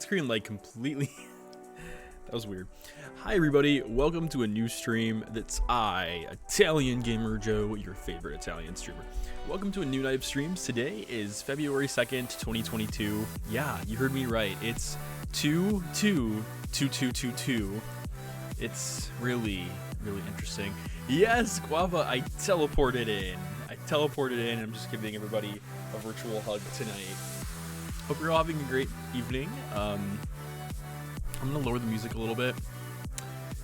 green screen like completely. That was weird. Hi everybody, welcome to a new stream. That's ItalianGamerJoe, your favorite Italian streamer. Welcome to a new night of streams. Today is February 2nd, 2022. Yeah, you heard me right. It's 222222. It's really interesting. Yes, Guava, I teleported in. I'm just giving everybody a virtual hug tonight. Hope you're all having a great evening. I'm gonna lower the music a little bit.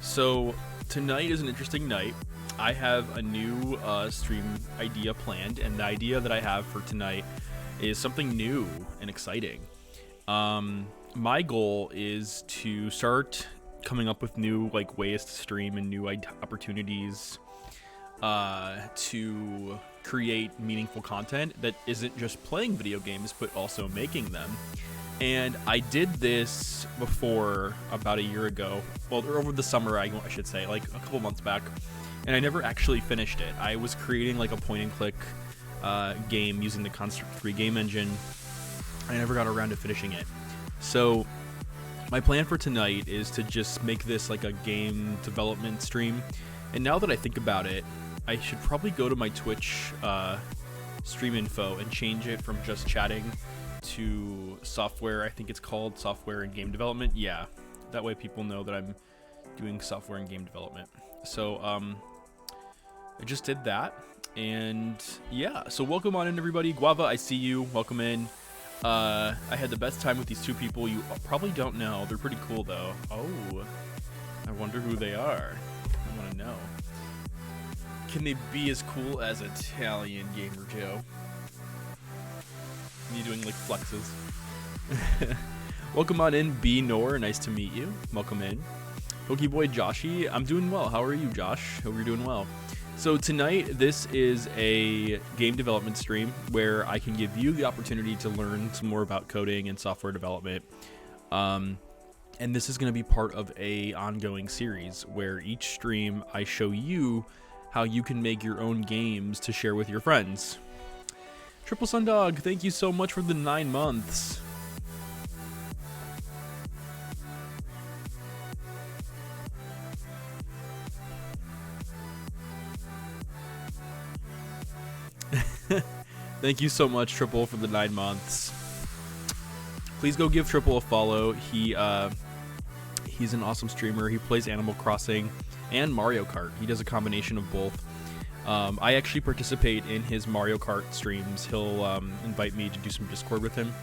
So tonight is an interesting night. I have a new stream idea planned, and the idea that I have for tonight is something new and exciting. My goal is to start coming up with new ways to stream and new opportunities to create meaningful content that isn't just playing video games but also making them. And I did this before about a year ago, well, over the summer, I should say, like a couple months back, and I never actually finished it. I was creating like a point and click game using the Construct 3 game engine. I never got around to finishing it. So my plan for tonight is to just make this like a game development stream. And now that I think about it, I should probably go to my Twitch stream info and change it from just chatting to software. I think it's called software and game development. Yeah, that way people know that I'm doing software and game development. So I just did that, and yeah, so welcome on in everybody. Guava, I see you. Welcome in. I had the best time with these two people you probably don't know. They're pretty cool though. Oh, I wonder who they are. I want to know. Can they be as cool as ItalianGamerJoe? Me doing like flexes. Welcome on in, B Nor. Nice to meet you. Welcome in. Pokeboy Joshy, I'm doing well. How are you, Josh? Hope you're doing well. So tonight, this is a game development stream where I can give you the opportunity to learn some more about coding and software development. And this is going to be part of a ongoing series where each stream I show you how you can make your own games to share with your friends. Triple Sundog, thank you so much for the 9 months. Thank you so much, Triple, for the 9 months. Please go give Triple a follow. He's an awesome streamer. He plays Animal Crossing and Mario Kart. He does a combination of both. I actually participate in his Mario Kart streams. He'll invite me to do some Discord with him.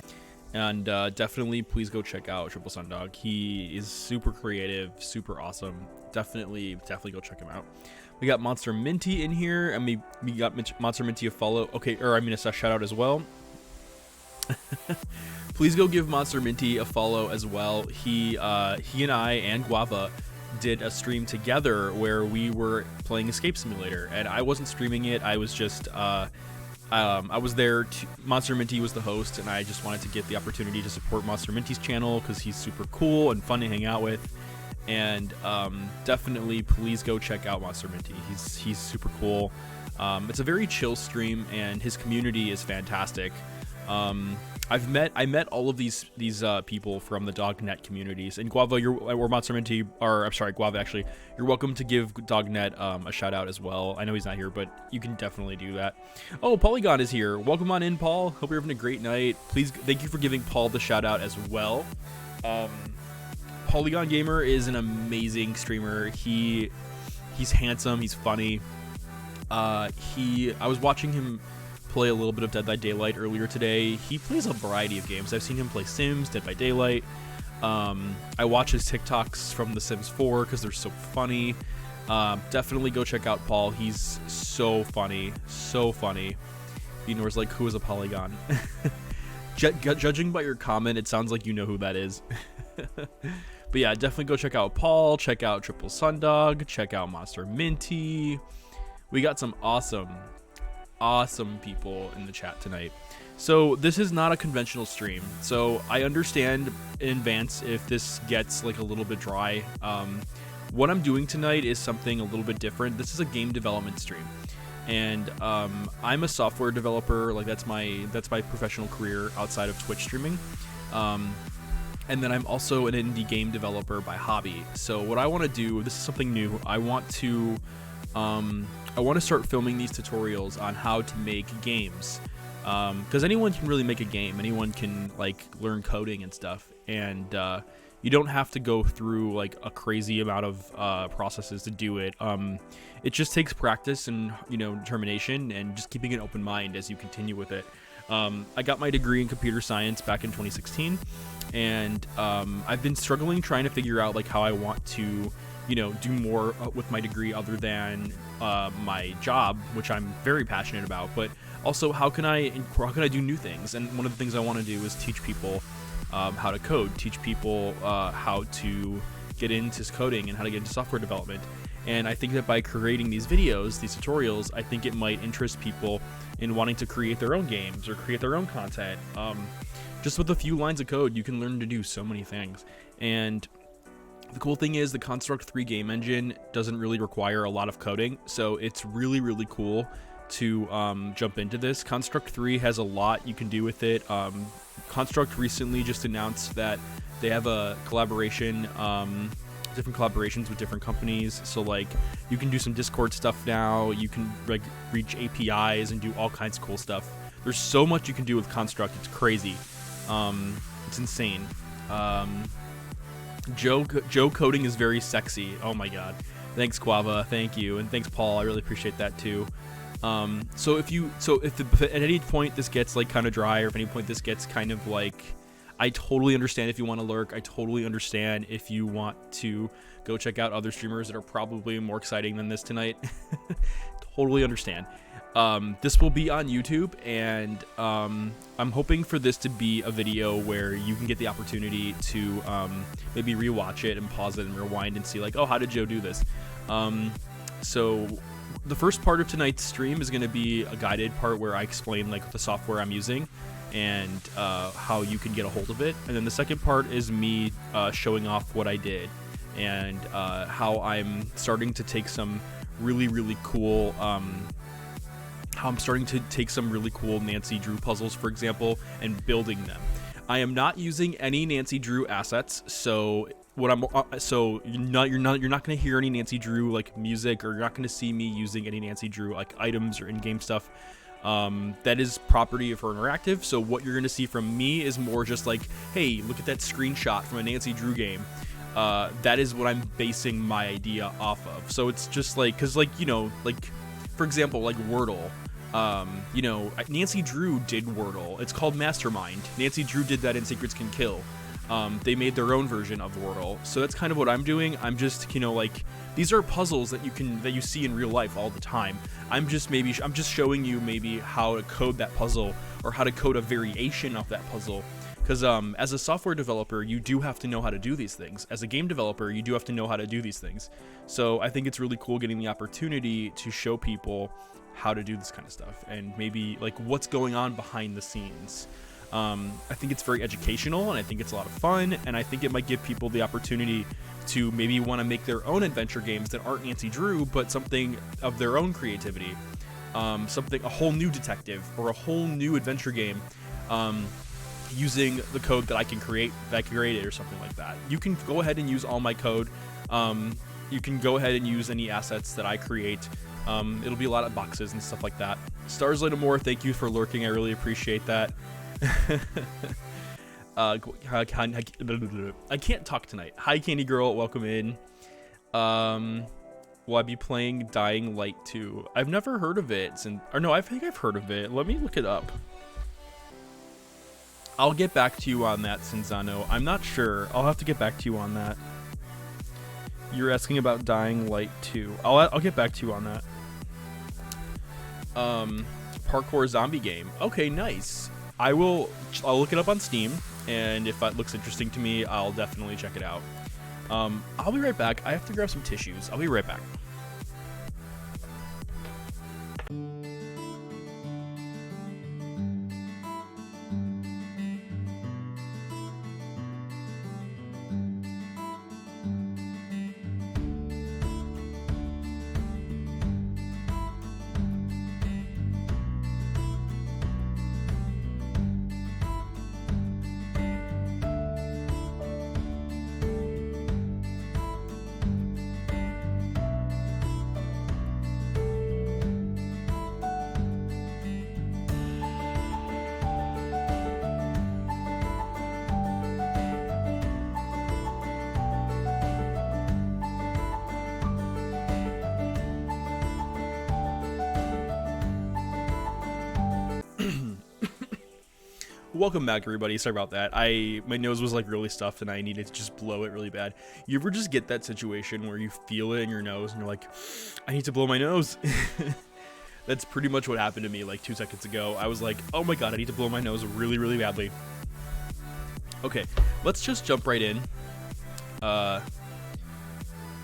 And definitely, please go check out Triple Sundog. He is super creative, super awesome. Definitely go check him out. We got Monster Minty in here, and we got Monster Minty a follow. Okay, or I mean a shout out as well. Please go give Monster Minty a follow as well. He and I and Guava did a stream together where we were playing Escape Simulator, and I wasn't streaming it. I was just I was there. Monster Minty was the host, and I just wanted to get the opportunity to support Monster Minty's channel because he's super cool and fun to hang out with. And definitely, please go check out Monster Minty. He's super cool. It's a very chill stream, and his community is fantastic. I met all of these people from the Dognet communities, and Guava, or Monster Minty, or I'm sorry, Guava, actually, you're welcome to give Dognet a shout out as well. I know he's not here, but you can definitely do that. Oh, Polygon is here. Welcome on in, Paul. Hope you're having a great night. Please, thank you for giving Paul the shout out as well. Polygon Gamer is an amazing streamer. He's handsome. He's funny. I was watching him play a little bit of Dead by Daylight earlier today. He plays a variety of games. I've seen him play Sims, Dead by Daylight. I watch his TikToks from The Sims 4 because they're so funny. Definitely go check out Paul. He's so funny. So funny. Beanor's like, who is a Polygon? Judging by your comment, it sounds like you know who that is. But yeah, definitely go check out Paul. Check out Triple Sundog. Check out Monster Minty. We got some awesome people in the chat tonight. So this is not a conventional stream, so I understand in advance if this gets like a little bit dry. What I'm doing tonight is something a little bit different. This is a game development stream, and I'm a software developer. Like that's my professional career outside of Twitch streaming. And then I'm also an indie game developer by hobby. So what I want to do, this is something new. I want to start filming these tutorials on how to make games. Because anyone can really make a game. Anyone can like learn coding and stuff. And you don't have to go through like a crazy amount of processes to do it. It just takes practice and determination and just keeping an open mind as you continue with it. I got my degree in computer science back in 2016, and I've been struggling trying to figure out like how I want to do more with my degree other than my job, which I'm very passionate about, but also how can I do new things. And one of the things I want to do is teach people how to code, teach people how to get into coding and how to get into software development. And I think that by creating these videos, these tutorials, I think it might interest people in wanting to create their own games or create their own content. Just with a few lines of code, you can learn to do so many things. And the cool thing is the Construct 3 game engine doesn't really require a lot of coding, so it's really, really cool to jump into this. Construct 3 has a lot you can do with it. Construct recently just announced that they have a collaboration, different collaborations with different companies. So like you can do some Discord stuff now. You can like reach APIs and do all kinds of cool stuff. There's so much you can do with Construct. It's crazy. It's insane. Joe coding is very sexy. Oh my god. Thanks, Quava. Thank you. And thanks, Paul. I really appreciate that too. So if at any point this gets like kind of dry, or if at any point this gets kind of like, I totally understand if you want to lurk. I totally understand if you want to go check out other streamers that are probably more exciting than this tonight. Totally understand. This will be on YouTube, and I'm hoping for this to be a video where you can get the opportunity to maybe rewatch it and pause it and rewind and see like, oh, how did Joe do this? So the first part of tonight's stream is going to be a guided part where I explain like the software I'm using and how you can get a hold of it. And then the second part is me showing off what I did and how I'm starting to take some really, really cool Nancy Drew puzzles, for example, and building them. I am not using any Nancy Drew assets, so you're not going to hear any Nancy Drew like music, or you're not going to see me using any Nancy Drew like items or in-game stuff. That is property of her interactive. So what you're going to see from me is more just like, hey, look at that screenshot from a Nancy Drew game. That is what I'm basing my idea off of. So it's just like, cause like, like for example, like Wordle, Nancy Drew did Wordle. It's called Mastermind. Nancy Drew did that in Secrets Can Kill. They made their own version of Wordle. So that's kind of what I'm doing. I'm just, like, these are puzzles that you see in real life all the time. I'm just showing you maybe how to code that puzzle, or how to code a variation of that puzzle. Because as a software developer, you do have to know how to do these things. As a game developer, you do have to know how to do these things. So I think it's really cool getting the opportunity to show people how to do this kind of stuff, and maybe like what's going on behind the scenes. I think it's very educational, and I think it's a lot of fun, and I think it might give people the opportunity to maybe want to make their own adventure games that aren't Nancy Drew, but something of their own creativity. A whole new detective or a whole new adventure game, using the code that I created or something like that. You can go ahead and use all my code. You can go ahead and use any assets that I create. It'll be a lot of boxes and stuff like that. Stars Light Amore, thank you for lurking. I really appreciate that. I can't talk tonight. Hi, Candy Girl. Welcome in. Will I be playing Dying Light 2? I've never heard of it. I think I've heard of it. Let me look it up. I'll get back to you on that, Cinzano. I'm not sure. I'll have to get back to you on that. You're asking about Dying Light 2. I'll get back to you on that. Parkour zombie game. Okay, nice. I'll look it up on Steam, and if that looks interesting to me, I'll definitely check it out. I'll be right back. I have to grab some tissues. I'll be right back. Welcome back, everybody. Sorry about that. My nose was like really stuffed and I needed to just blow it really bad. You ever just get that situation where you feel it in your nose and you're like, I need to blow my nose? That's pretty much what happened to me like 2 seconds ago. I was like, oh my god, I need to blow my nose really, really badly. Okay, let's just jump right in.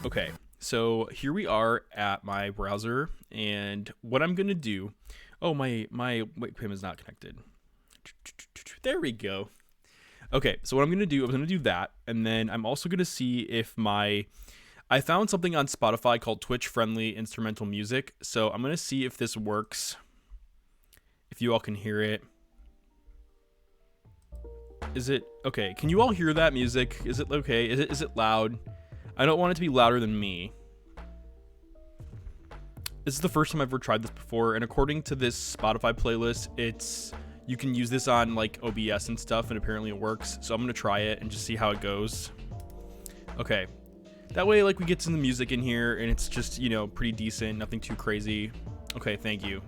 Okay, so here we are at my browser, and what I'm gonna do, oh, my webcam is not connected. There we go. Okay, so what I'm gonna do, I'm gonna do that, and then I'm also gonna see if I found something on Spotify called Twitch friendly instrumental music, so I'm gonna see if this works, if you all can hear it. Is it okay? Can you all hear that music? Is it okay? Is it loud? I don't want it to be louder than me. This is the first time I've ever tried this before, and according to this Spotify playlist, you can use this on like OBS and stuff, and apparently it works. So I'm gonna try it and just see how it goes. Okay, that way like we get some music in here, and it's just, you know, pretty decent, nothing too crazy. Okay, thank you.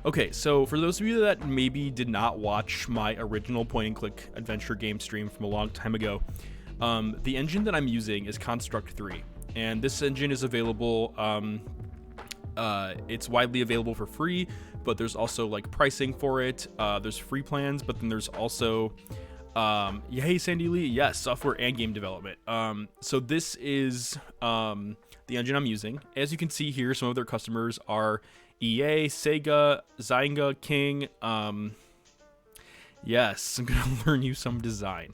Okay, so for those of you that maybe did not watch my original point-and-click adventure game stream from a long time ago, the engine that I'm using is Construct 3, and this engine is available, it's widely available for free, but there's also like pricing for it. There's free plans, but then there's also, hey Sandy Lee, yes, software and game development. So this is the engine I'm using. As you can see here, some of their customers are EA, Sega, Zynga, King. Yes, I'm gonna learn you some design.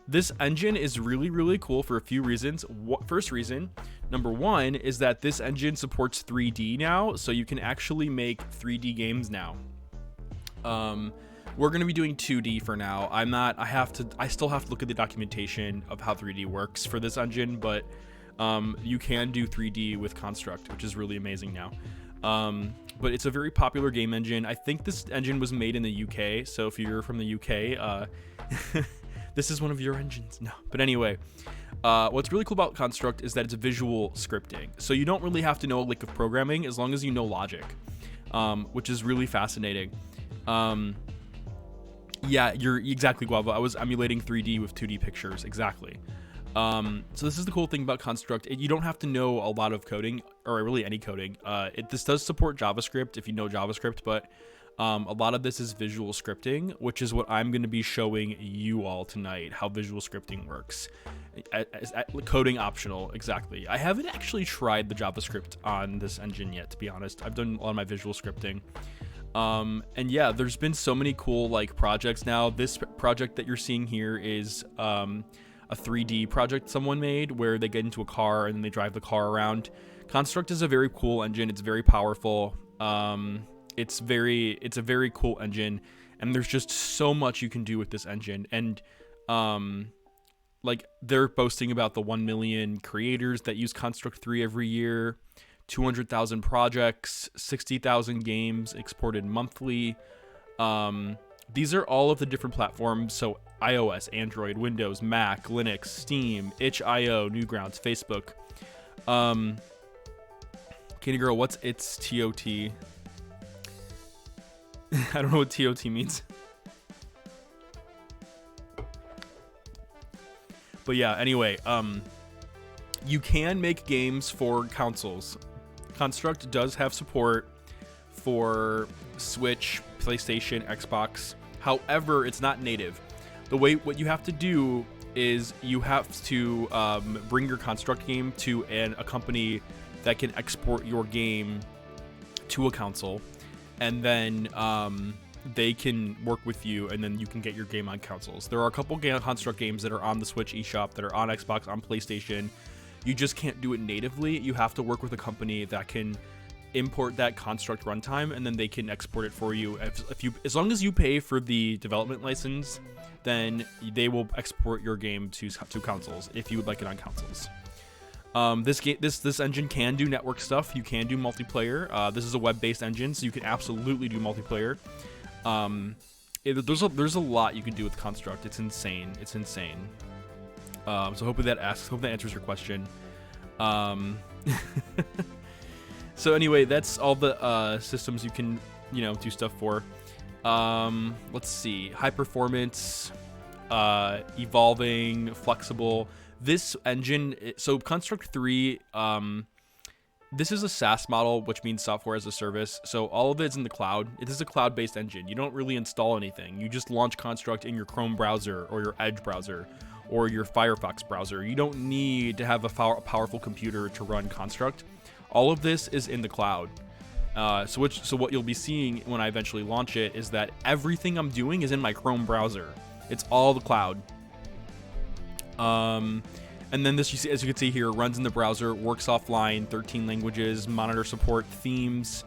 This engine is really, really cool for a few reasons. First reason, number one, is that this engine supports 3D now, so you can actually make 3D games now. We're gonna be doing 2D for now. I still have to look at the documentation of how 3D works for this engine, but you can do 3D with Construct, which is really amazing now. But it's a very popular game engine. I think this engine was made in the UK, so if you're from the UK, this is one of your engines. No, but anyway, what's really cool about Construct is that it's visual scripting. So you don't really have to know a lick of programming as long as you know logic, which is really fascinating. Yeah, you're exactly, Guava. I was emulating 3D with 2D pictures, exactly. So this is the cool thing about Construct. You don't have to know a lot of coding, or really any coding. This does support JavaScript if you know JavaScript, but a lot of this is visual scripting, which is what I'm going to be showing you all tonight, how visual scripting works. Coding optional, exactly. I haven't actually tried the JavaScript on this engine yet, to be honest. I've done a lot of my visual scripting. And yeah, there's been so many cool like projects now. This project that you're seeing here is a 3D project someone made where they get into a car and then they drive the car around. Construct is a very cool engine. It's very powerful. It's a very cool engine, and there's just so much you can do with this engine. And like they're boasting about the 1 million creators that use Construct 3 every year, 200,000 projects, 60,000 games exported monthly. These are all of the different platforms, so iOS, Android, Windows, Mac, Linux, Steam, itch.io, Newgrounds, Facebook. Candy Girl, what's its TOT? I don't know what TOT means. But yeah, anyway, you can make games for consoles. Construct does have support for Switch, PlayStation, Xbox. However, it's not native. What you have to do is you have to bring your Construct game to a company that can export your game to a console, and then they can work with you, and then you can get your game on consoles. There are a couple Construct games that are on the Switch eShop, that are on Xbox, on PlayStation. You just can't do it natively. You have to work with a company that can import that Construct runtime, and then they can export it for you. As long as you pay for the development license, then they will export your game to consoles if you would like it on consoles. This engine can do network stuff. You can do multiplayer. This is a web-based engine, so you can absolutely do multiplayer. There's a lot you can do with Construct. It's insane. So hope that answers your question. So anyway, that's all the systems you can do stuff for. Let's see, high performance, evolving, flexible. This engine, so Construct 3, this is a SaaS model, which means software as a service. So all of it is in the cloud. It is a cloud-based engine. You don't really install anything. You just launch Construct in your Chrome browser or your Edge browser or your Firefox browser. You don't need to have a powerful computer to run Construct. All of this is in the cloud. So what you'll be seeing when I eventually launch it is that everything I'm doing is in my Chrome browser. It's all the cloud. And then this, as you can see here, runs in the browser, works offline, 13 languages, monitor support, themes,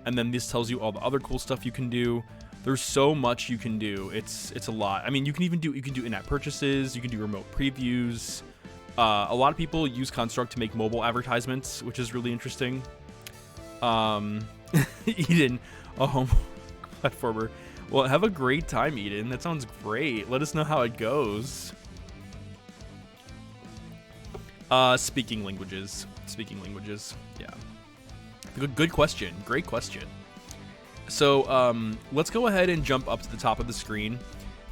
and then this tells you all the other cool stuff you can do. There's so much you can do. It's a lot. I mean, you can do in-app purchases, you can do remote previews. A lot of people use Construct to make mobile advertisements, which is really interesting. Eden, a home platformer. Well, have a great time, Eden. That sounds great. Let us know how it goes. Speaking languages. Yeah. Good question. Great question. So, let's go ahead and jump up to the top of the screen,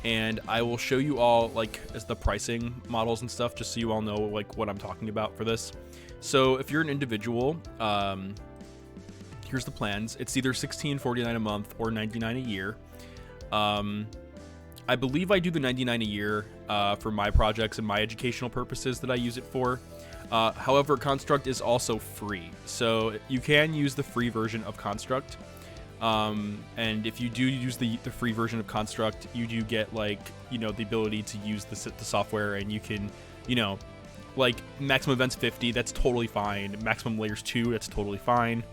and I will show you all, like, as the pricing models and stuff, just so you all know, like, what I'm talking about for this. So, if you're an individual, here's the plans. It's either $16.49 a month or $99 a year. I believe I do the $99 a year for my projects and my educational purposes that I use it for. However, Construct is also free, so you can use the free version of Construct. And if you do use the free version of Construct, you do get, like, you know, the ability to use the software, and you can, you know, like, maximum events 50, that's totally fine. Maximum layers 2, that's totally fine.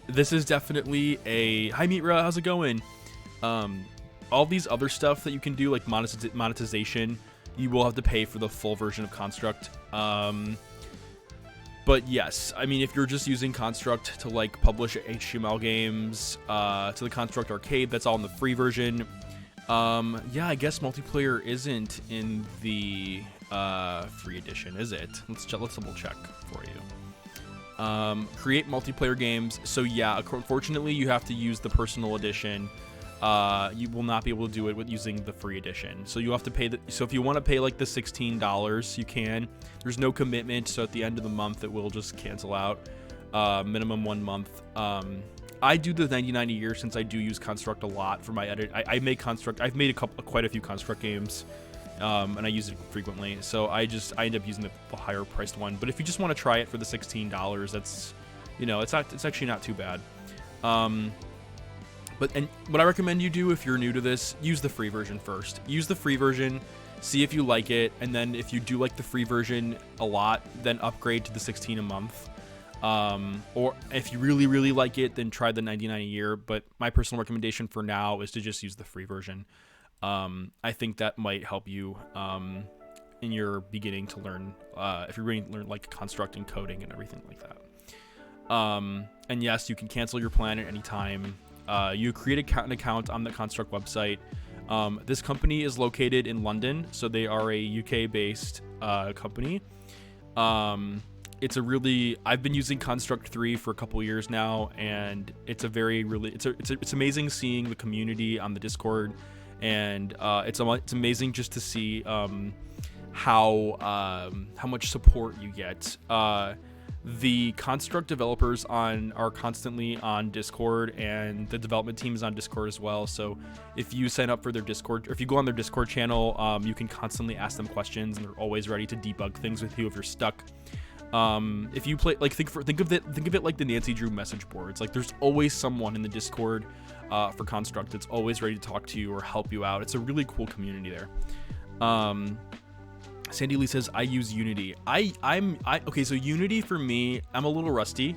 This is definitely a... Hi, Mitra, how's it going? All these other stuff that you can do, like monetization, you will have to pay for the full version of Construct. But yes, I mean, if you're just using Construct to, like, publish HTML games to the Construct Arcade, that's all in the free version. Yeah, I guess multiplayer isn't in the free edition, is it? Let's double check for you. Create multiplayer games. So yeah, unfortunately, you have to use the personal edition. You will not be able to do it with using the free edition. So you have to pay so if you want to pay, like, the $16, you can. There's no commitment, so at the end of the month it will just cancel out. Minimum 1 month. I do the $99 a year since I do use Construct a lot for my edit. I make Construct. I've made quite a few Construct games, and I use it frequently. So I end up using the higher priced one. But if you just want to try it for the $16, that's, you know, it's actually not too bad. But what I recommend you do if you're new to this, use the free version first. Use the free version, see if you like it, and then if you do like the free version a lot, then upgrade to the $16 a month. Or if you really, really like it, then try the $99 a year. But my personal recommendation for now is to just use the free version. I think that might help you in your beginning to learn, if you're going to learn, like, Construct and coding and everything like that. And yes, you can cancel your plan at any time. You create an account on the Construct website. This company is located in London, so they are a UK-based company. I've been using Construct 3 for a couple years now, and it's it's amazing seeing the community on the Discord, and it's amazing just to see how much support you get. The Construct developers are constantly on Discord, and the development team is on Discord as well. So if you sign up for their Discord, or if you go on their Discord channel, you can constantly ask them questions, and they're always ready to debug things with you if you're stuck. If you play, like, think of it like the Nancy Drew message boards. Like, there's always someone in the Discord for Construct that's always ready to talk to you or help you out. It's a really cool community there. Sandy Lee says, I use Unity. Okay, so Unity for me, I'm a little rusty,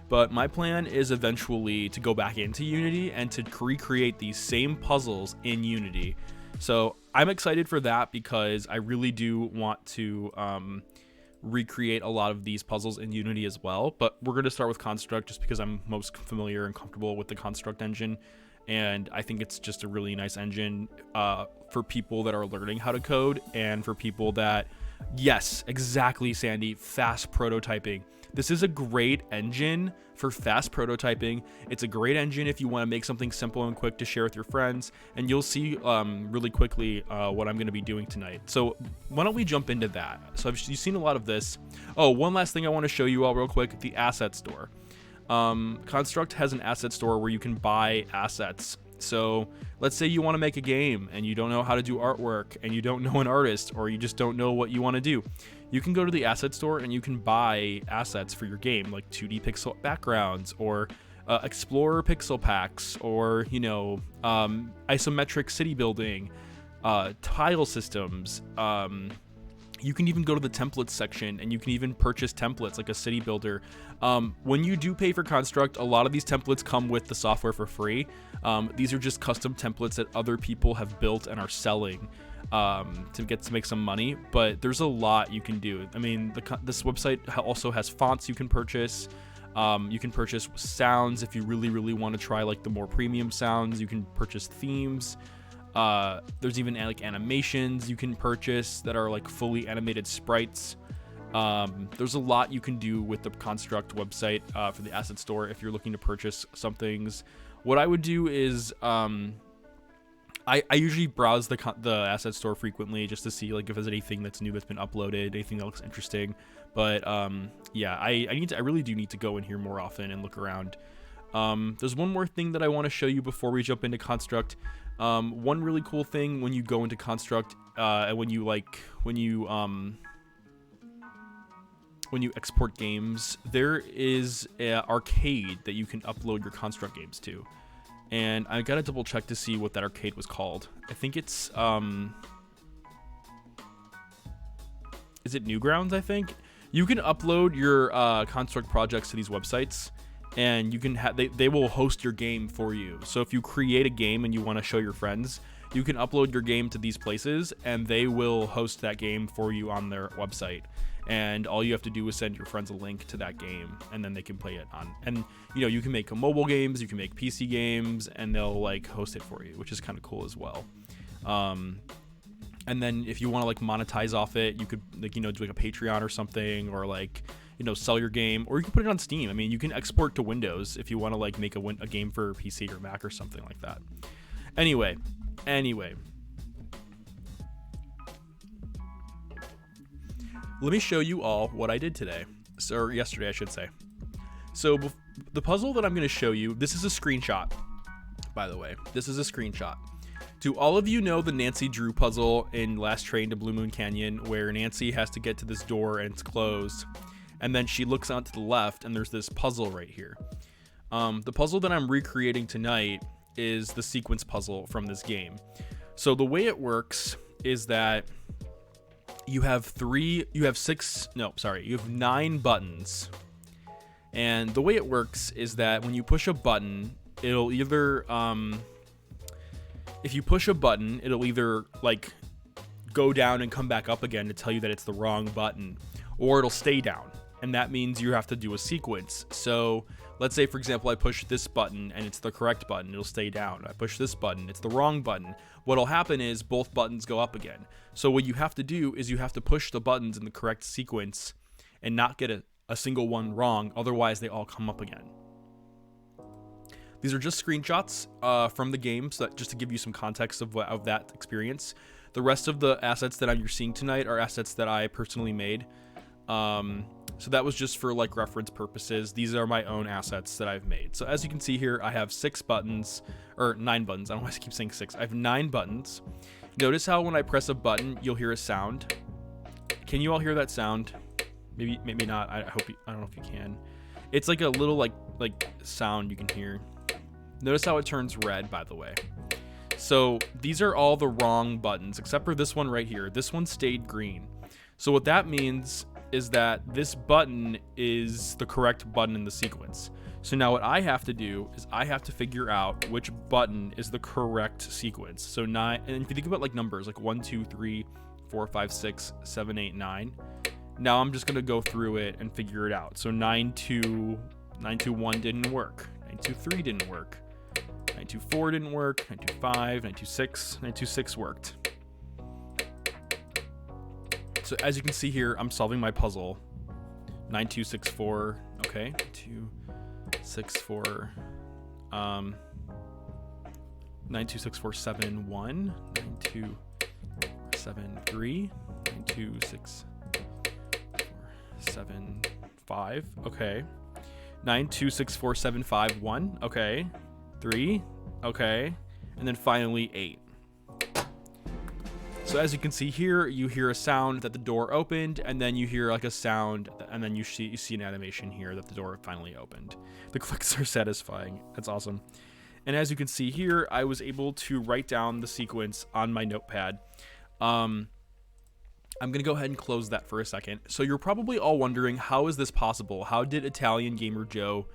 but my plan is eventually to go back into Unity and to recreate these same puzzles in Unity. So I'm excited for that because I really do want to recreate a lot of these puzzles in Unity as well. But we're going to start with Construct just because I'm most familiar and comfortable with the Construct engine. And I think it's just a really nice engine for people that are learning how to code, and for people that, yes, exactly, Sandy, fast prototyping. This is a great engine for fast prototyping. It's a great engine if you want to make something simple and quick to share with your friends, and you'll see really quickly what I'm going to be doing tonight. So why don't we jump into that? So you've seen a lot of this. Oh, one last thing I want to show you all real quick, the asset store. Construct has an asset store where you can buy assets. So let's say you want to make a game and you don't know how to do artwork and you don't know an artist, or you just don't know what you want to do. You can go to the asset store and you can buy assets for your game, like 2D pixel backgrounds, or Explorer pixel packs, or, you know, isometric city building, tile systems. You can even go to the templates section and you can even purchase templates like a city builder. When you do pay for Construct, a lot of these templates come with the software for free. These are just custom templates that other people have built and are selling to make some money, but there's a lot you can do. I mean, this website also has fonts you can purchase. You can purchase sounds if you really want to try like the more premium sounds. You can purchase themes. There's even like animations you can purchase that are like fully animated sprites. There's a lot you can do with the Construct website for the asset store if you're looking to purchase some things. What I would do is I usually browse the asset store frequently just to see like if there's anything that's new that's been uploaded, anything that looks interesting. But yeah, I really do need to go in here more often and look around. There's one more thing that I want to show you before we jump into Construct. One really cool thing when you go into Construct, when you export games, there is an arcade that you can upload your Construct games to. And I gotta double check to see what that arcade was called. I think it's, is it Newgrounds, I think? You can upload your Construct projects to these websites, and you can they will host your game for you. So if you create a game and you want to show your friends, you can upload your game to these places, and they will host that game for you on their website. And all you have to do is send your friends a link to that game, and then they can play it on. And you know, you can make mobile games, you can make PC games, and they'll like host it for you, which is kind of cool as well. And then if you want to like monetize off it, you could like, you know, do like a Patreon or something, or like, you know, sell your game, or you can put it on Steam. I mean, you can export to Windows if you want to like make a game for PC or Mac or something like that. Anyway. Let me show you all what I did today. Or yesterday, I should say. So the puzzle that I'm going to show you, this is a screenshot, by the way. This is a screenshot. Do all of you know the Nancy Drew puzzle in Last Train to Blue Moon Canyon, where Nancy has to get to this door and it's closed, and then she looks out to the left and there's this puzzle right here? The puzzle that I'm recreating tonight is the sequence puzzle from this game. So the way it works is that you have 9 buttons. And the way it works is that when you push a button, it'll either, if you push a button, it'll either like go down and come back up again to tell you that it's the wrong button, or it'll stay down. And that means you have to do a sequence. So let's say, for example, I push this button and it's the correct button, it'll stay down. I push this button, it's the wrong button. What'll happen is both buttons go up again. So what you have to do is you have to push the buttons in the correct sequence and not get a single one wrong. Otherwise, they all come up again. These are just screenshots from the game, so that just to give you some context of that experience. The rest of the assets that you're seeing tonight are assets that I personally made. So that was just for like reference purposes. These are my own assets that I've made. So as you can see here, I have 9 buttons. I don't know why I keep saying 6. I have 9 buttons. Notice how when I press a button, you'll hear a sound. Can you all hear that sound? Maybe not. I don't know if you can. It's like a little like sound you can hear. Notice how it turns red, by the way. So these are all the wrong buttons, except for this one right here. This one stayed green. So what that means is that this button is the correct button in the sequence. So now what I have to do is I have to figure out which button is the correct sequence. So 9, and if you think about like numbers, like 1, 2, 3, 4, 5, 6, 7, 8, 9. Now I'm just gonna go through it and figure it out. So 9, 2, 1 didn't work. 9, 2, 3 didn't work. 9, 2, 4 didn't work. 9, 2, 5, 9, 2, 6, 9, 2, 6 worked. So as you can see here, I'm solving my puzzle 9264. Okay, 264. 926471, 9273, 92647. Okay. 9264751. Okay. 3. Okay. And then finally 8. So as you can see here, you hear a sound that the door opened, and then you hear like a sound, and then you see an animation here that the door finally opened. The clicks are satisfying. That's awesome. And as you can see here, I was able to write down the sequence on my notepad. I'm going to go ahead and close that for a second. So you're probably all wondering, how is this possible? How did ItalianGamerJoe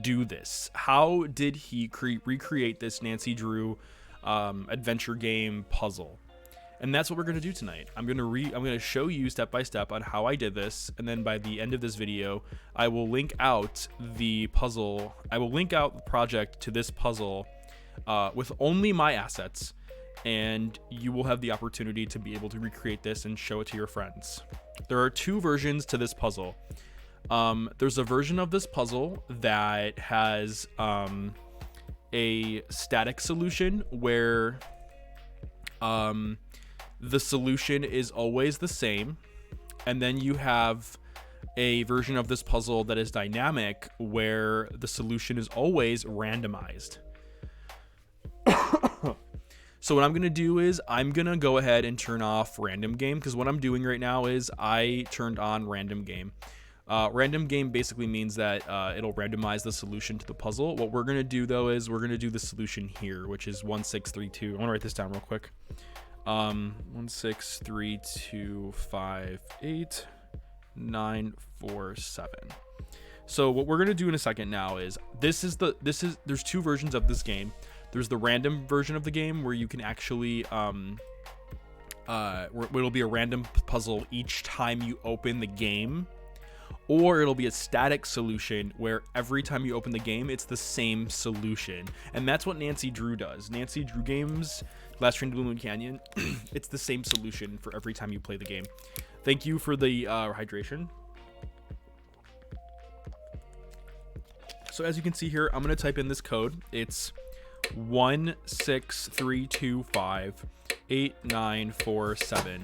do this? How did he recreate this Nancy Drew adventure game puzzle? And that's what we're going to do tonight. I'm going to show you step by step on how I did this, and then by the end of this video, I will link out the puzzle. I will link out the project to this puzzle with only my assets, and you will have the opportunity to be able to recreate this and show it to your friends. There are 2 versions to this puzzle. There's a version of this puzzle that has a static solution where the solution is always the same, and then you have a version of this puzzle that is dynamic where the solution is always randomized. So what I'm going to do is I'm going to go ahead and turn off random game, because what I'm doing right now is I turned on random game. Random game basically means that it'll randomize the solution to the puzzle. What we're going to do though is we're going to do the solution here, which is 1632. I want to write this down real quick. 163258947. So what we're going to do in a second now is there's 2 versions of this game. There's the random version of the game where you can actually it'll be a random puzzle each time you open the game, or it'll be a static solution where every time you open the game it's the same solution. And that's what Nancy Drew does. Nancy Drew games, Last Train to Blue Moon Canyon, it's the same solution for every time you play the game. Thank you for the hydration. So as you can see here, I'm going to type in this code. It's 163258947.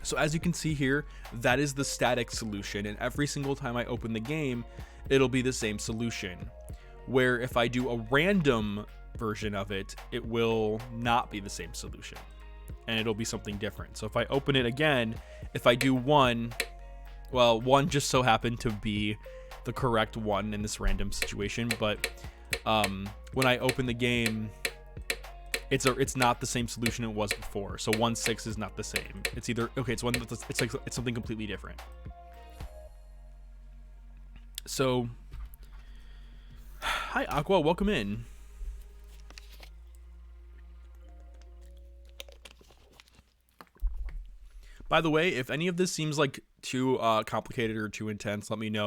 So as you can see here, that is the static solution, and every single time I open the game, it'll be the same solution. Where if I do a random version of it, it will not be the same solution, and it'll be something different. So if I open it again, if I do 1, well, 1 just so happened to be the correct 1 in this random situation, but when I open the game, it's not the same solution it was before. So 16 is not the same. It's either it's something completely different. So hi Aqua, welcome in. By the way, if any of this seems like too complicated or too intense, let me know.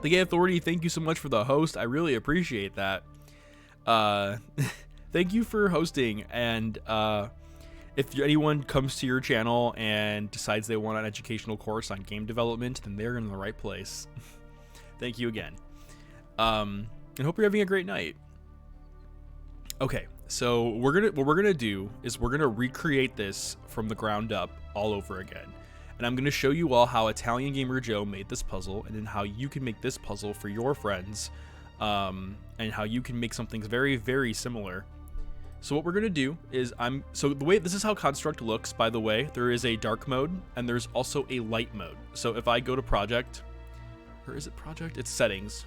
The Gay Authority, thank you so much for the host. I really appreciate that. Thank you for hosting. And if anyone comes to your channel and decides they want an educational course on game development, then they're in the right place. Thank you again. And hope you're having a great night. Okay, so what we're gonna do is we're gonna recreate this from the ground up all over again. And I'm going to show you all how ItalianGamerJoe made this puzzle, and then how you can make this puzzle for your friends, and how you can make something very, very similar. So what we're going to do is this is how Construct looks, by the way. There is a dark mode, and there's also a light mode. So if I go to project, or is it project? It's settings.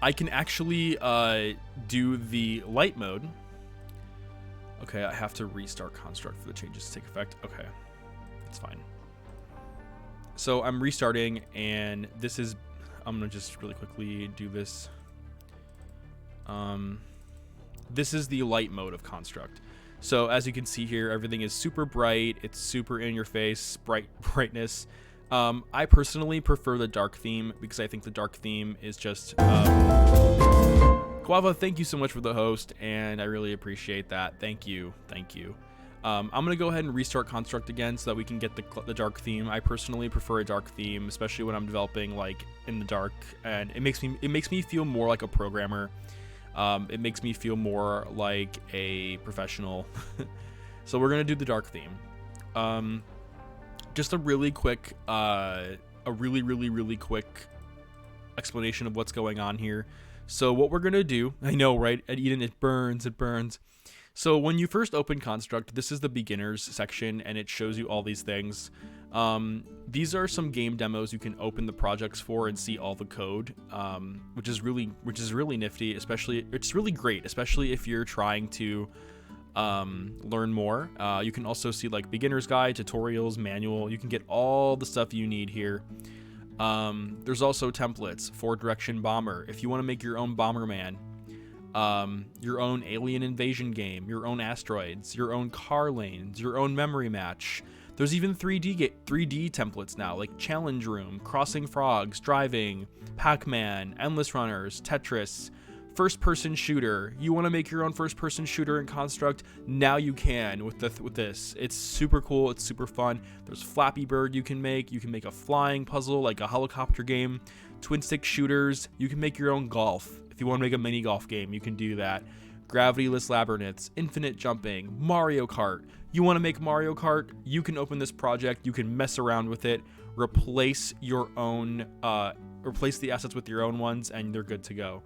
I can actually do the light mode. Okay, I have to restart Construct for the changes to take effect. Okay. It's fine. So I'm restarting, and this is, I'm gonna just really quickly do this. This is the light mode of Construct. So as you can see here, everything is super bright. It's super in your face brightness. I personally prefer the dark theme because I think the dark theme is just Guava, thank you so much for the host, and I really appreciate that. Thank you. I'm going to go ahead and restart Construct again so that we can get the dark theme. I personally prefer a dark theme, especially when I'm developing like in the dark, and it makes me feel more like a programmer. It makes me feel more like a professional. So we're going to do the dark theme. Just a really quick, really quick explanation of what's going on here. So what we're going to do, I know, right? At Eden, it burns. So when you first open Construct, this is the beginners section, and it shows you all these things. These are some game demos you can open the projects for and see all the code, which is really nifty. Especially, it's really great, especially if you're trying to learn more. You can also see like beginner's guide, tutorials, manual. You can get all the stuff you need here. There's also templates for Direction Bomber if you want to make your own Bomberman. Your own alien invasion game, your own asteroids, your own car lanes, your own memory match. There's even 3D templates now, like Challenge Room, Crossing Frogs, Driving, Pac-Man, Endless Runners, Tetris, first-person shooter. You want to make your own first-person shooter in Construct? Now you can with this. It's super cool. It's super fun. There's Flappy Bird you can make. You can make a flying puzzle like a helicopter game. Twin-stick shooters. You can make your own golf. If you want to make a mini golf game, you can do that. Gravityless labyrinths, infinite jumping, Mario Kart. You want to make Mario Kart? You can open this project. You can mess around with it. Replace your own, replace the assets with your own ones, and they're good to go.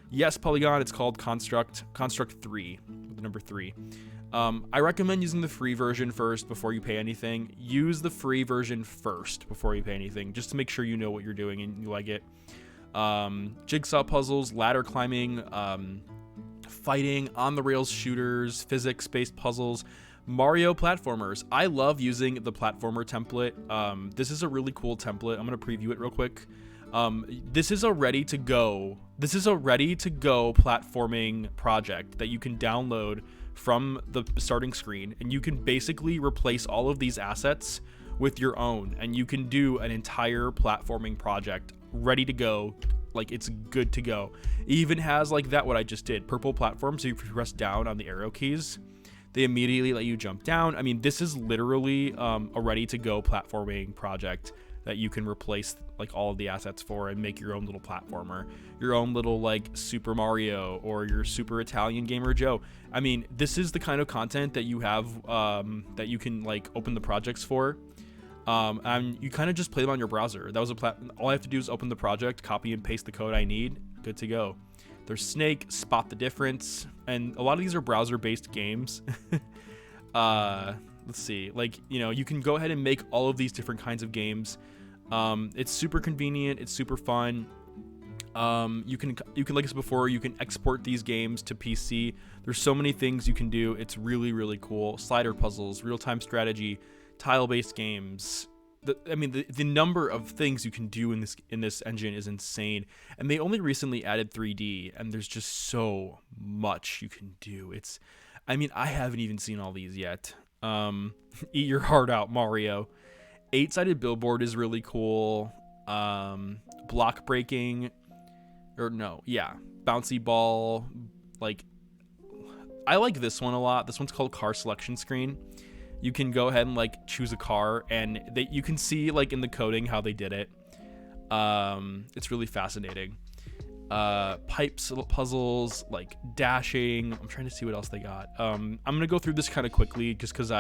Yes, Polygon. It's called Construct 3, with the number 3. I recommend using the free version first before you pay anything. Use the free version first before you pay anything, just to make sure you know what you're doing and you like it. Jigsaw puzzles, ladder climbing, fighting, on the rails shooters, physics-based puzzles, Mario platformers. I love using the platformer template. This is a really cool template. I'm going to preview it real quick. This is a ready to go platforming project that you can download from the starting screen, and you can basically replace all of these assets with your own, and you can do an entire platforming project ready to go. Like, it's good to go. It even has like that what I just did, purple platform, so you press down on the arrow keys, they immediately let you jump down. I mean, this is literally a ready to go platforming project that you can replace like all of the assets for and make your own little platformer, your own little like Super Mario or your Super ItalianGamerJoe. I mean, this is the kind of content that you have that you can like open the projects for. And you kind of just play them on your browser. That was all I have to do is open the project, copy and paste the code I need, good to go. There's Snake, Spot the Difference, and a lot of these are browser-based games. Let's see, like, you know, you can go ahead and make all of these different kinds of games. It's super convenient, it's super fun. You can like I said before, you can export these games to PC. There's so many things you can do. It's really, really cool. Slider puzzles, real-time strategy, tile-based games. The number of things you can do in this engine is insane. And they only recently added 3D, and there's just so much you can do. I haven't even seen all these yet. Eat your heart out, Mario. 8-sided billboard is really cool. Block breaking, bouncy ball. Like, I like this one a lot. This one's called car selection screen. You can go ahead and like choose a car, and you can see like in the coding how they did it. It's really fascinating. Pipes, puzzles, like dashing. I'm trying to see what else they got. I'm gonna go through this kind of quickly just because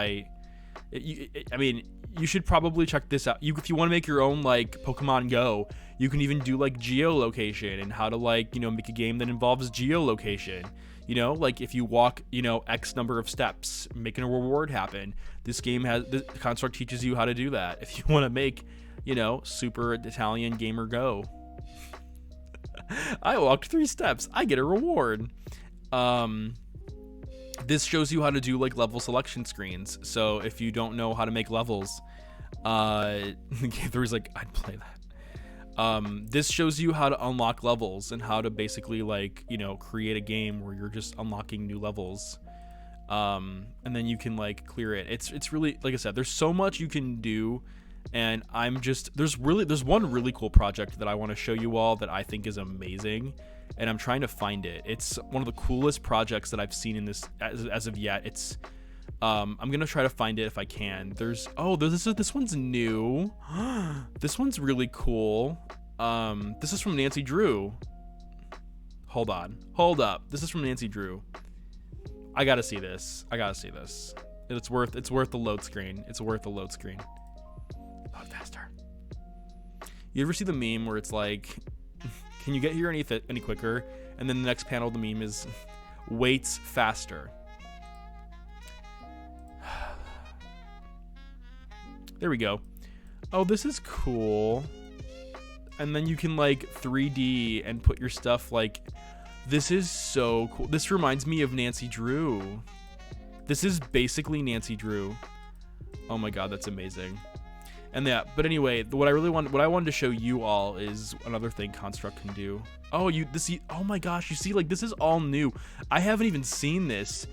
you should probably check this out. If you want to make your own like Pokemon Go, you can even do like geolocation and how to like, make a game that involves geolocation. Like if you walk, X number of steps, making a reward happen. This Construct teaches you how to do that. If you want to make, Super Italian Gamer Go. I walked 3 steps. I get a reward. This shows you how to do like level selection screens. So if you don't know how to make levels, the game theory's like, I'd play that. This shows you how to unlock levels and how to basically like, create a game where you're just unlocking new levels. And then you can like clear it. It's really, like I said, there's so much you can do. And there's one really cool project that I want to show you all that I think is amazing. And I'm trying to find it. It's one of the coolest projects that I've seen in this as of yet. It's I'm gonna try to find it if I can. This one's new. This one's really cool. This is from Nancy Drew. Hold up. This is from Nancy Drew. I gotta see this. It's worth the load screen. Load faster. You ever see the meme where it's like, can you get here any quicker? And then the next panel of the meme is waits faster. There we go. Oh, this is cool. And then you can like 3D and put your stuff like, this is so cool. This reminds me of Nancy Drew. This is basically Nancy Drew. Oh my God, that's amazing. And yeah, but anyway, what I wanted to show you all is another thing Construct can do. Oh, oh my gosh, you see, like, this is all new. I haven't even seen this.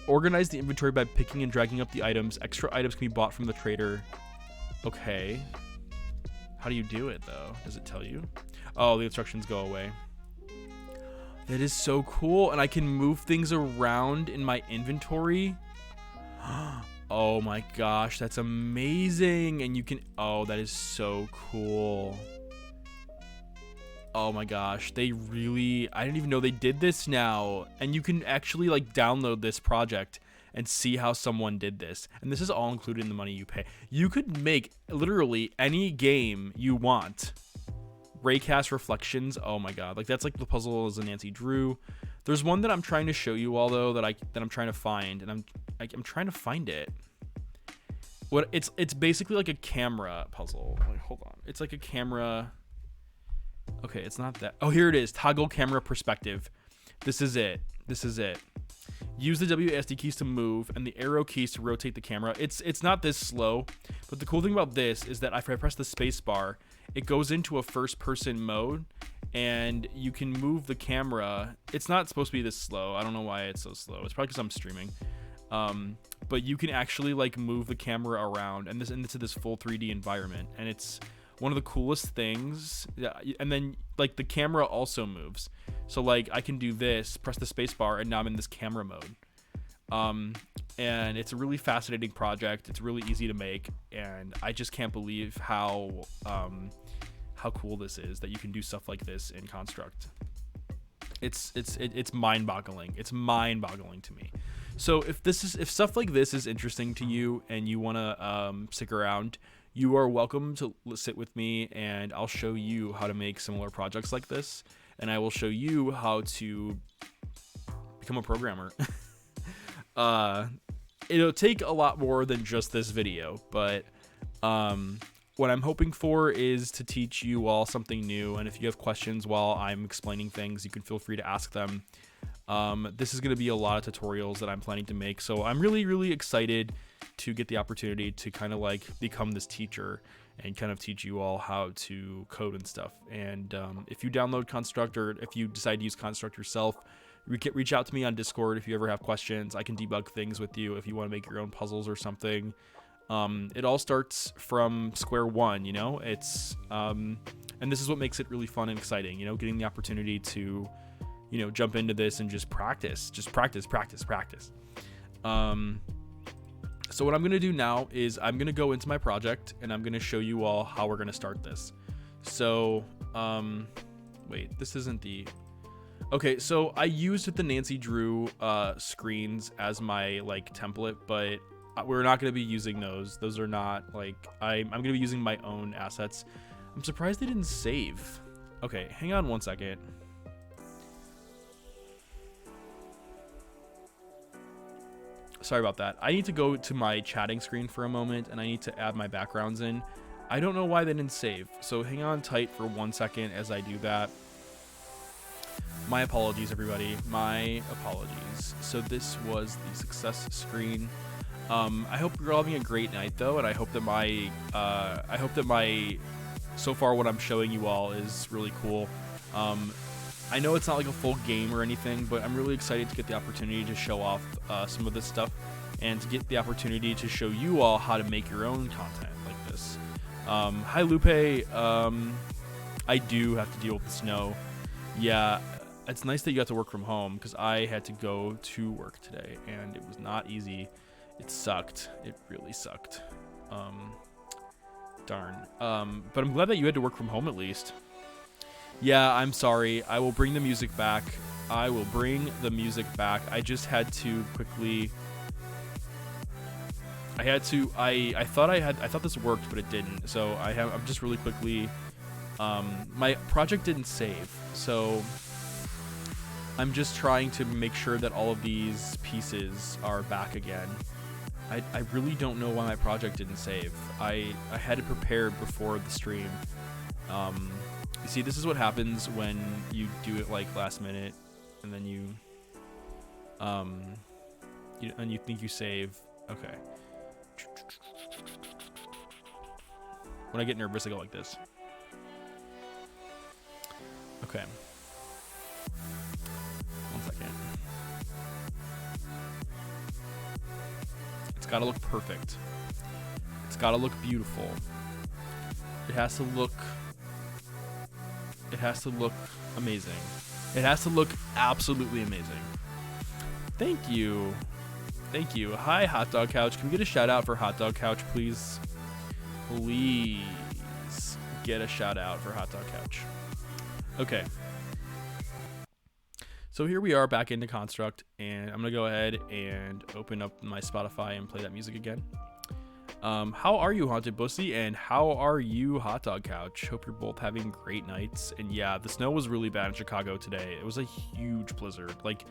Organize the inventory by picking and dragging up the items. Extra items can be bought from the trader. Okay. How do you do it, though? Does it tell you? Oh, the instructions go away. That is so cool. And I can move things around in my inventory. Oh my gosh, that's amazing. And you can... Oh, that is so cool. Oh my gosh, I didn't even know they did this now. And you can actually like download this project and see how someone did this. And this is all included in the money you pay. You could make literally any game you want. Raycast Reflections. Oh my God, like that's like the puzzle is a Nancy Drew. There's one that I'm trying to show you all though that I'm trying to find, and I'm trying to find it. It's basically like a camera puzzle. Like, hold on, it's like a camera. Okay, it's not that. Oh, here it is. Toggle camera perspective. This is it. Use the WASD keys to move and the arrow keys to rotate the camera. It's not this slow, but the cool thing about this is that if I press the space bar, it goes into a first person mode and you can move the camera. It's not supposed to be this slow. I don't know why it's so slow. It's probably because I'm streaming. But you can actually like move the camera around and into this full 3D environment, and it's one of the coolest things. And then like the camera also moves, so like I can do this, press the space bar, and now I'm in this camera mode. And it's a really fascinating project. It's really easy to make, and I just can't believe how cool this is, that you can do stuff like this in Construct. It's mind-boggling. It's mind-boggling to me. So if stuff like this is interesting to you and you want to stick around, you are welcome to sit with me, and I'll show you how to make similar projects like this, and I will show you how to become a programmer. It'll take a lot more than just this video, but what I'm hoping for is to teach you all something new, and if you have questions while I'm explaining things, you can feel free to ask them. This is going to be a lot of tutorials that I'm planning to make, so I'm really, really excited to get the opportunity to kind of like become this teacher and kind of teach you all how to code and stuff. And if you download Construct, or if you decide to use Construct yourself, reach out to me on Discord if you ever have questions. I can debug things with you if you want to make your own puzzles or something. It all starts from square one, you know. It's and this is what makes it really fun and exciting, you know, getting the opportunity to, you know, jump into this and just practice. So what I'm going to do now is I'm going to go into my project and I'm going to show you all how we're going to start this. So, wait, this isn't the... Okay, so I used the Nancy Drew screens as my like template, but we're not going to be using those. Those are not like... I'm going to be using my own assets. I'm surprised they didn't save. Okay, hang on one second. Sorry about that. I need to go to my chatting screen for a moment, and I need to add my backgrounds in. I don't know why they didn't save, so hang on tight for 1 second as I do that. My apologies, everybody. My apologies. So this was the success screen. I hope you're all having a great night, though, and I hope that my so far what I'm showing you all is really cool. I know it's not like a full game or anything, but I'm really excited to get the opportunity to show off some of this stuff and to get the opportunity to show you all how to make your own content like this. Hi, Lupe. I do have to deal with the snow. Yeah, it's nice that you got to work from home, because I had to go to work today, and it was not easy. It sucked. It really sucked. Darn. But I'm glad that you had to work from home at least. Yeah, I'm sorry. I will bring the music back. I will bring the music back. I just had to quickly... I thought this worked, but it didn't. So I'm just really quickly... my project didn't save, so I'm just trying to make sure that all of these pieces are back again. I really don't know why my project didn't save. I had it prepared before the stream. You see, this is what happens when you do it like last minute, and then you think you save. Okay. When I get nervous, I go like this. Okay. 1 second. It's gotta look perfect. It's gotta look beautiful. It has to look amazing. It has to look absolutely amazing. Thank you. Thank you. Hi, Hot Dog Couch. Can we get a shout out for Hot Dog Couch, please? Please get a shout out for Hot Dog Couch. Okay. So here we are back into Construct, and I'm going to go ahead and open up my Spotify and play that music again. How are you, Haunted Bussy, and how are you, Hot Dog Couch? Hope you're both having great nights. And yeah, the snow was really bad in Chicago today. It was a huge blizzard, like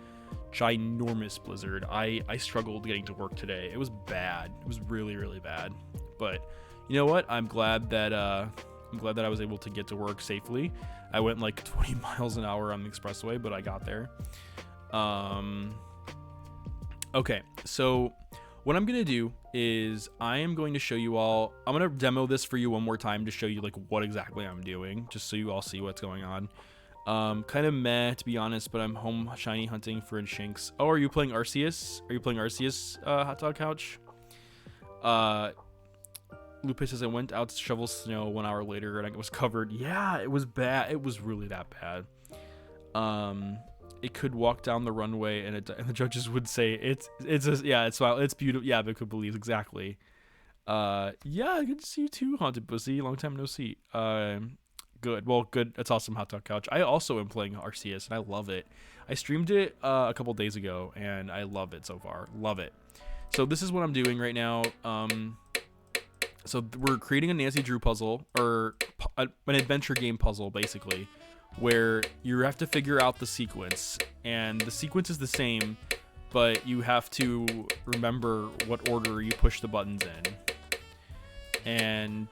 ginormous blizzard. I struggled getting to work today. It was bad. It was really, really bad. But you know what? I'm glad that I was able to get to work safely. I went like 20 miles an hour on the expressway, but I got there. Okay, so what I'm going to do is I am going to show you all, I'm going to demo this for you one more time to show you like what exactly I'm doing, just so you all see what's going on. Kind of meh, to be honest, but I'm home shiny hunting for Shinx. Oh, are you playing Arceus? Are you playing Arceus, Hot Dog Couch? Lupus says I went out to shovel snow 1 hour later and I was covered. Yeah, it was bad. It was really that bad. It could walk down the runway and the judges would say it's beautiful. Yeah, but could believe exactly. Yeah, good to see you too, Haunted Pussy. Long time no see. Good. Well, good. That's awesome, Hot Dog Couch. I also am playing Arceus and I love it. I streamed it a couple days ago and I love it so far. Love it. So this is what I'm doing right now. So we're creating a Nancy Drew puzzle, or an adventure game puzzle, basically, where you have to figure out the sequence. And the sequence is the same, but you have to remember what order you push the buttons in. And,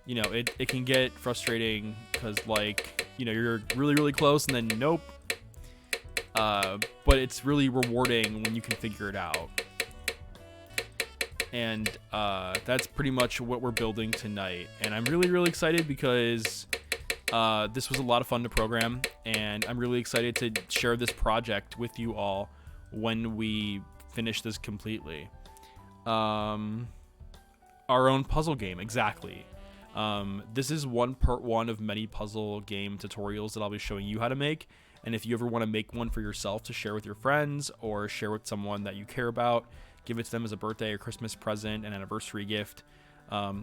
you know, it can get frustrating because, like, you know, you're really, really close and then nope. But it's really rewarding when you can figure it out. And that's pretty much what we're building tonight. And I'm really, really excited because this was a lot of fun to program. And I'm really excited to share this project with you all when we finish this completely. Our own puzzle game, exactly. This is part one of many puzzle game tutorials that I'll be showing you how to make. And if you ever want to make one for yourself to share with your friends or share with someone that you care about, give it to them as a birthday or Christmas present, an anniversary gift.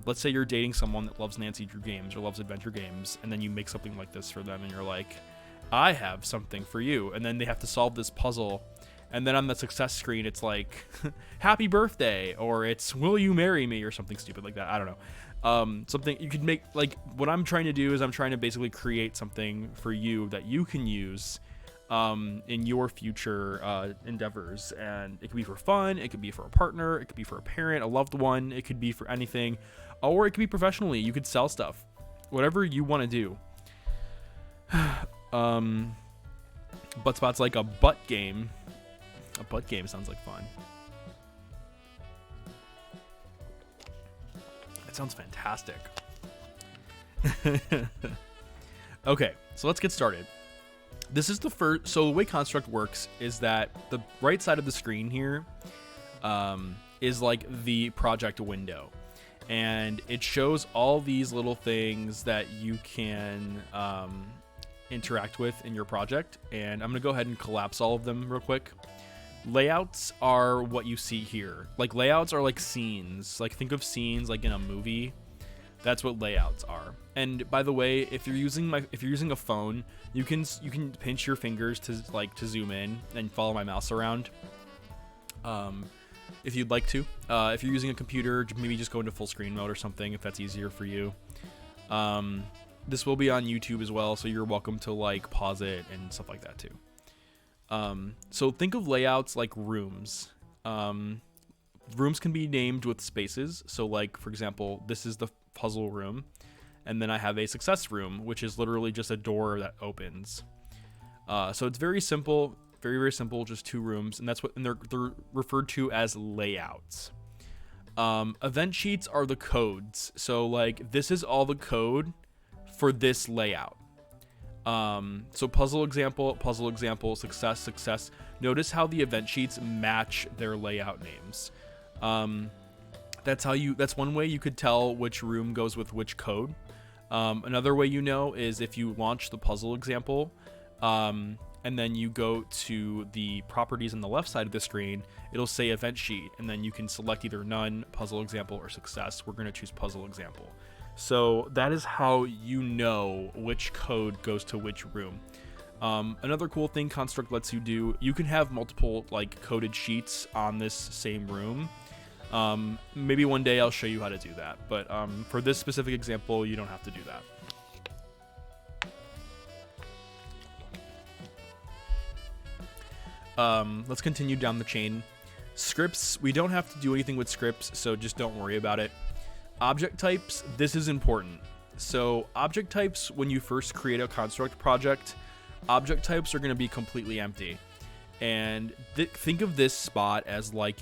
Let's say you're dating someone that loves Nancy Drew games or loves adventure games, and then you make something like this for them, and you're like, I have something for you. And then they have to solve this puzzle. And then on the success screen, it's like, happy birthday, or it's, will you marry me, or something stupid like that. I don't know. Something you could make, like, what I'm trying to do is I'm trying to basically create something for you that you can use in your future endeavors. And it could be for fun, it could be for a partner, it could be for a parent, a loved one, it could be for anything, or it could be professionally. You could sell stuff, whatever you want to do. Butt Spot's like a butt game. A butt game sounds like fun. That sounds fantastic. Okay, so let's get started. This is the first. So the way Construct works is that the right side of the screen here is like the project window, and it shows all these little things that you can interact with in your project. And I'm gonna go ahead and collapse all of them real quick Layouts are what you see here. Like layouts are like scenes. Like think of scenes like in a movie. That's what layouts are. And by the way, if you're using a phone, you can pinch your fingers to zoom in and follow my mouse around. If you'd like to. If you're using a computer, maybe just go into full screen mode or something if that's easier for you. This will be on YouTube as well, so you're welcome to like pause it and stuff like that too. So think of layouts like rooms. Rooms can be named with spaces. So like, for example, this is the puzzle room. And then I have a success room, which is literally just a door that opens. So it's very simple, very, very simple, just 2 rooms. And they're referred to as layouts. Event sheets are the codes. So like, this is all the code for this layout. So puzzle example, success. Notice how the event sheets match their layout names. That's one way you could tell which room goes with which code. Another way is if you launch the puzzle example, and then you go to the properties on the left side of the screen, it'll say event sheet, and then you can select either none, puzzle example, or success. We're going to choose puzzle example. So that is how you know which code goes to which room. Another cool thing Construct lets you do, you can have multiple like coded sheets on this same room. Maybe one day I'll show you how to do that, but for this specific example, you don't have to do that. Let's continue down the chain. Scripts, we don't have to do anything with scripts, so just don't worry about it. Object types, this is important. So object types, when you first create a Construct project, object types are going to be completely empty. And think of this spot as like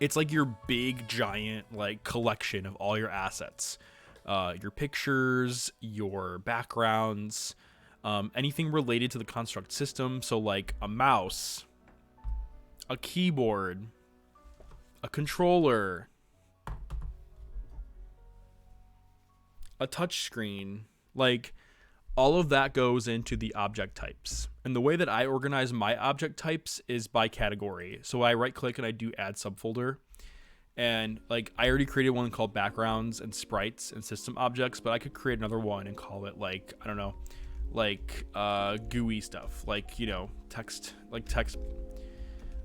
it's like your big giant like collection of all your assets, your pictures, your backgrounds, anything related to the Construct system. So like a mouse, a keyboard, a controller, a touch screen, like all of that goes into the object types. And the way that I organize my object types is by category. So I right click and I do add subfolder. And like I already created one called backgrounds and sprites and system objects, but I could create another one and call it like, I don't know, like GUI stuff, like, you know, text.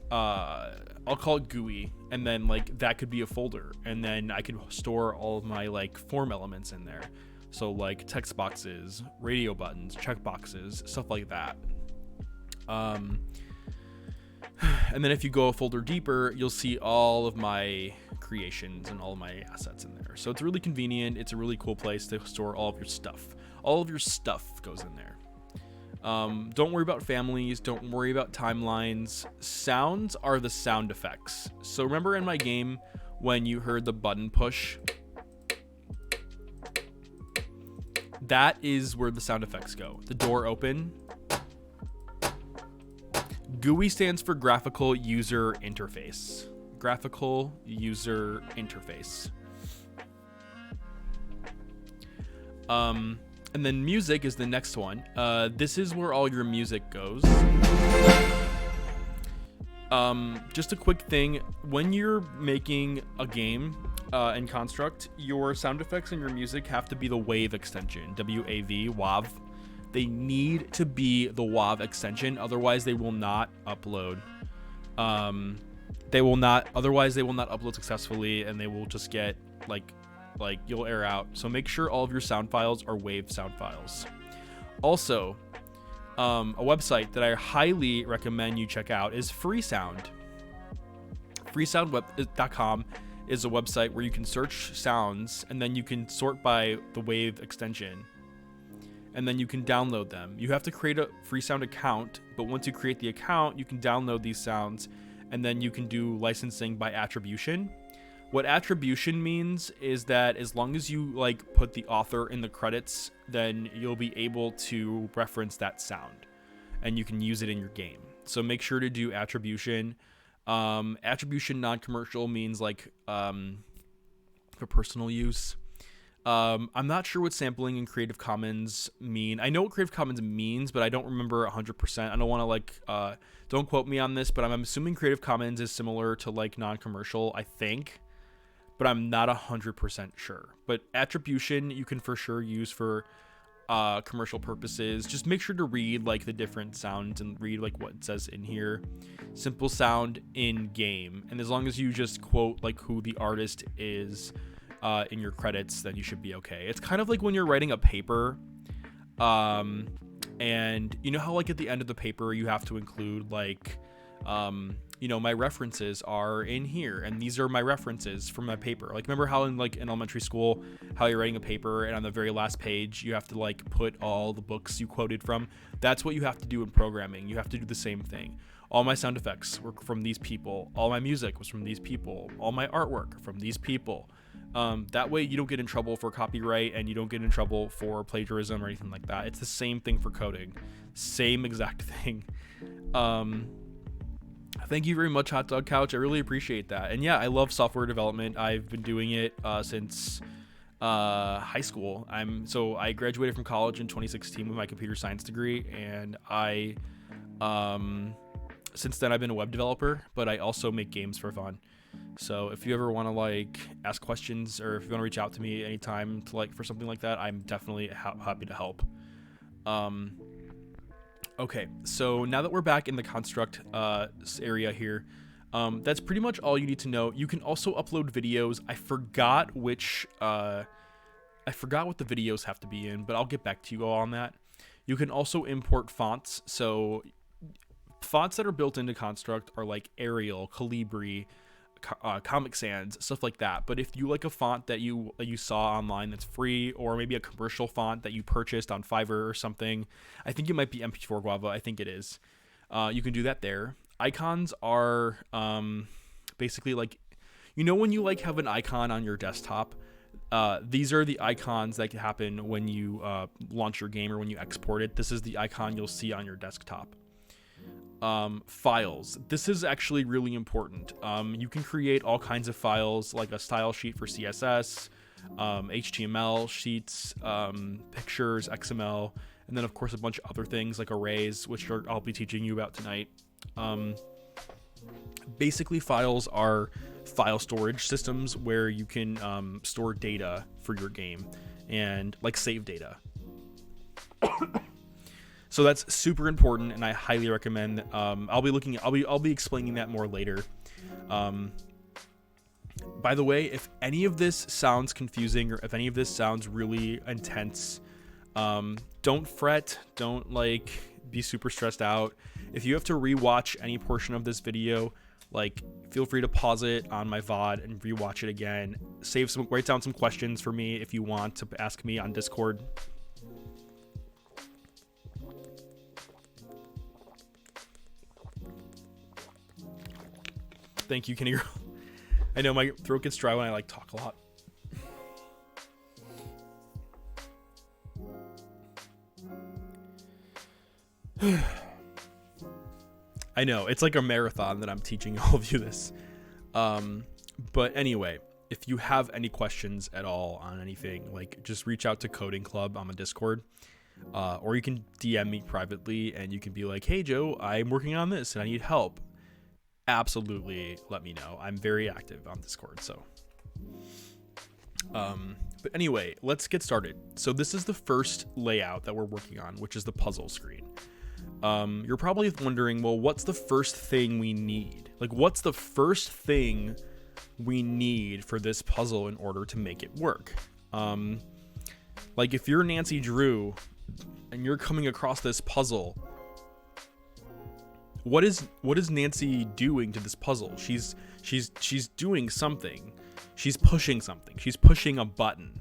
I'll call it GUI, and then like that could be a folder, and then I could store all of my like form elements in there. So like text boxes, radio buttons, check boxes, stuff like that. And then if you go a folder deeper, you'll see all of my creations and all of my assets in there. So it's really convenient. It's a really cool place to store all of your stuff. All of your stuff goes in there. Don't worry about families. Don't worry about timelines. Sounds are the sound effects. So remember in my game when you heard the button push? That is where the sound effects go. The door open. GUI stands for Graphical User Interface. Graphical User Interface. And then music is the next one. This is where all your music goes. Just a quick thing. When you're making a game in Construct, your sound effects and your music have to be the WAV extension. W-A-V, WAV. They need to be the WAV extension. Otherwise, they will not upload. Otherwise, they will not upload successfully, and they will just get like you'll air out. So make sure all of your sound files are WAV sound files. Also, a website that I highly recommend you check out is Freesound. Freesound.com is a website where you can search sounds, and then you can sort by the WAV extension, and then you can download them. You have to create a Freesound account, but once you create the account, you can download these sounds, and then you can do licensing by attribution. What attribution means is that as long as you like put the author in the credits, then you'll be able to reference that sound and you can use it in your game. So make sure to do attribution. Attribution non-commercial means like for personal use. I'm not sure what sampling and Creative Commons mean. I know what Creative Commons means, but I don't remember 100%. I don't want to like, don't quote me on this, but I'm assuming Creative Commons is similar to like non-commercial, I think, but I'm not 100% sure. But attribution you can for sure use for commercial purposes. Just make sure to read like the different sounds and read like what it says in here. Simple sound in game, and as long as you just quote like who the artist is in your credits, then you should be okay. It's kind of like when you're writing a paper, and you know how like at the end of the paper you have to include like you know, my references are in here, and these are my references from my paper. Like, remember how in elementary school, how you're writing a paper, and on the very last page, you have to like put all the books you quoted from? That's what you have to do in programming. You have to do the same thing. All my sound effects were from these people. All my music was from these people. All my artwork from these people. That way you don't get in trouble for copyright, and you don't get in trouble for plagiarism or anything like that. It's the same thing for coding. Same exact thing. Thank you very much, Hot Dog Couch. I really appreciate that. And yeah, I love software development. I've been doing it since high school. I graduated from college in 2016 with my computer science degree, and I since then I've been a web developer, but I also make games for fun. So if you ever want to like ask questions, or if you want to reach out to me anytime to like for something like that, I'm definitely happy to help. Okay, so now that we're back in the construct area here, that's pretty much all you need to know. You can also upload videos. I forgot what the videos have to be in, but I'll get back to you all on that. You can also import fonts. So fonts that are built into Construct are like Arial, Calibri, Comic Sans, stuff like that. But if you like a font that you saw online that's free, or maybe a commercial font that you purchased on Fiverr or something, I think it might be MP4 Guava, I think it is, you can do that there. Icons are basically like, you know, when you like have an icon on your desktop, these are the icons that can happen when you launch your game or when you export it. This is the icon you'll see on your desktop. Files. This is actually really important. You can create all kinds of files, like a style sheet for CSS, HTML sheets, pictures, XML, and then of course a bunch of other things like arrays, which I'll be teaching you about tonight. Basically, files are file storage systems where you can store data for your game, and like save data. So that's super important, and I highly recommend. I'll be explaining that more later. By the way, if any of this sounds confusing, or if any of this sounds really intense, don't fret. Don't like be super stressed out. If you have to rewatch any portion of this video, like feel free to pause it on my VOD and rewatch it again. Write down some questions for me if you want to ask me on Discord. Thank you, Kenny Girl. I know my throat gets dry when I like talk a lot. I know, it's like a marathon that I'm teaching all of you this. But anyway, if you have any questions at all on anything, like just reach out to Coding Club on the Discord. Or you can DM me privately and you can be like, hey Joe, I'm working on this and I need help. Absolutely let me know. I'm very active on Discord, so. But anyway, let's get started. So this is the first layout that we're working on, which is the puzzle screen. You're probably wondering, well, what's the first thing we need? Like, what's the first thing we need for this puzzle in order to make it work? Like, if you're Nancy Drew and you're coming across this puzzle, what is Nancy doing to this puzzle? She's doing something. She's pushing something. She's pushing a button.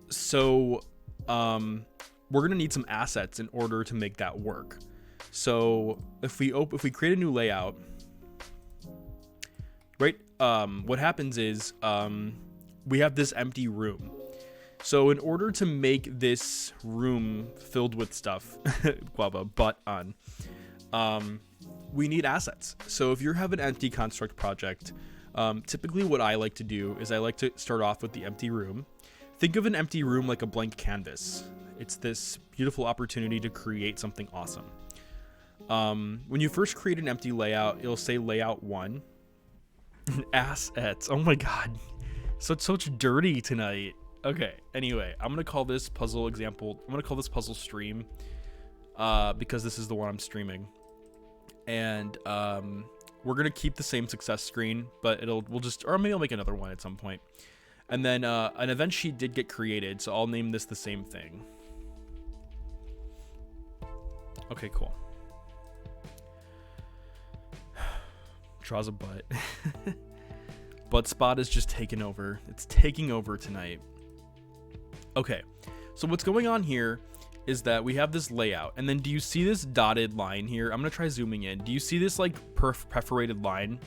So we're gonna need some assets in order to make that work. So if we create a new layout, right? What happens is we have this empty room. So in order to make this room filled with stuff, guava, butt on, we need assets. So if you have an empty construct project, Typically what I like to do is I like to start off with the empty room. Think of an empty room like a blank canvas. It's this beautiful opportunity to create something awesome. When you first create an empty layout, it'll say layout 1. Assets. Oh my god. Such dirty tonight. Okay, anyway, I'm gonna call this puzzle example. I'm gonna call this puzzle stream because this is the one I'm streaming. And we're gonna keep the same success screen, but or maybe I'll make another one at some point. And then an event sheet did get created, so I'll name this the same thing. Okay, cool. Draws a butt. Butt spot is just taking over. It's taking over tonight. Okay, so what's going on here is that we have this layout, and then do you see this dotted line here? I'm gonna try zooming in. Do you see this like perforated line?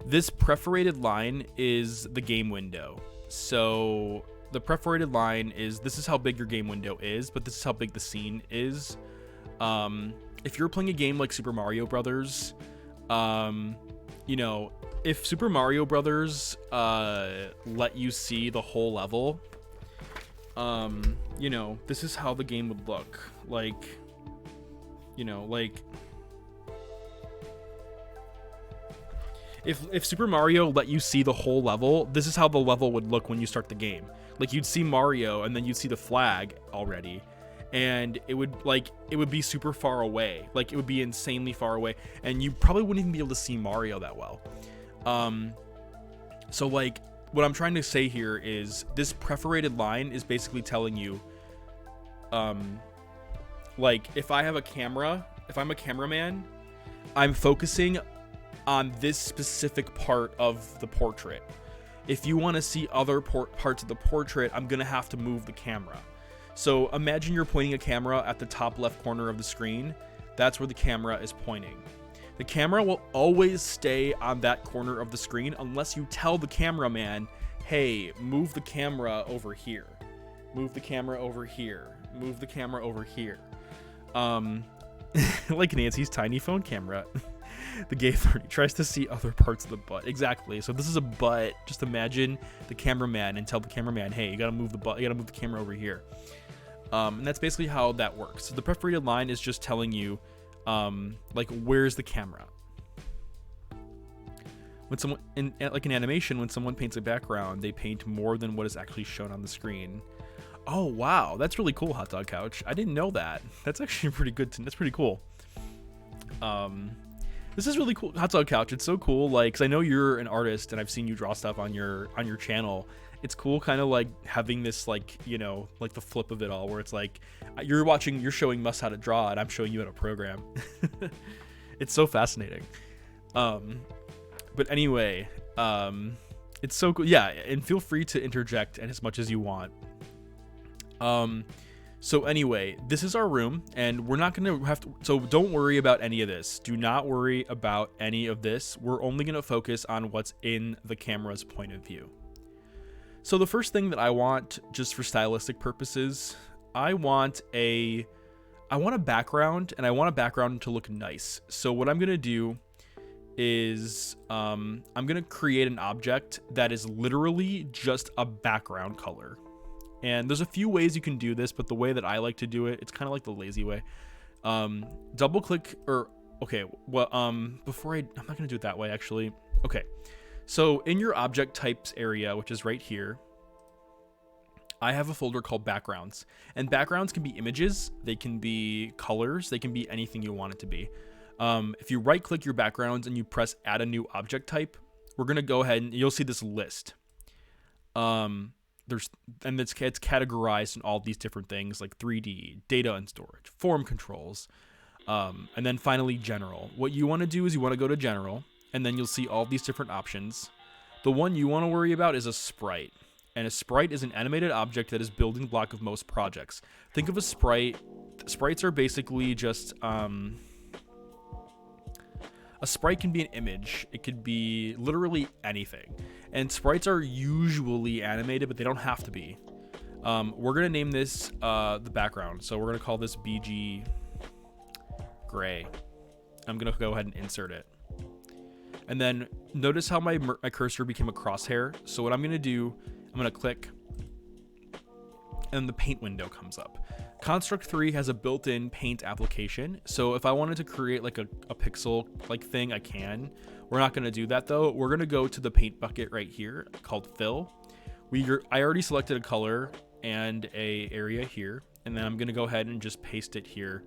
This perforated line is the game window. So the perforated line is, this is how big your game window is, but this is how big the scene is. If you're playing a game like Super Mario Brothers, you know, if Super Mario Brothers let you see the whole level, you know, this is how the game would look. Like, you know, like if Super Mario let you see the whole level, this is how the level would look when you start the game. Like, you'd see Mario and then you'd see the flag already, and it would be super far away. Like, it would be insanely far away, and you probably wouldn't even be able to see Mario that well. So like, what I'm trying to say here is this perforated line is basically telling you, like, if I'm a cameraman, I'm focusing on this specific part of the portrait. If you want to see other parts of the portrait, I'm gonna have to move the camera. So imagine you're pointing a camera at the top left corner of the screen. That's where the camera is pointing. The camera will always stay on that corner of the screen unless you tell the cameraman, hey, move the camera over here. Move the camera over here. Move the camera over here. Like Nancy's tiny phone camera. The gay 30 tries to see other parts of the butt. Exactly. So this is a butt. Just imagine the cameraman and tell the cameraman, hey, you gotta move the butt. You gotta move the camera over here. And that's basically how that works. So the perforated line is just telling you, like, where's the camera? When someone like an animation, when someone paints a background, they paint more than what is actually shown on the screen. Oh wow, that's really cool, Hot Dog Couch. I didn't know that. That's actually pretty good. That's pretty cool. This is really cool, Hot Dog Couch. It's so cool, like, 'cause I know you're an artist and I've seen you draw stuff on your channel. It's cool, kind of like having this, like, you know, like the flip of it all, where it's like you're showing Mus how to draw and I'm showing you how to program. It's so fascinating. But anyway, it's so cool. Yeah, and feel free to interject as much as you want. So anyway, this is our room, and we're not going to have to, so don't worry about any of this. Do not worry about any of this. We're only going to focus on what's in the camera's point of view. So the first thing that I want, just for stylistic purposes, I want a background, and I want a background to look nice. So what I'm going to do is I'm going to create an object that is literally just a background color. And there's a few ways you can do this, but the way that I like to do it, it's kind of like the lazy way. Double click, or okay, well, I'm not going to do it that way, actually. Okay, so in your object types area, which is right here, I have a folder called backgrounds, and backgrounds can be images, they can be colors, they can be anything you want it to be. If you right click your backgrounds and you press add a new object type, we're going to go ahead and you'll see this list. It's categorized in all these different things like 3D, data and storage, form controls, and then finally general. What you want to do is you want to go to general, and then you'll see all these different options. The one you want to worry about is a sprite, and a sprite is an animated object that is building block of most projects. Think of a sprite. Sprites are basically just a sprite can be an image. It could be literally anything. And sprites are usually animated, but they don't have to be. We're going to name this the background. So we're going to call this BG Gray. I'm going to go ahead and insert it. And then notice how my cursor became a crosshair. So what I'm going to do, I'm going to click, and the paint window comes up. Construct 3 has a built-in paint application. So if I wanted to create like a pixel like thing, I can. We're not going to do that though. We're going to go to the paint bucket right here called fill. I already selected a color and a area here, and then I'm going to go ahead and just paste it here.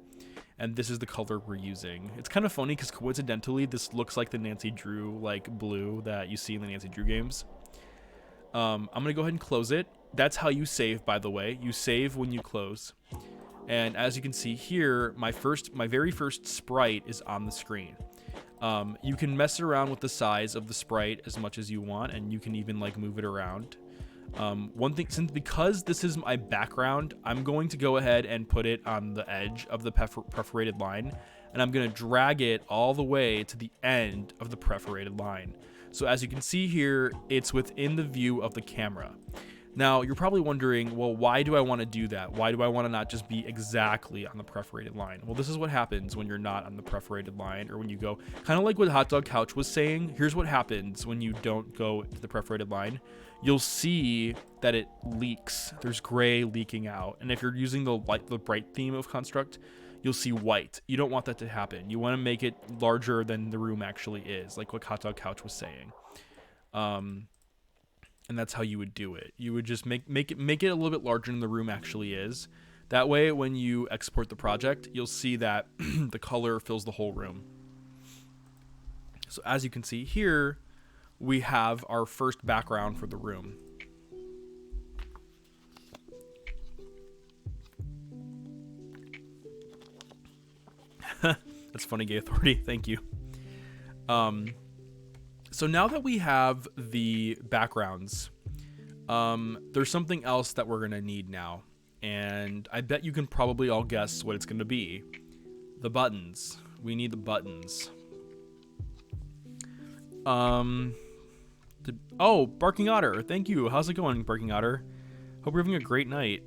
And this is the color we're using. It's kind of funny because coincidentally, this looks like the Nancy Drew like blue that you see in the Nancy Drew games. I'm going to go ahead and close it. That's how you save, by the way. You save when you close. And as you can see here, my very first sprite is on the screen. You can mess around with the size of the sprite as much as you want, and you can even like move it around. One thing, because this is my background, I'm going to go ahead and put it on the edge of the perforated line, and I'm going to drag it all the way to the end of the perforated line. So as you can see here, it's within the view of the camera. Now, you're probably wondering, well, why do I want to do that? Why do I want to not just be exactly on the perforated line? Well, this is what happens when you're not on the perforated line, or when you go, kind of like what Hot Dog Couch was saying. Here's what happens when you don't go to the perforated line. You'll see that it leaks. There's gray leaking out. And if you're using the bright theme of Construct, you'll see white. You don't want that to happen. You want to make it larger than the room actually is, like what Hot Dog Couch was saying. And that's how you would do it. You would just make it a little bit larger than the room actually is. That way, when you export the project, you'll see that the color fills the whole room. So as you can see here, we have our first background for the room. That's funny, Gay Authority. Thank you. So now that we have the backgrounds, there's something else that we're going to need now. And I bet you can probably all guess what it's going to be. The buttons. We need the buttons. Oh, Barking Otter. Thank you. How's it going, Barking Otter? Hope you're having a great night.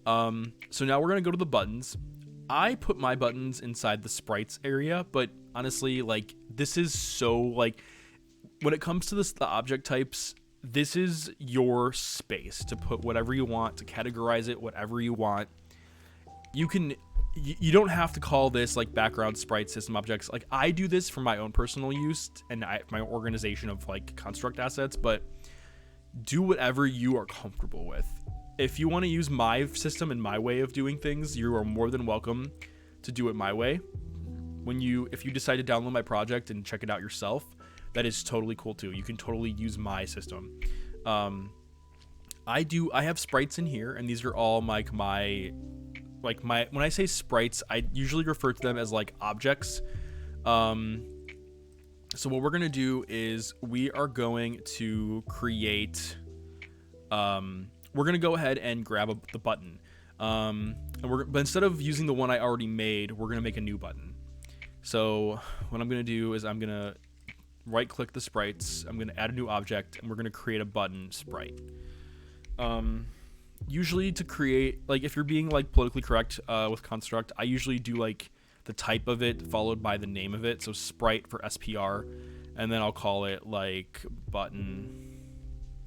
So now we're going to go to the buttons. I put my buttons inside the sprites area, but honestly, like, this is so, like, when it comes to the object types, this is your space to put whatever you want, to categorize it whatever you want. You don't have to call this like background sprite system objects. Like, I do this for my own personal use and my organization of like construct assets, but do whatever you are comfortable with. If you want to use my system and my way of doing things, you are more than welcome to do it my way. If you decide to download my project and check it out yourself, that is totally cool too. You can totally use my system. I have sprites in here, and these are all when I say sprites, I usually refer to them as like objects. So what we're going to do is we are going to create, we're going to go ahead and grab the button. But instead of using the one I already made, we're going to make a new button. So what I'm going to do is I'm going to right click the sprites. I'm going to add a new object, and we're going to create a button sprite. Usually to create, like, if you're being like politically correct with construct, I usually do like the type of it followed by the name of it. So sprite for SPR, and then I'll call it like button.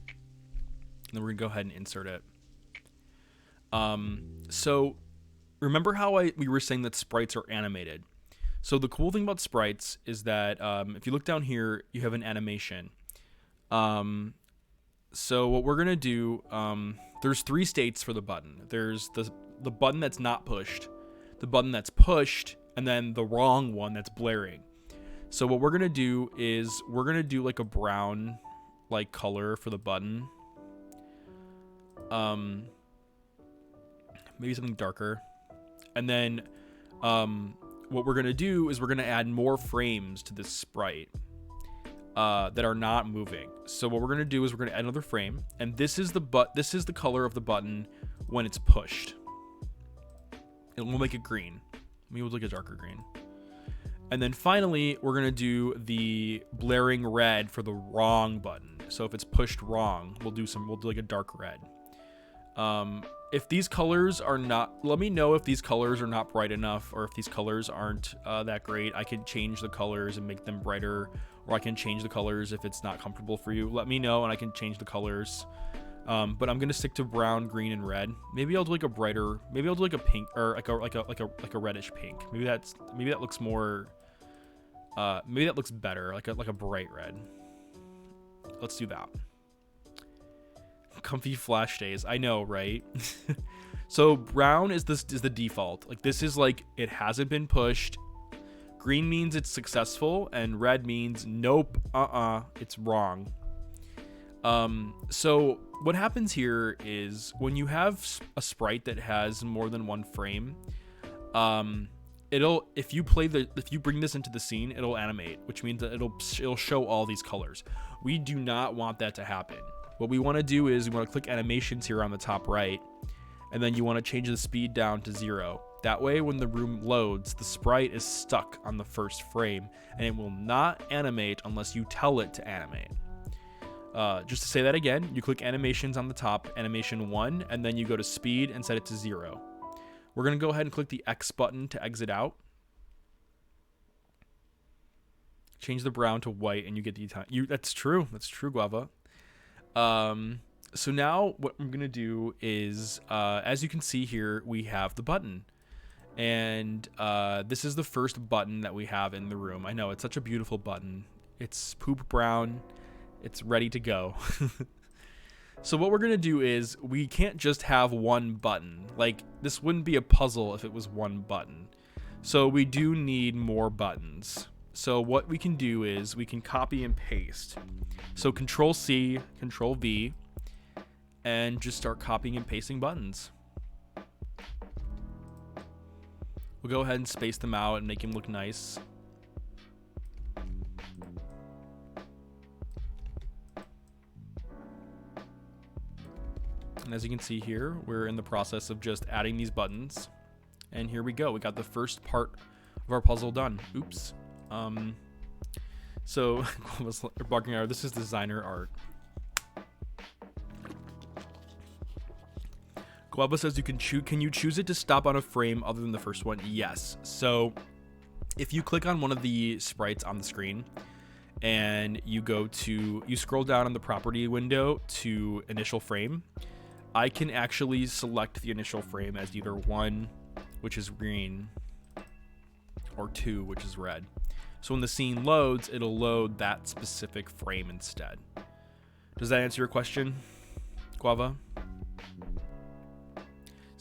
And then we're gonna go ahead and insert it. So remember how we were saying that sprites are animated. So the cool thing about sprites is that if you look down here, you have an animation. So what we're gonna do, there's 3 states for the button. There's the button that's not pushed, the button that's pushed, and then the wrong one that's blaring. So what we're gonna do is we're gonna do like a brown like color for the button. Maybe something darker. And then what we're gonna do is we're gonna add more frames to this sprite that are not moving. So what we're gonna do is we're gonna add another frame, and this is the color of the button when it's pushed. And we'll make it green. Maybe we'll make a darker green. And then finally, we're gonna do the blaring red for the wrong button. So if it's pushed wrong, we'll do like a dark red. if these colors are not, let me know if these colors are not bright enough, or if these colors aren't that great. I can change the colors and make them brighter, or I can change the colors if it's not comfortable for you. Let me know and I can change the colors. But I'm gonna stick to brown, green, and red. Maybe I'll do like a brighter, maybe I'll do like a pink, or like a reddish pink. Maybe that looks more, maybe that looks better, like a bright red. Let's do that. Comfy flash days. I know, right? So brown is the default. Like, this is like, it hasn't been pushed. Green means it's successful, and red means nope, it's wrong. So what happens here is when you have a sprite that has more than one frame, if you bring this into the scene, it'll animate, which means that it'll show all these colors. We do not want that to happen. What we want to do is we want to click animations here on the top right, and then you want to change the speed down to 0. That way, when the room loads, the sprite is stuck on the first frame, and it will not animate unless you tell it to animate. Just to say that again, you click animations on the top, animation 1, and then you go to speed and set it to 0. We're going to go ahead and click the X button to exit out. Change the brown to white, and you get the Italian. That's true, Guava. So now what I'm going to do is, as you can see here, we have the button. And this is the first button that we have in the room. I know, it's such a beautiful button. It's poop brown. It's ready to go. So what we're going to do is, we can't just have one button. Like, this wouldn't be a puzzle if it was one button. So we do need more buttons. So what we can do is we can copy and paste. So Control C, Control V, and just start copying and pasting buttons. We'll go ahead and space them out and make them look nice. And as you can see here, we're in the process of just adding these buttons. And here we go. We got the first part of our puzzle done. Oops. So barking art. This is designer art. Guava says can you choose it to stop on a frame other than the first one? Yes. So if you click on one of the sprites on the screen and you scroll down on the property window to initial frame, I can actually select the initial frame as either 1, which is green, or 2, which is red. So when the scene loads, it'll load that specific frame instead. Does that answer your question, Guava?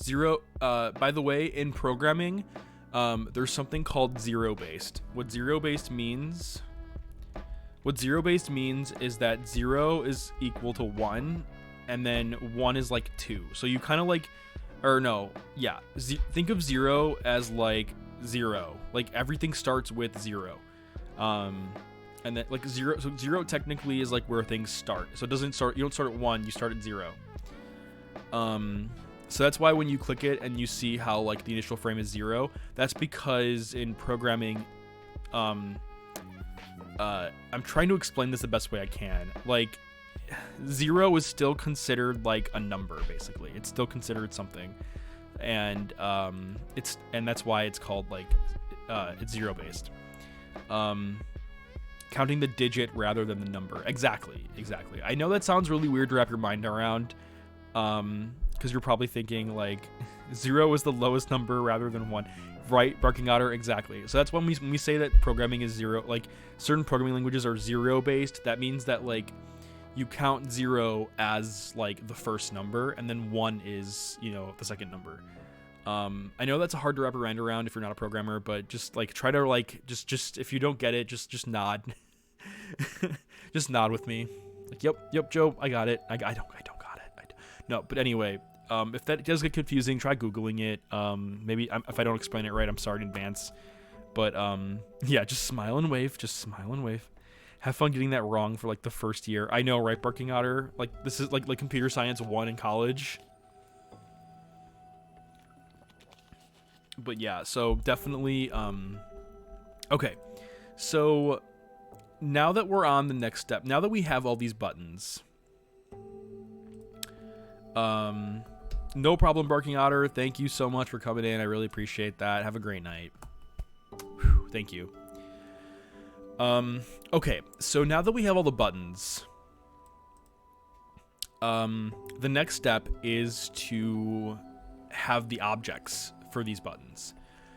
0, by the way, in programming, there's something called zero-based. What zero-based means is that 0 is equal to 1, and then 1 is like 2. So you kind of like, or no, yeah, think of 0 as like 0. Like, everything starts with 0. And then like 0, so 0 technically is like where things start. So it doesn't start, you don't start at 1, you start at 0. So that's why when you click it and you see how like the initial frame is 0, that's because in programming, I'm trying to explain this the best way I can. Like, 0 is still considered like a number, basically. It's still considered something, and that's why it's called like it's zero-based. Counting the digit rather than the number. Exactly. I know that sounds really weird to wrap your mind around, because you're probably thinking like 0 is the lowest number rather than 1. Right, Barking Otter, exactly. So that's when we say that programming is 0, like certain programming languages are zero-based. That means that like you count 0 as like the first number, and then 1 is, the second number. I know that's hard to wrap your mind around if you're not a programmer, but just like try to like just if you don't get it, just nod. Just nod with me. Like, yep, Joe, I got it. I don't got it. No, but anyway, if that does get confusing, try Googling it. Maybe if I don't explain it right, I'm sorry in advance. But yeah, just smile and wave. Have fun getting that wrong for like the first year. I know, right, Barking Otter? Like, this is like computer science 1 in college. But yeah, so definitely, okay. So now that we're on the next step, now that we have all these buttons, No problem, Barking Otter. Thank you so much for coming in. I really appreciate that. Have a great night. Whew, thank you. Okay, so now that we have all the buttons, the next step is to have the objects for these buttons.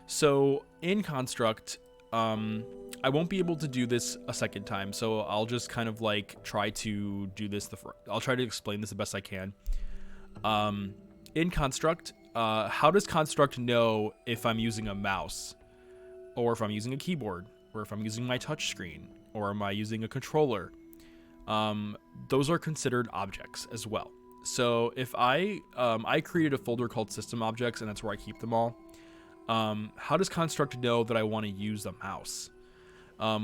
So in Construct, I won't be able to do this a second time, so I'll just kind of like try to do this. I'll try to explain this the best I can. In Construct, how does Construct know if I'm using a mouse, or if I'm using a keyboard, or if I'm using my touch screen, or am I using a controller? Those are considered objects as well. So if I created a folder called System Objects, and that's where I keep them all. How does Construct know that I want to use the mouse?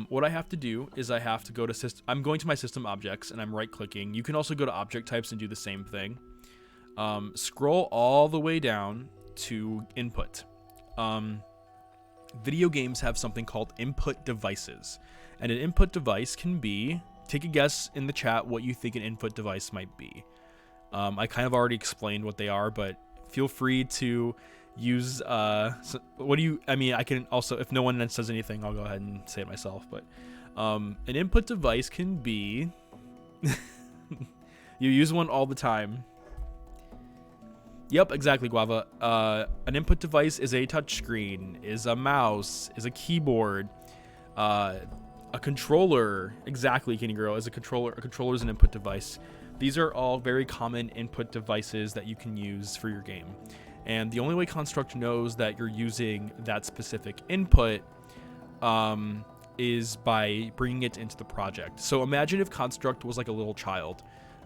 What I have to do is I have to go to I'm going to my System Objects, and I'm right clicking. You can also go to Object Types and do the same thing. Scroll all the way down to Input. Video games have something called input devices, and an input device can be, take a guess in the chat what you think an input device might be. I kind of already explained what they are, but feel free to use, I can also, if no one then says anything, I'll go ahead and say it myself, but an input device can be, you use one all the time. Yep, exactly, Guava. An input device is a touchscreen, is a mouse, is a keyboard, a controller. Exactly, Kenny Girl, is a controller. A controller is an input device. These are all very common input devices that you can use for your game. And the only way Construct knows that you're using that specific input is by bringing it into the project. So imagine if Construct was like a little child.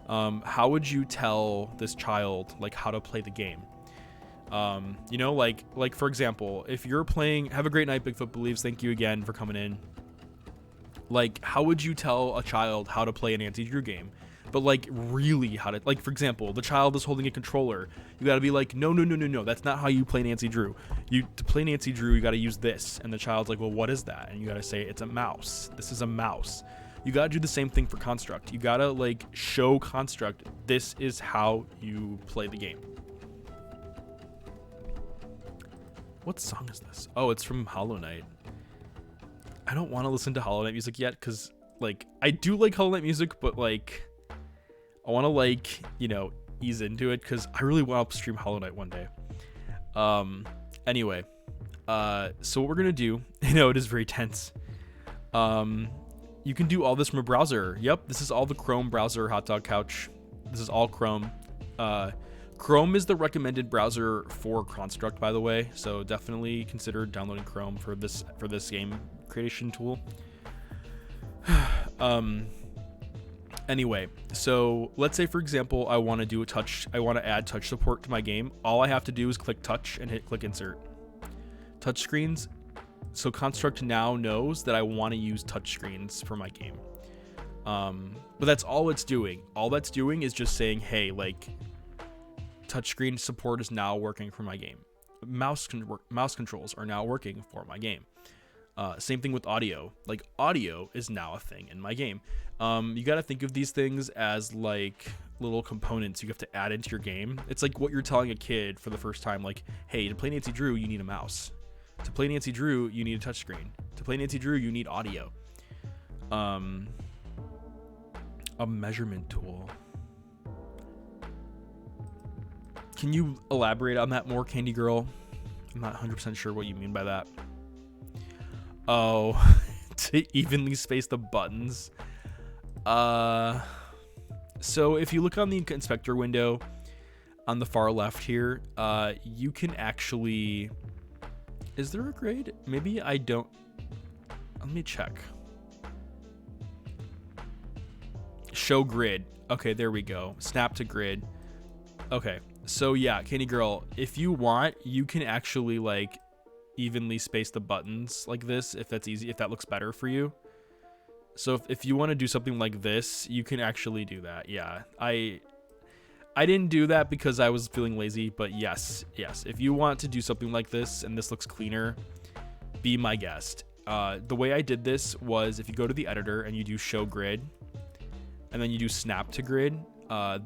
How would you tell this child like how to play the game? You know, like for example, if you're playing, have a great night, Bigfoot Believes. Thank you again for coming in. Like, how would you tell a child how to play a Nancy Drew game? But like really how to, like, for example, the child is holding a controller. You gotta be like, no, that's not how you play Nancy Drew. To play Nancy Drew, you gotta use this. And the child's like, well, what is that? And you gotta say, it's a mouse. This is a mouse. You gotta do the same thing for Construct. You gotta like show Construct, this is how you play the game. What song is this? Oh, it's from Hollow Knight. I don't want to listen to Hollow Knight music yet, because like I do like Hollow Knight music, but like I want to like, you know, ease into it, because I really want to stream Hollow Knight one day. Anyway, so what we're gonna do, you know, it is very tense. You can do all this from a browser. Yep, this is all the Chrome browser, Hot Dog Couch. This is all Chrome. Chrome is the recommended browser for Construct, by the way. So definitely consider downloading Chrome for this game creation tool. Anyway, so let's say for example I want to add touch support to my game. All I have to do is click touch and hit click insert. Touchscreens. So Construct now knows that I want to use touchscreens for my game. But that's all it's doing. All that's doing is just saying, hey, like, touchscreen support is now working for my game. Mouse controls are now working for my game. Same thing with audio. Like, audio is now a thing in my game. You got to think of these things as like little components you have to add into your game. It's like what you're telling a kid for the first time, like, hey, to play Nancy Drew, you need a mouse. To play Nancy Drew, you need a touchscreen. To play Nancy Drew, you need audio. A measurement tool. Can you elaborate on that more, Candy Girl? I'm not 100% sure what you mean by that. Oh, to evenly space the buttons. So if you look on the inspector window on the far left here, you can actually... Is there a grade? Maybe I don't... Let me check. Show grid. Okay, there we go. Snap to grid. Okay, so yeah, Candy Girl, if you want, you can actually like evenly space the buttons like this, if that's easy, if that looks better for you. So if you want to do something like this, you can actually do that. Yeah, I didn't do that because I was feeling lazy, but yes, if you want to do something like this and this looks cleaner, be my guest. The way I did this was if you go to the editor and you do show grid and then you do snap to grid,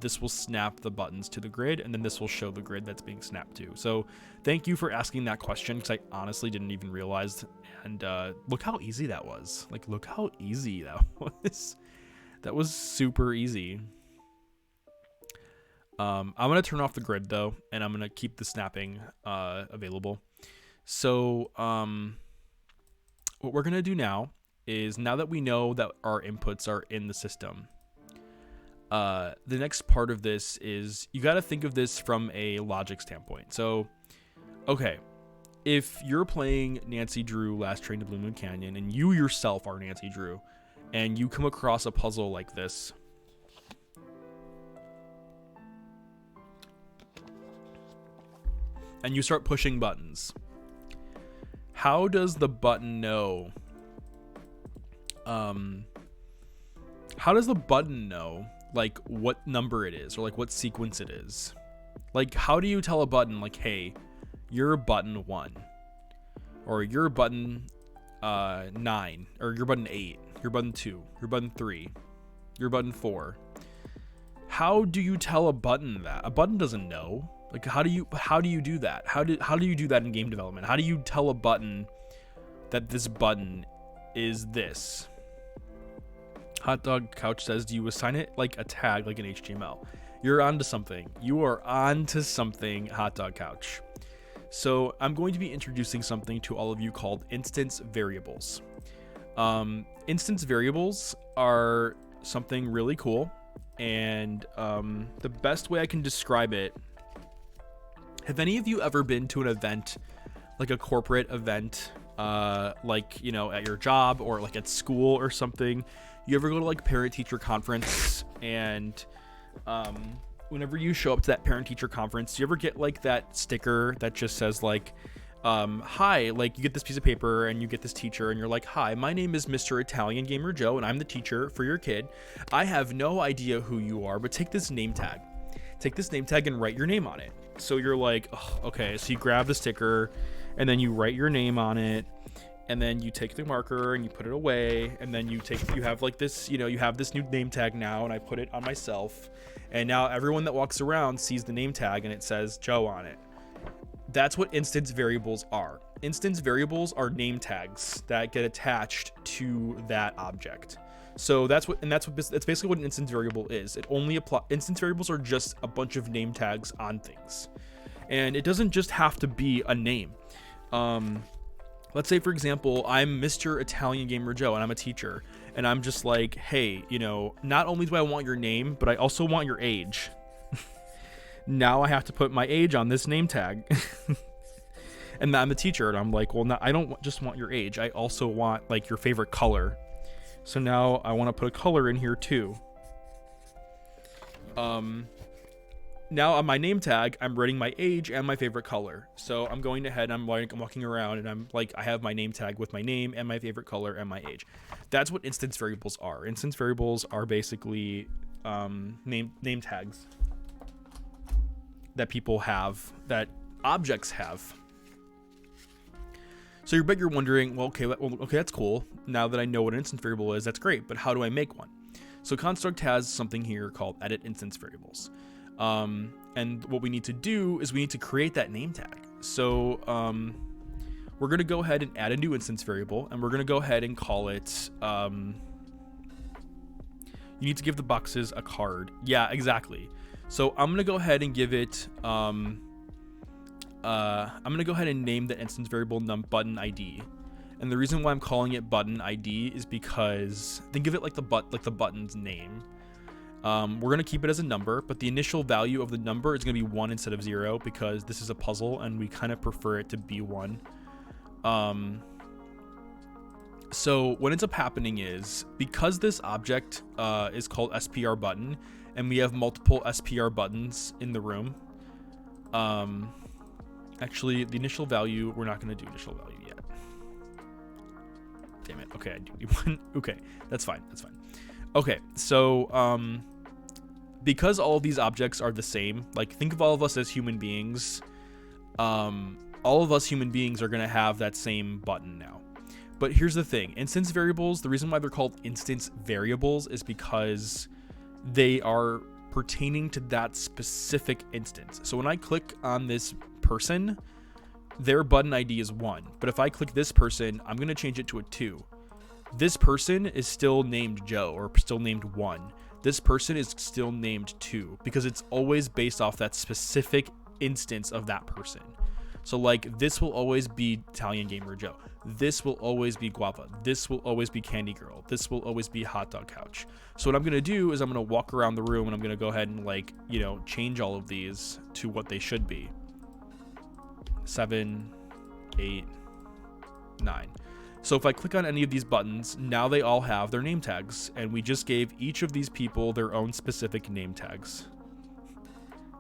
this will snap the buttons to the grid, and then this will show the grid that's being snapped to. So thank you for asking that question, because I honestly didn't even realize. And look how easy that was. Like, look how easy that was. That was super easy. I'm going to turn off the grid, though, and I'm going to keep the snapping available. So what we're going to do now is, now that we know that our inputs are in the system, the next part of this is you got to think of this from a logic standpoint. So, okay, if you're playing Nancy Drew Last Train to Blue Moon Canyon, and you yourself are Nancy Drew, and you come across a puzzle like this, and you start pushing buttons, how does the button know? How does the button know, like, what number it is, or like what sequence it is? Like, how do you tell a button, like, hey, you're button 1, or you're button 9, or you're button 8, you're button 2, you're button 3, you're button 4? How do you tell a button that? A button doesn't know. Like, how do you do that? How do you do that in game development? How do you tell a button that this button is this? Hot Dog Couch says, do you assign it like a tag, like an HTML? You're onto something. You are onto something, Hot Dog Couch. So I'm going to be introducing something to all of you called instance variables. Instance variables are something really cool, and the best way I can describe it, have any of you ever been to an event, like a corporate event, like, you know, at your job or like at school or something? You ever go to like parent-teacher conference, and whenever you show up to that parent-teacher conference, do you ever get like that sticker that just says like, hi, like you get this piece of paper and you get this teacher and you're like, hi, my name is Mr. ItalianGamerJoe and I'm the teacher for your kid. I have no idea who you are, but take this name tag. Take this name tag and write your name on it. So you're like, oh, okay, so you grab the sticker and then you write your name on it. And then you take the marker and you put it away, and then you have like this, you know, you have this new name tag now, and I put it on myself, and now everyone that walks around sees the name tag and it says Joe on it. That's what instance variables are. Instance variables are name tags that get attached to that object. So that's basically what an instance variable is. Instance variables are just a bunch of name tags on things, and it doesn't just have to be a name. Let's say, for example, I'm Mr. ItalianGamerJoe and I'm a teacher, and I'm just like, hey, you know, not only do I want your name, but I also want your age. Now I have to put my age on this name tag. And I'm the teacher, and I'm like, well, I don't just want your age. I also want like your favorite color. So now I want to put a color in here too. Now on my name tag, I'm writing my age and my favorite color. So I'm going ahead, I'm walking around, and I'm like, I have my name tag with my name and my favorite color and my age. That's what instance variables are. Instance variables are basically name tags that people have, that objects have. So you're wondering, well, okay, that's cool. Now that I know what an instance variable is, that's great. But how do I make one? So Construct has something here called edit instance variables. And what we need to do is we need to create that name tag. So we're going to go ahead and add a new instance variable, and we're going to go ahead and call it, you need to give the boxes a card. Yeah, exactly. So I'm going to go ahead and give it, I'm going to go ahead and name the instance variable button ID. And the reason why I'm calling it button ID is because think of it like the button's name. We're going to keep it as a number, but the initial value of the number is going to be 1 instead of 0 because this is a puzzle and we kind of prefer it to be 1. So what ends up happening is, because this object is called SPR button and we have multiple SPR buttons in the room, actually the initial value, we're not going to do initial value yet. Damn it. Okay, I do one. Okay, that's fine. Okay, so because all of these objects are the same, like think of all of us as human beings, all of us human beings are going to have that same button now. But here's the thing, instance variables, the reason why they're called instance variables is because they are pertaining to that specific instance. So when I click on this person, their button ID is 1. But if I click this person, I'm going to change it to a 2. This person is still named Joe, or still named 1. This person is still named 2, because it's always based off that specific instance of that person. So like, this will always be ItalianGamerJoe. This will always be Guava. This will always be Candy Girl. This will always be Hot Dog Couch. So what I'm going to do is I'm going to walk around the room and I'm going to go ahead and, like, you know, change all of these to what they should be. 7, 8, 9. So if I click on any of these buttons, now they all have their name tags, and we just gave each of these people their own specific name tags.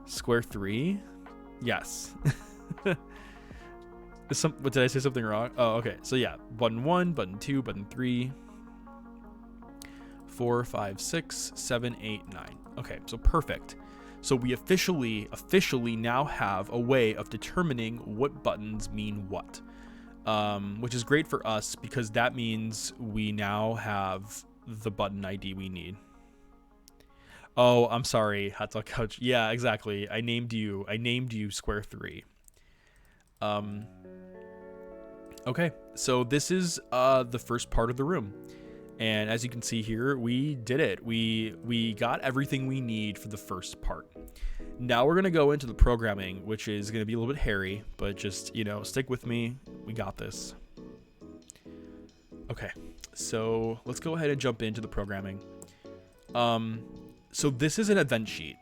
Square 3? Yes. What, did I say something wrong? Oh, okay. So yeah, button 1, button 2, button 3, 4, 5, 6, 7, 8, 9. Okay, so perfect. So we officially now have a way of determining what buttons mean what, which is great for us because that means we now have the button ID we need. Oh, I'm sorry, Hot Dog Couch. Yeah, exactly. I named you Square 3. Okay, so this is the first part of the room, and as you can see here, we did it. We got everything we need for the first part. Now we're gonna go into the programming, which is gonna be a little bit hairy, but just, you know, stick with me. We got this. Okay, so let's go ahead and jump into the programming. So this is an event sheet,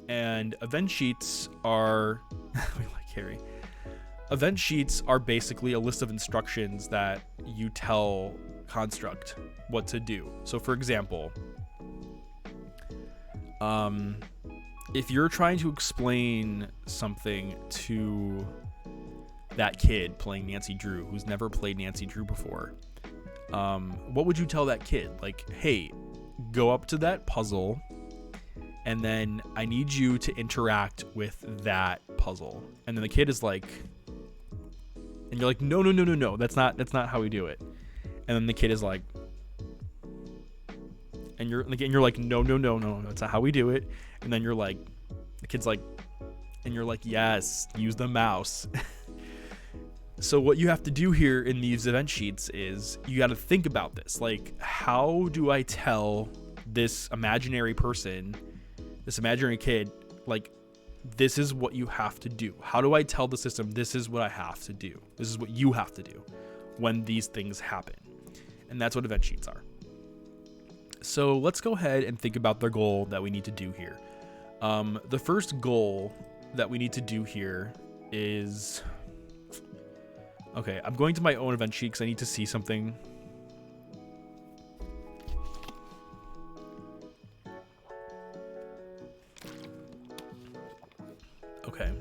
and event sheets are we like hairy. Event sheets are basically a list of instructions that you tell Construct what to do. So for example, if you're trying to explain something to that kid playing Nancy Drew who's never played Nancy Drew before, what would you tell that kid? Like, hey, go up to that puzzle, and then I need you to interact with that puzzle. And then the kid is like, and you're like, no, that's not how we do it. And then the kid is like, and you're like, no, that's not how we do it. And then you're like, the kid's like, and you're like, yes, use the mouse. So what you have to do here in these event sheets is you got to think about this. Like, how do I tell this imaginary person, this imaginary kid, like, this is what you have to do? How do I tell the system this is what I have to do? This is what you have to do when these things happen. And that's what event sheets are. So let's go ahead and think about the goal that we need to do here. The first goal that we need to do here is... Okay, I'm going to my own event sheet because I need to see something. Okay.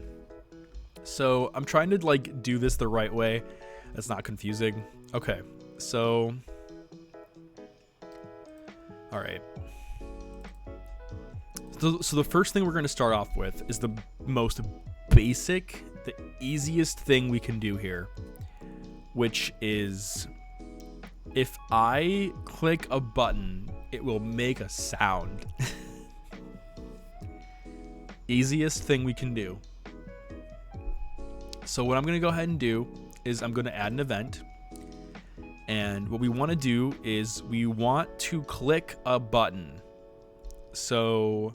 So I'm trying to like do this the right way. That's not confusing. Okay. So, all right. So the first thing we're going to start off with is the most basic, the easiest thing we can do here, which is if I click a button, it will make a sound. Easiest thing we can do. So what I'm going to go ahead and do is I'm going to add an event. And what we want to do is we want to click a button. So,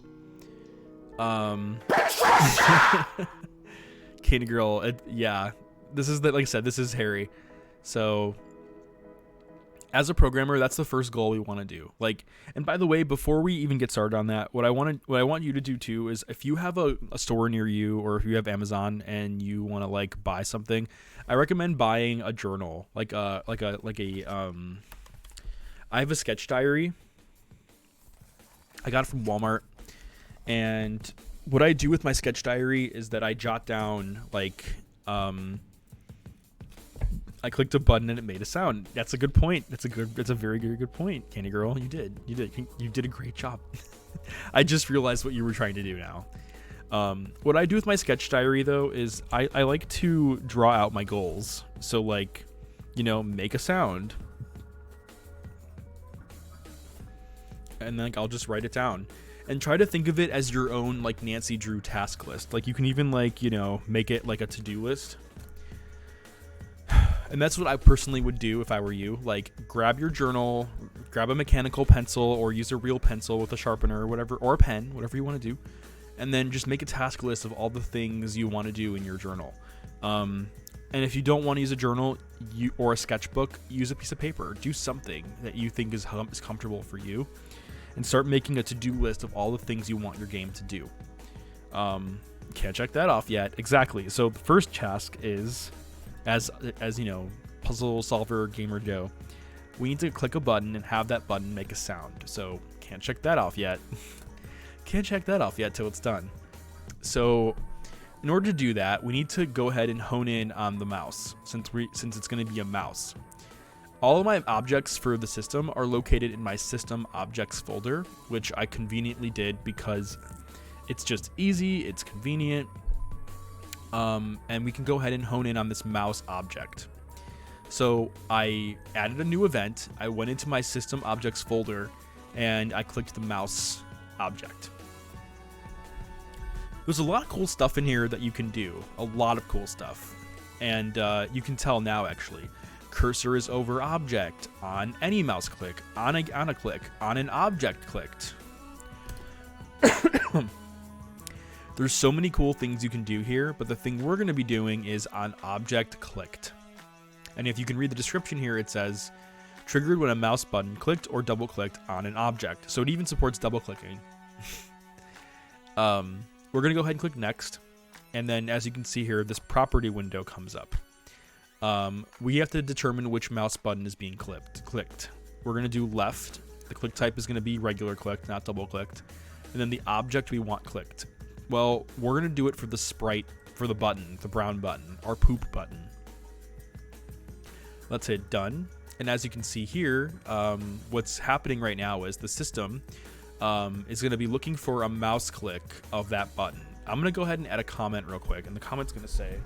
Candy Girl, yeah, this is like I said, this is hairy. So, as a programmer, that's the first goal we want to do. Like, and by the way, before we even get started on that, what I want you to do too is if you have a store near you, or if you have Amazon and you want to like buy something, I recommend buying a journal, I have a sketch diary. I got it from Walmart, and what I do with my sketch diary is that I jot down like, I clicked a button and it made a sound. That's a good point. That's a very good point, Candy Girl. You did a great job. I just realized what you were trying to do now. What I do with my sketch diary though is I like to draw out my goals. So like, you know, make a sound, and then like, I'll just write it down. and try to think of it as your own like Nancy Drew task list. Like you can even like, you know, make it like a to-do list. And that's what I personally would do if I were you. Like grab your journal, grab a mechanical pencil or use a real pencil with a sharpener or whatever, or a pen, whatever you want to do. And then just make a task list of all the things you want to do in your journal. And if you don't want to use a journal or a sketchbook, use a piece of paper. Do something that you think is comfortable for you, and start making a to-do list of all the things you want your game to do. Can't check that off yet. Exactly. So the first task is, as you know, puzzle solver gamer Joe, we need to click a button and have that button make a sound. So can't check that off yet. Can't check that off yet till it's done. So in order to do that, we need to go ahead and hone in on the mouse, since it's going to be a mouse. All of my objects for the system are located in my system objects folder, which I conveniently did because it's just easy, it's convenient, and we can go ahead and hone in on this mouse object. So I added a new event, I went into my system objects folder, and I clicked the mouse object. There's a lot of cool stuff in here that you can do. A lot of cool stuff. And you can tell now, actually. Cursor is over object. On any mouse click. On a click. On an object clicked. There's so many cool things you can do here, but the thing we're going to be doing is on object clicked. And if you can read the description here, it says, triggered when a mouse button clicked or double clicked on an object. So it even supports double clicking. We're going to go ahead and click next. And then as you can see here, this property window comes up. We have to determine which mouse button is being clicked. We're going to do left. The click type is going to be regular clicked, not double clicked. And then the object we want clicked. Well, we're going to do it for the sprite, for the button, the brown button, our poop button. Let's hit done. And as you can see here, what's happening right now is the system is going to be looking for a mouse click of that button. I'm going to go ahead and add a comment real quick. And the comment's going to say,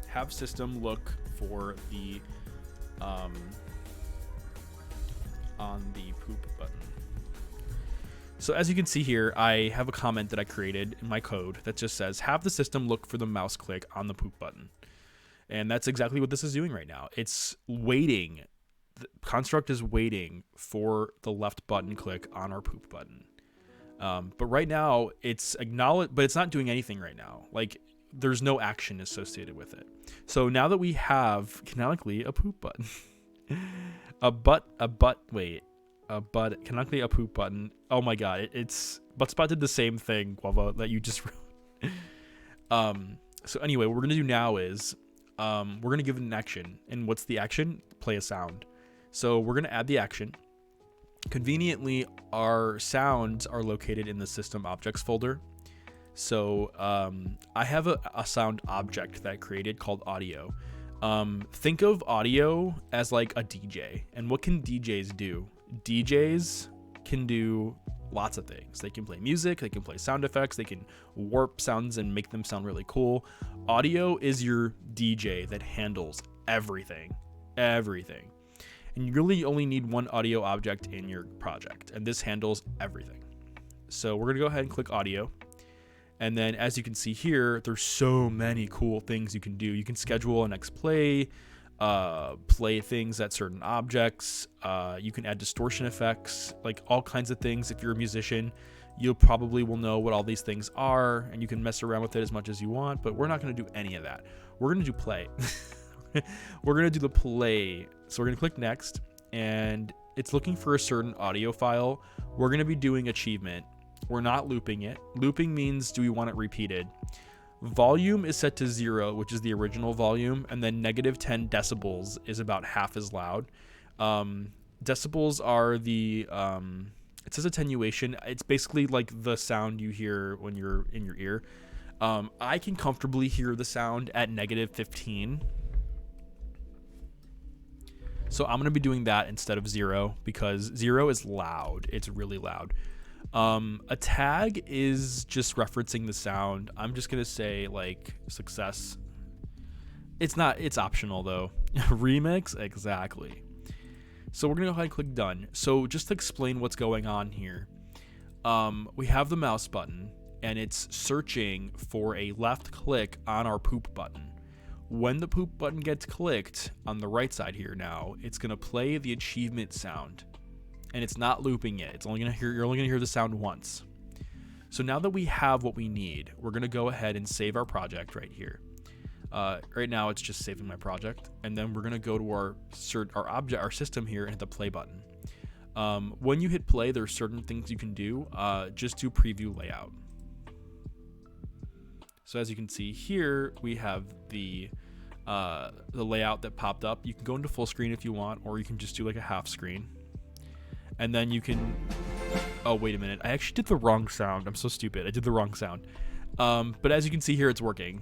have system look for the on the poop button. So as you can see here, I have a comment that I created in my code that just says, have the system look for the mouse click on the poop button. And that's exactly what this is doing right now. It's waiting. The construct is waiting for the left button click on our poop button. But right now it's acknowledged, but it's not doing anything right now. Like there's no action associated with it. So now that we have canonically a poop button, canonically a poop button. Oh my God. It's Butspot did the same thing, Guava, that you just wrote. So anyway, what we're going to do now is, we're going to give it an action. And what's the action? Play a sound. So we're going to add the action. Conveniently, our sounds are located in the system objects folder. So I have a sound object that I created called audio. Think of audio as like a DJ. And what can DJs do? DJs can do lots of things. They can play music, they can play sound effects, they can warp sounds and make them sound really cool. Audio is your DJ that handles everything. And you really only need one audio object in your project, and this handles everything. So we're gonna go ahead and click audio. And then as you can see here, there's so many cool things you can do. You can schedule an next play, play things at certain objects. You can add distortion effects, like all kinds of things. If you're a musician, you probably will know what all these things are, and you can mess around with it as much as you want, but we're not going to do any of that. We're going to do play. We're going to do the play. So we're going to click next, and it's looking for a certain audio file. We're going to be doing achievement. We're not looping it. Looping means, do we want it repeated? Volume is set to 0, which is the original volume, and then -10 decibels is about half as loud. Decibels are the, it says attenuation. It's basically like the sound you hear when you're in your ear. I can comfortably hear the sound at -15. So I'm going to be doing that instead of 0 because 0 is loud. It's really loud. A tag is just referencing the sound. I'm just going to say like success. It's optional though. Remix. Exactly. So we're gonna go ahead and click done. So just to explain what's going on here, we have the mouse button and it's searching for a left click on our poop button. When the poop button gets clicked on the right side here now, it's gonna play the achievement sound, and it's not looping it. You're only gonna hear the sound once. So now that we have what we need, we're gonna go ahead and save our project right here. Right now it's just saving my project, and then we're gonna go to our system here and hit the play button. When you hit play, there's certain things you can do. Just do preview layout. So as you can see here, we have the layout that popped up. You can go into full screen if you want, or you can just do like a half screen. And then you can, oh, wait a minute. I actually did the wrong sound. I'm so stupid. I did the wrong sound. But as you can see here, it's working.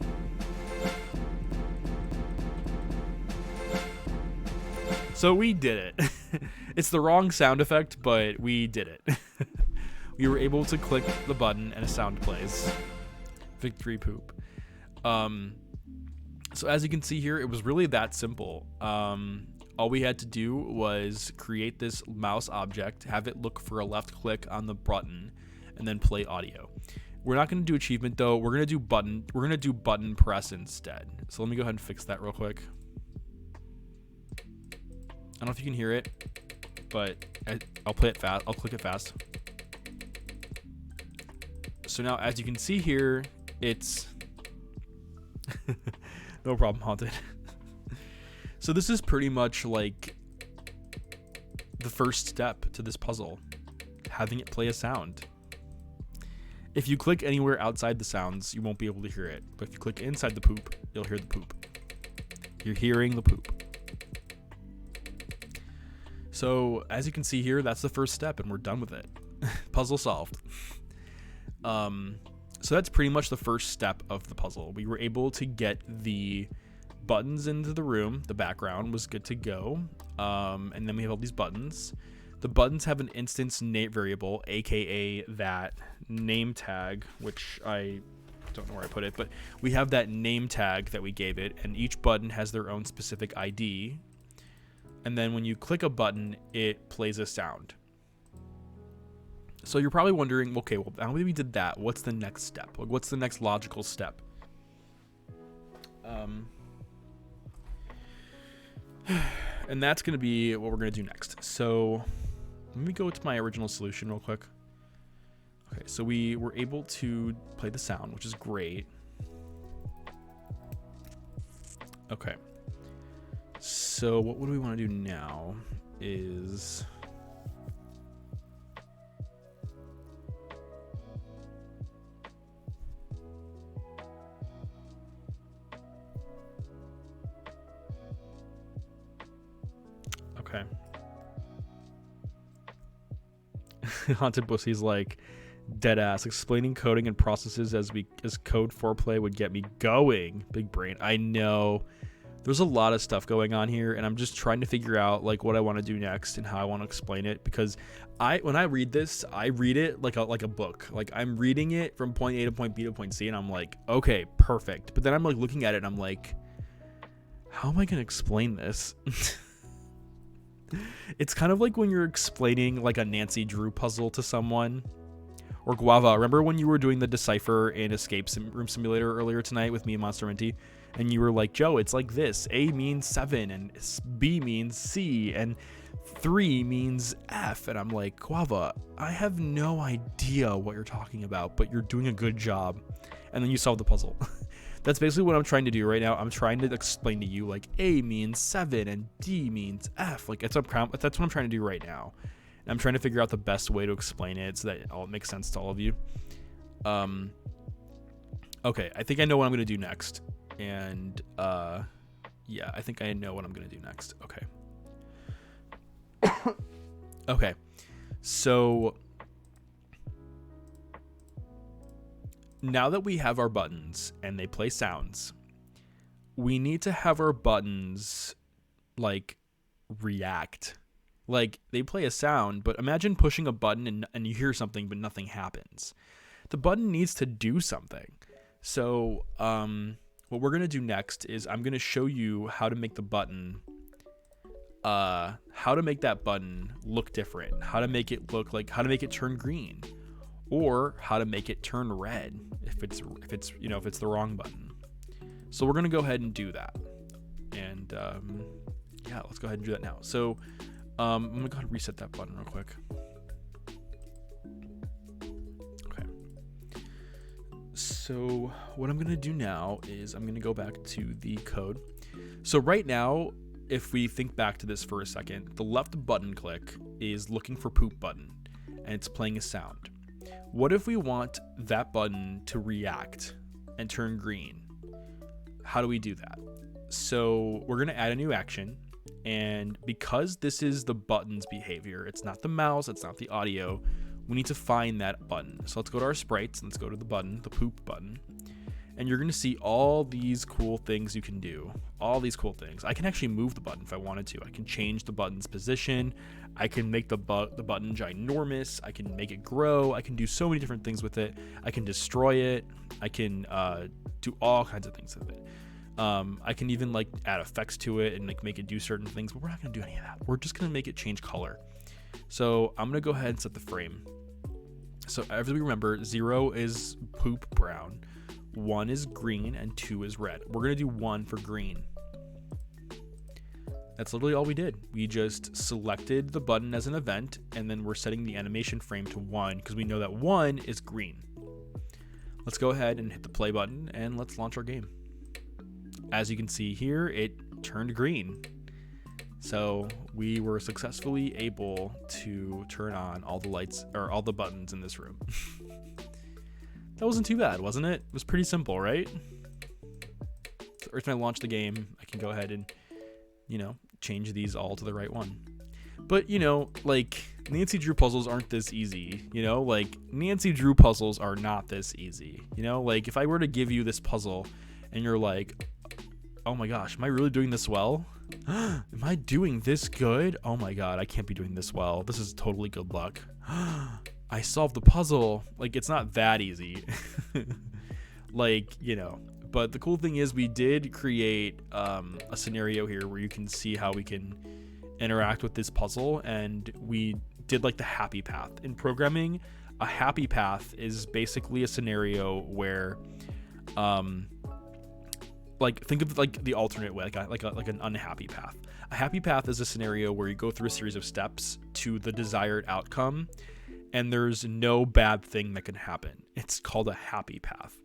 So we did it. It's the wrong sound effect, but we did it. We were able to click the button and a sound plays. Victory poop. So as you can see here, it was really that simple. All we had to do was create this mouse object, have it look for a left click on the button, and then play audio. We're not going to do achievement though. We're going to do button press instead. So let me go ahead and fix that real quick. I don't know if you can hear it, but I'll play it fast. I'll click it fast. So now, as you can see here, it's no problem, Haunted. So this is pretty much like the first step to this puzzle, having it play a sound. If you click anywhere outside the sounds, you won't be able to hear it. But if you click inside the poop, you'll hear the poop. You're hearing the poop. So as you can see here, that's the first step and we're done with it. Puzzle solved. So that's pretty much the first step of the puzzle. We were able to get the buttons into the room. The background was good to go. And then we have all these buttons. The buttons have an instance name variable, aka that name tag, which I don't know where I put it, but we have that name tag that we gave it, and each button has their own specific ID. And then when you click a button, it plays a sound. So you're probably wondering, okay, well, now that we did that, what's the next step? Like, what's the next logical step? And that's going to be what we're going to do next. So let me go to my original solution real quick. Okay, so we were able to play the sound, which is great. Okay. So what would we want to do now is... Okay. Haunted Pussy's like, dead ass. Explaining coding and processes as code foreplay would get me going. Big brain. I know. There's a lot of stuff going on here, and I'm just trying to figure out like what I want to do next and how I want to explain it, because when I read this, I read it like a book. Like I'm reading it from point A to point B to point C, and I'm like, okay, perfect. But then I'm like looking at it and I'm like, how am I going to explain this? It's kind of like when you're explaining like a Nancy Drew puzzle to someone. Or Guava, remember when you were doing the Decipher and Escape Room Simulator earlier tonight with me and Monster Minty? And you were like, Joe, it's like this. A means 7, and B means C, and 3 means F. And I'm like, Guava, I have no idea what you're talking about, but you're doing a good job. And then you solve the puzzle. That's basically what I'm trying to do right now. I'm trying to explain to you, like, A means 7 and D means F. Like, that's what I'm trying to do right now. And I'm trying to figure out the best way to explain it so that it all makes sense to all of you. Okay, I think I know what I'm going to do next. And, yeah, I think I know what I'm going to do next. Okay. Okay. So... now that we have our buttons and they play sounds, we need to have our buttons like react. Like they play a sound, but imagine pushing a button and you hear something but nothing happens. The button needs to do something. So what we're going to do next is I'm going to show you how to make the button how to make that button look different, how to make it look like, how to make it turn green, or how to make it turn red if it's the wrong button. So we're gonna go ahead and do that, and yeah, let's go ahead and do that now. So I'm gonna go ahead and reset that button real quick. Okay. So what I'm gonna do now is I'm gonna go back to the code. So right now, if we think back to this for a second, the left button click is looking for poop button, and it's playing a sound. What if we want that button to react and turn green? How do we do that? So we're going to add a new action, and because this is the button's behavior, it's not the mouse, it's not the audio, we need to find that button. So let's go to our sprites, let's go to the button, the poop button, and you're going to see all these cool things you can do. All these cool things. I can actually move the button if I wanted to. I can change the button's position. I can make the button ginormous. I can make it grow. I can do so many different things with it. I can destroy it. I can do all kinds of things with it. I can even like add effects to it and like make it do certain things, but we're not going to do any of that. We're just going to make it change color. So I'm going to go ahead and set the frame. So as we remember, 0 is poop brown, 1 is green, and 2 is red. We're going to do 1 for green. That's literally all we did. We just selected the button as an event, and then we're setting the animation frame to 1 because we know that 1 is green. Let's go ahead and hit the play button, and let's launch our game. As you can see here, it turned green. So we were successfully able to turn on all the lights, or all the buttons in this room. That wasn't too bad, wasn't it? It was pretty simple, right? So every time I launch the game, I can go ahead and, change these all to the right one. But, like, Nancy Drew puzzles aren't this easy, Like, Nancy Drew puzzles are not this easy, Like, if I were to give you this puzzle and you're like, oh my gosh, am I really doing this well? Am I doing this good? Oh my god, I can't be doing this well. This is totally good luck. I solved the puzzle. Like, it's not that easy. Like, but the cool thing is we did create a scenario here where you can see how we can interact with this puzzle, and we did like the happy path. In programming, a happy path is basically a scenario where like, think of like the alternate way, like an unhappy path. A happy path is a scenario where you go through a series of steps to the desired outcome, and there's no bad thing that can happen. It's called a happy path.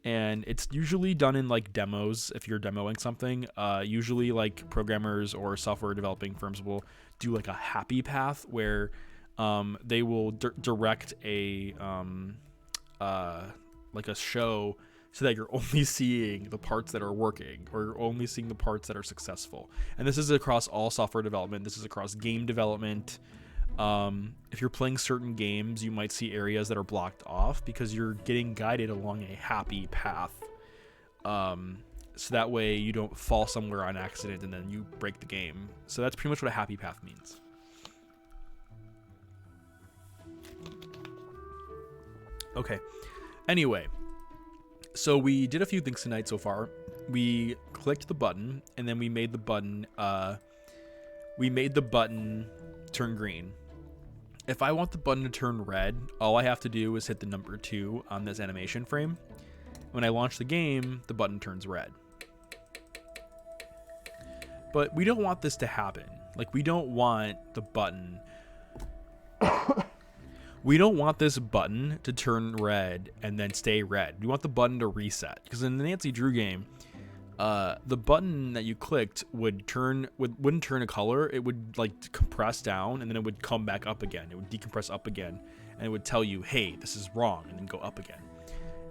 And it's usually done in like demos. If you're demoing something, usually like programmers or software developing firms will do like a happy path where they will direct a like a show so that you're only seeing the parts that are working, or you're only seeing the parts that are successful. And this is across all software development. This is across game development. If you're playing certain games, you might see areas that are blocked off because you're getting guided along a happy path. So that way you don't fall somewhere on accident and then you break the game. So that's pretty much what a happy path means. Okay. Anyway, so we did a few things tonight so far. We clicked the button, and then we made the button turn green. If I want the button to turn red, all I have to do is hit the number 2 on this animation frame. When I launch the game, the button turns red. But we don't want this to happen. Like, we don't want the button we don't want this button to turn red and then stay red. We want the button to reset, because in the Nancy Drew game, the button that you clicked wouldn't turn a color. It would like compress down, and then it would come back up again. It would decompress up again, and it would tell you, hey, this is wrong, and then go up again.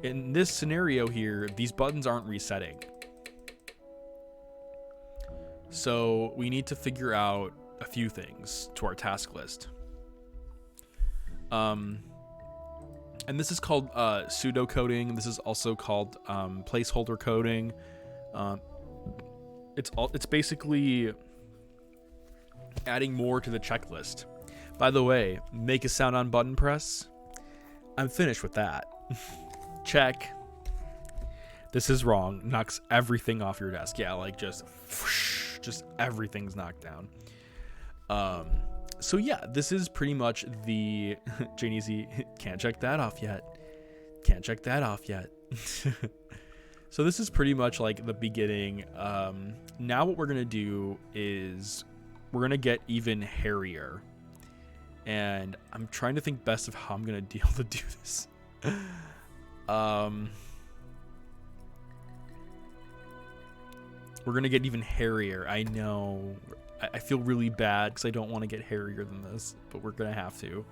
In this scenario here, these buttons aren't resetting. So we need to figure out a few things to our task list. And this is called pseudo coding. This is also called placeholder coding. It's basically adding more to the checklist. By the way, make a sound on button press. I'm finished with that. Check. This is wrong. Knocks everything off your desk. Yeah, like just everything's knocked down. So yeah, this is pretty much the Jane Z. Can't check that off yet. Can't check that off yet. So this is pretty much like the beginning. Now what we're gonna do is we're gonna get even hairier, and I'm trying to think best of how I'm gonna deal to do this. We're gonna get even hairier. I know. I feel really bad because I don't want to get hairier than this, but we're gonna have to.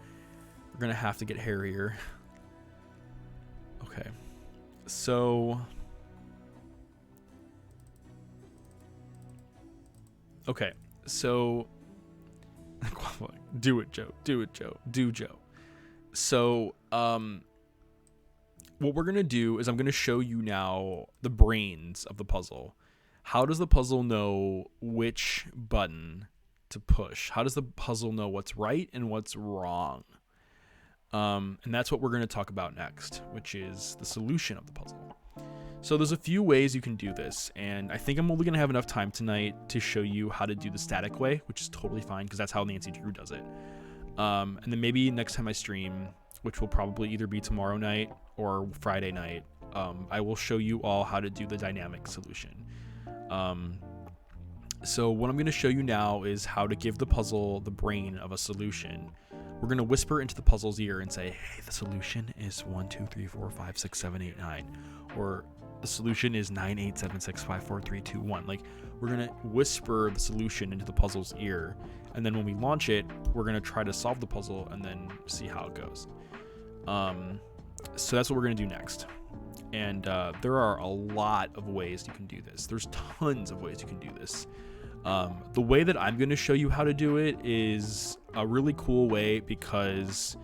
We're gonna have to get hairier. Okay. So. Okay. So. Do it, Joe. Do it, Joe. Do Joe. So, what we're gonna do is I'm gonna show you now the brains of the puzzle. How does the puzzle know which button to push? How does the puzzle know what's right and what's wrong? And that's what we're going to talk about next, which is the solution of the puzzle. So there's a few ways you can do this, and I think I'm only going to have enough time tonight to show you how to do the static way, which is totally fine because that's how Nancy Drew does it. And then maybe next time I stream, which will probably either be tomorrow night or Friday night, I will show you all how to do the dynamic solution. So what I'm going to show you now is how to give the puzzle the brain of a solution. We're going to whisper into the puzzle's ear and say, hey, the solution is 1, 2, 3, 4, 5, 6, 7, 8, 9. Or the solution is 9, 8, 7, 6, 5, 4, 3, 2, 1. Like, we're going to whisper the solution into the puzzle's ear. And then when we launch it, we're going to try to solve the puzzle and then see how it goes. So that's what we're going to do next. And there are a lot of ways you can do this. There's tons of ways you can do this. The way that I'm going to show you how to do it is a really cool way because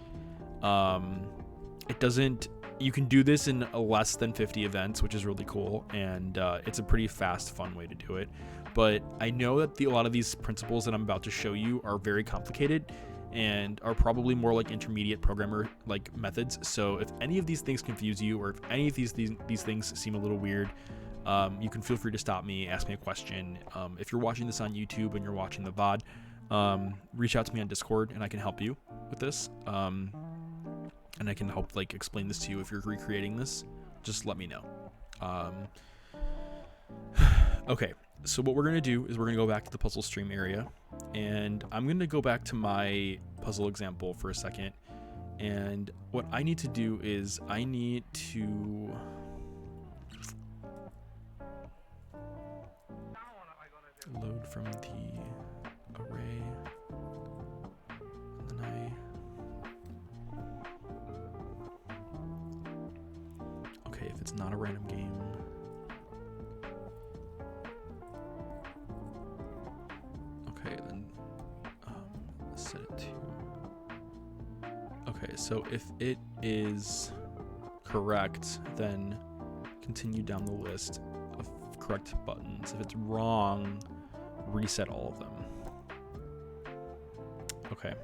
you can do this in less than 50 events, which is really cool. And it's a pretty fast, fun way to do it. But I know that a lot of these principles that I'm about to show you are very complicated and are probably more like intermediate programmer like methods. So if any of these things confuse you, or if any of these things seem a little weird, you can feel free to stop me, ask me a question. If you're watching this on YouTube and you're watching the VOD, reach out to me on Discord and I can help you with this. And I can help like explain this to you if you're recreating this. Just let me know. Okay, so what we're gonna do is we're gonna go back to the puzzle stream area, and I'm gonna go back to my puzzle example for a second. And what I need to do is I need to load from the array, and then okay, if it's not a random game, okay, then set it to, okay, so if it is correct, then continue down the list of correct buttons. If it's wrong, reset all of them. Okay.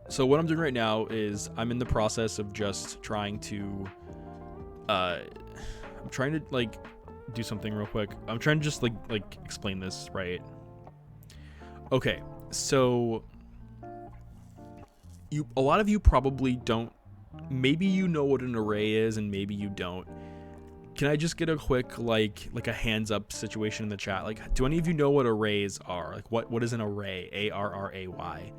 So what I'm doing right now is I'm in the process of just trying to I'm trying to like do something real quick. I'm trying to just like explain this, right? Okay. So a lot of you probably don't, maybe you know what an array is and maybe you don't. Can I just get a quick like a hands up situation in the chat? Like, do any of you know what arrays are? Like what is an array? A-R-R-A-Y.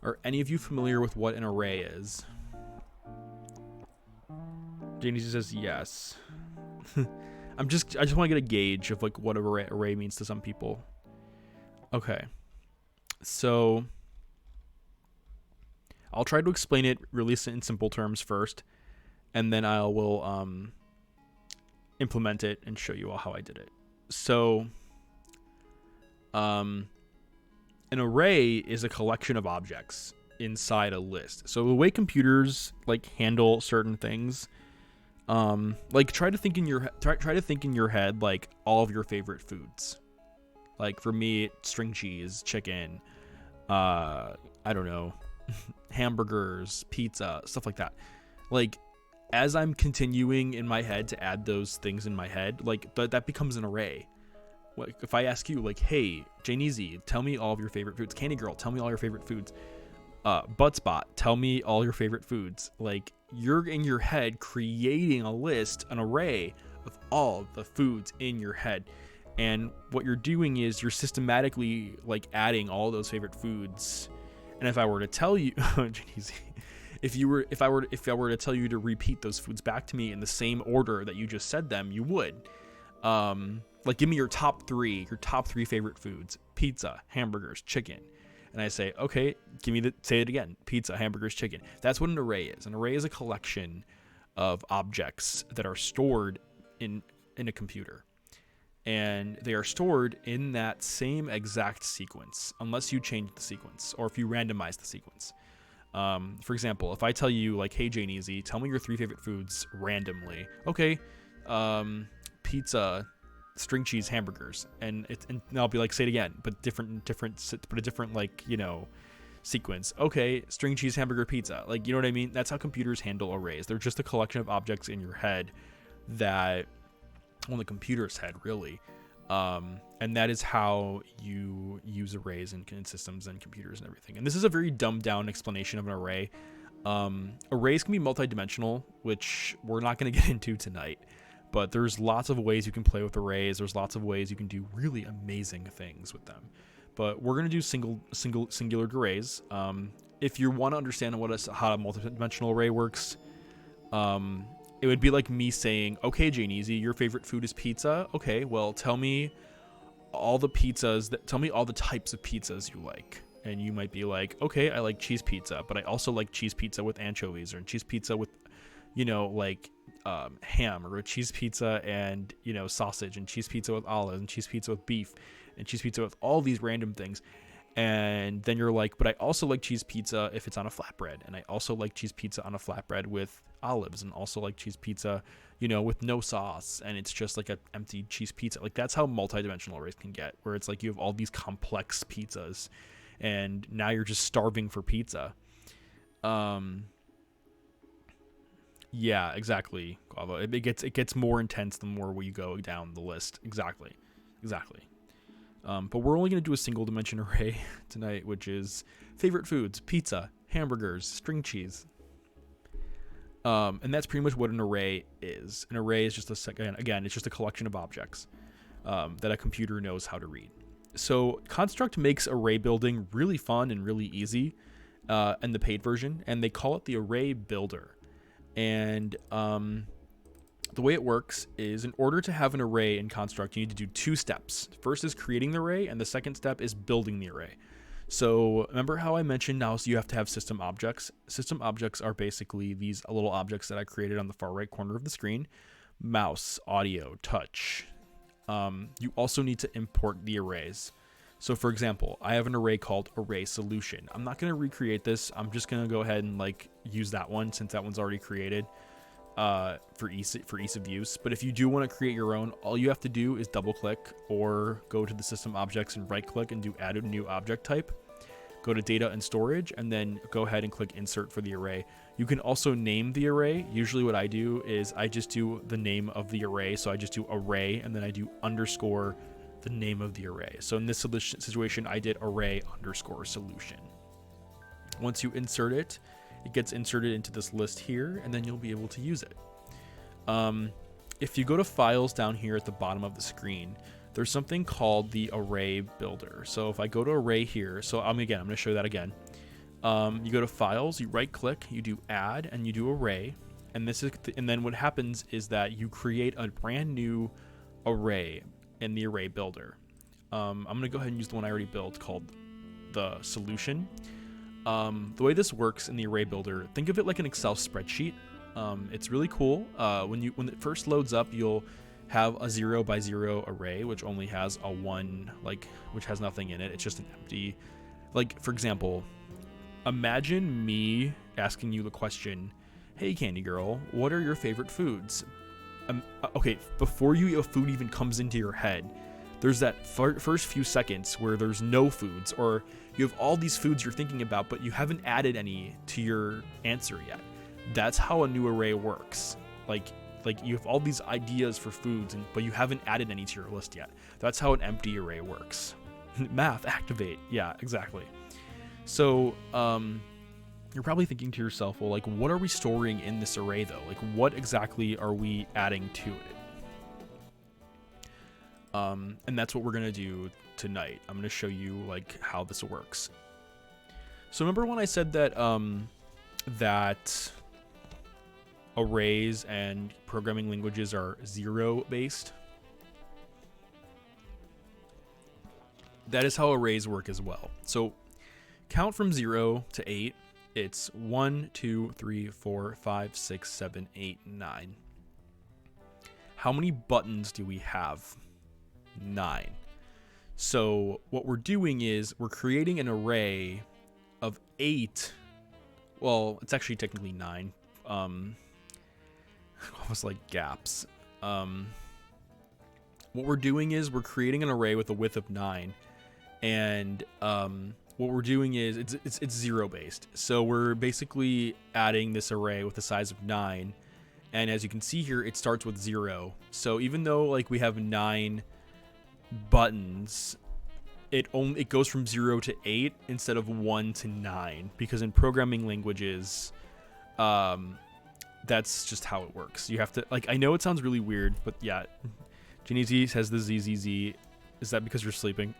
Are any of you familiar with what an array is? Janie says yes. I just want to get a gauge of like what an array means to some people. Okay. So I'll try to explain it really in simple terms first, and then I will implement it and show you all how I did it. So an array is a collection of objects inside a list. So the way computers like handle certain things, like try to think in your head like all of your favorite foods. Like for me, string cheese, chicken, I don't know, hamburgers, pizza, stuff like that. Like as I'm continuing in my head to add those things in my head, like that becomes an array. like if I ask you like, hey, Janeezy, tell me all of your favorite foods. Candy Girl, tell me all your favorite foods. Buttspot, tell me all your favorite foods. Like, you're in your head creating a list, an array of all the foods in your head. And what you're doing is you're systematically like adding all those favorite foods. And if I were to tell you, Janeezy, if I were to tell you to repeat those foods back to me in the same order that you just said them, you would. Like, give me your top three favorite foods: pizza, hamburgers, chicken. And I say, okay, say it again: pizza, hamburgers, chicken. That's what an array is. An array is a collection of objects that are stored in a computer. And they are stored in that same exact sequence, unless you change the sequence or if you randomize the sequence. For example, if I tell you, like, hey, Janeezy, tell me your 3 favorite foods randomly. Okay, pizza, string cheese, hamburgers, and I'll be like, say it again, but put a different like, you know, sequence. Okay, string cheese, hamburger, pizza. Like, you know what I mean? That's how computers handle arrays. They're just a collection of objects in your head that on the computer's head, really. And that is how you use arrays in systems and computers and everything. And this is a very dumbed down explanation of an array. Arrays can be multidimensional, which we're not going to get into tonight. But there's lots of ways you can play with arrays. There's lots of ways you can do really amazing things with them. But we're going to do singular arrays. If you want to understand how a multidimensional array works, it would be like me saying, okay, Janeezy, your favorite food is pizza. Okay, well, tell me all the types of pizzas you like. And you might be like, okay, I like cheese pizza, but I also like cheese pizza with anchovies, or cheese pizza with, you know, like ham, or a cheese pizza and, you know, sausage, and cheese pizza with olives, and cheese pizza with beef, and cheese pizza with all these random things. And then you're like, but I also like cheese pizza if it's on a flatbread, and I also like cheese pizza on a flatbread with olives, and also like cheese pizza, you know, with no sauce, and it's just like an empty cheese pizza. Like, that's how multidimensional arrays can get, where it's like you have all these complex pizzas, and now you're just starving for pizza. Yeah, exactly. It gets more intense the more we go down the list. Exactly. But we're only going to do a single dimension array tonight, which is favorite foods: pizza, hamburgers, string cheese. And that's pretty much what an array is. An array is just it's just a collection of objects that a computer knows how to read. So Construct makes array building really fun and really easy in the paid version, and they call it the Array Builder. And the way it works is, in order to have an array in Construct, you need to do 2 steps. First is creating the array, and the second step is building the array. So remember how I mentioned now, so you have to have system objects. System objects are basically these little objects that I created on the far right corner of the screen: mouse, audio, touch. You also need to import the arrays. So for example, I have an array called Array Solution. I'm not going to recreate this. I'm just going to go ahead and like use that one, since that one's already created for ease of use. But if you do want to create your own, all you have to do is double click or go to the system objects and right click and do add a new object type. Go to data and storage, and then go ahead and click insert for the array. You can also name the array. Usually what I do is I just do the name of the array. So I just do array, and then I do underscore the name of the array. So in this situation, I did array underscore solution. Once you insert it, it gets inserted into this list here, and then you'll be able to use it. If you go to files down here at the bottom of the screen, there's something called the Array Builder. So if I go to array here, so I'm going to show that again. You go to files, you right click, you do add, and you do array. And then what happens is that you create a brand new array in the Array Builder. I'm going to go ahead and use the one I already built called the solution. The way this works in the Array Builder, think of it like an Excel spreadsheet. It's really cool. When it first loads up, you'll have a 0 by 0 array, which only has a 1, which has nothing in it. It's just an empty, for example, imagine me asking you the question, hey, Candy Girl, what are your favorite foods? Okay, before a food even comes into your head, there's that first few seconds where there's no foods, or you have all these foods you're thinking about, but you haven't added any to your answer yet. That's how a new array works. like you have all these ideas for foods, but you haven't added any to your list yet. That's how an empty array works. Math, activate. Yeah, exactly. So you're probably thinking to yourself, well, like, what are we storing in this array though? Like, what exactly are we adding to it? And that's what we're gonna do tonight. I'm gonna show you like how this works. So remember when I said that that arrays and programming languages are 0 based? That is how arrays work as well. So count from 0 to 8. It's 1, 2, 3, 4, 5, 6, 7, 8, 9. How many buttons do we have? 9. So what we're doing is we're creating an array of 8. Well, it's actually technically 9. Almost like gaps. What we're doing is we're creating an array with a width of 9, and what we're doing is it's 0 based. So we're basically adding this array with a size of 9, and as you can see here, it starts with 0. So even though like we have 9 buttons, it goes from 0 to 8 instead of 1 to 9, because in programming languages, that's just how it works. You have to, like, I know it sounds really weird, but yeah. Genezi says the ZZZ. Is that because you're sleeping?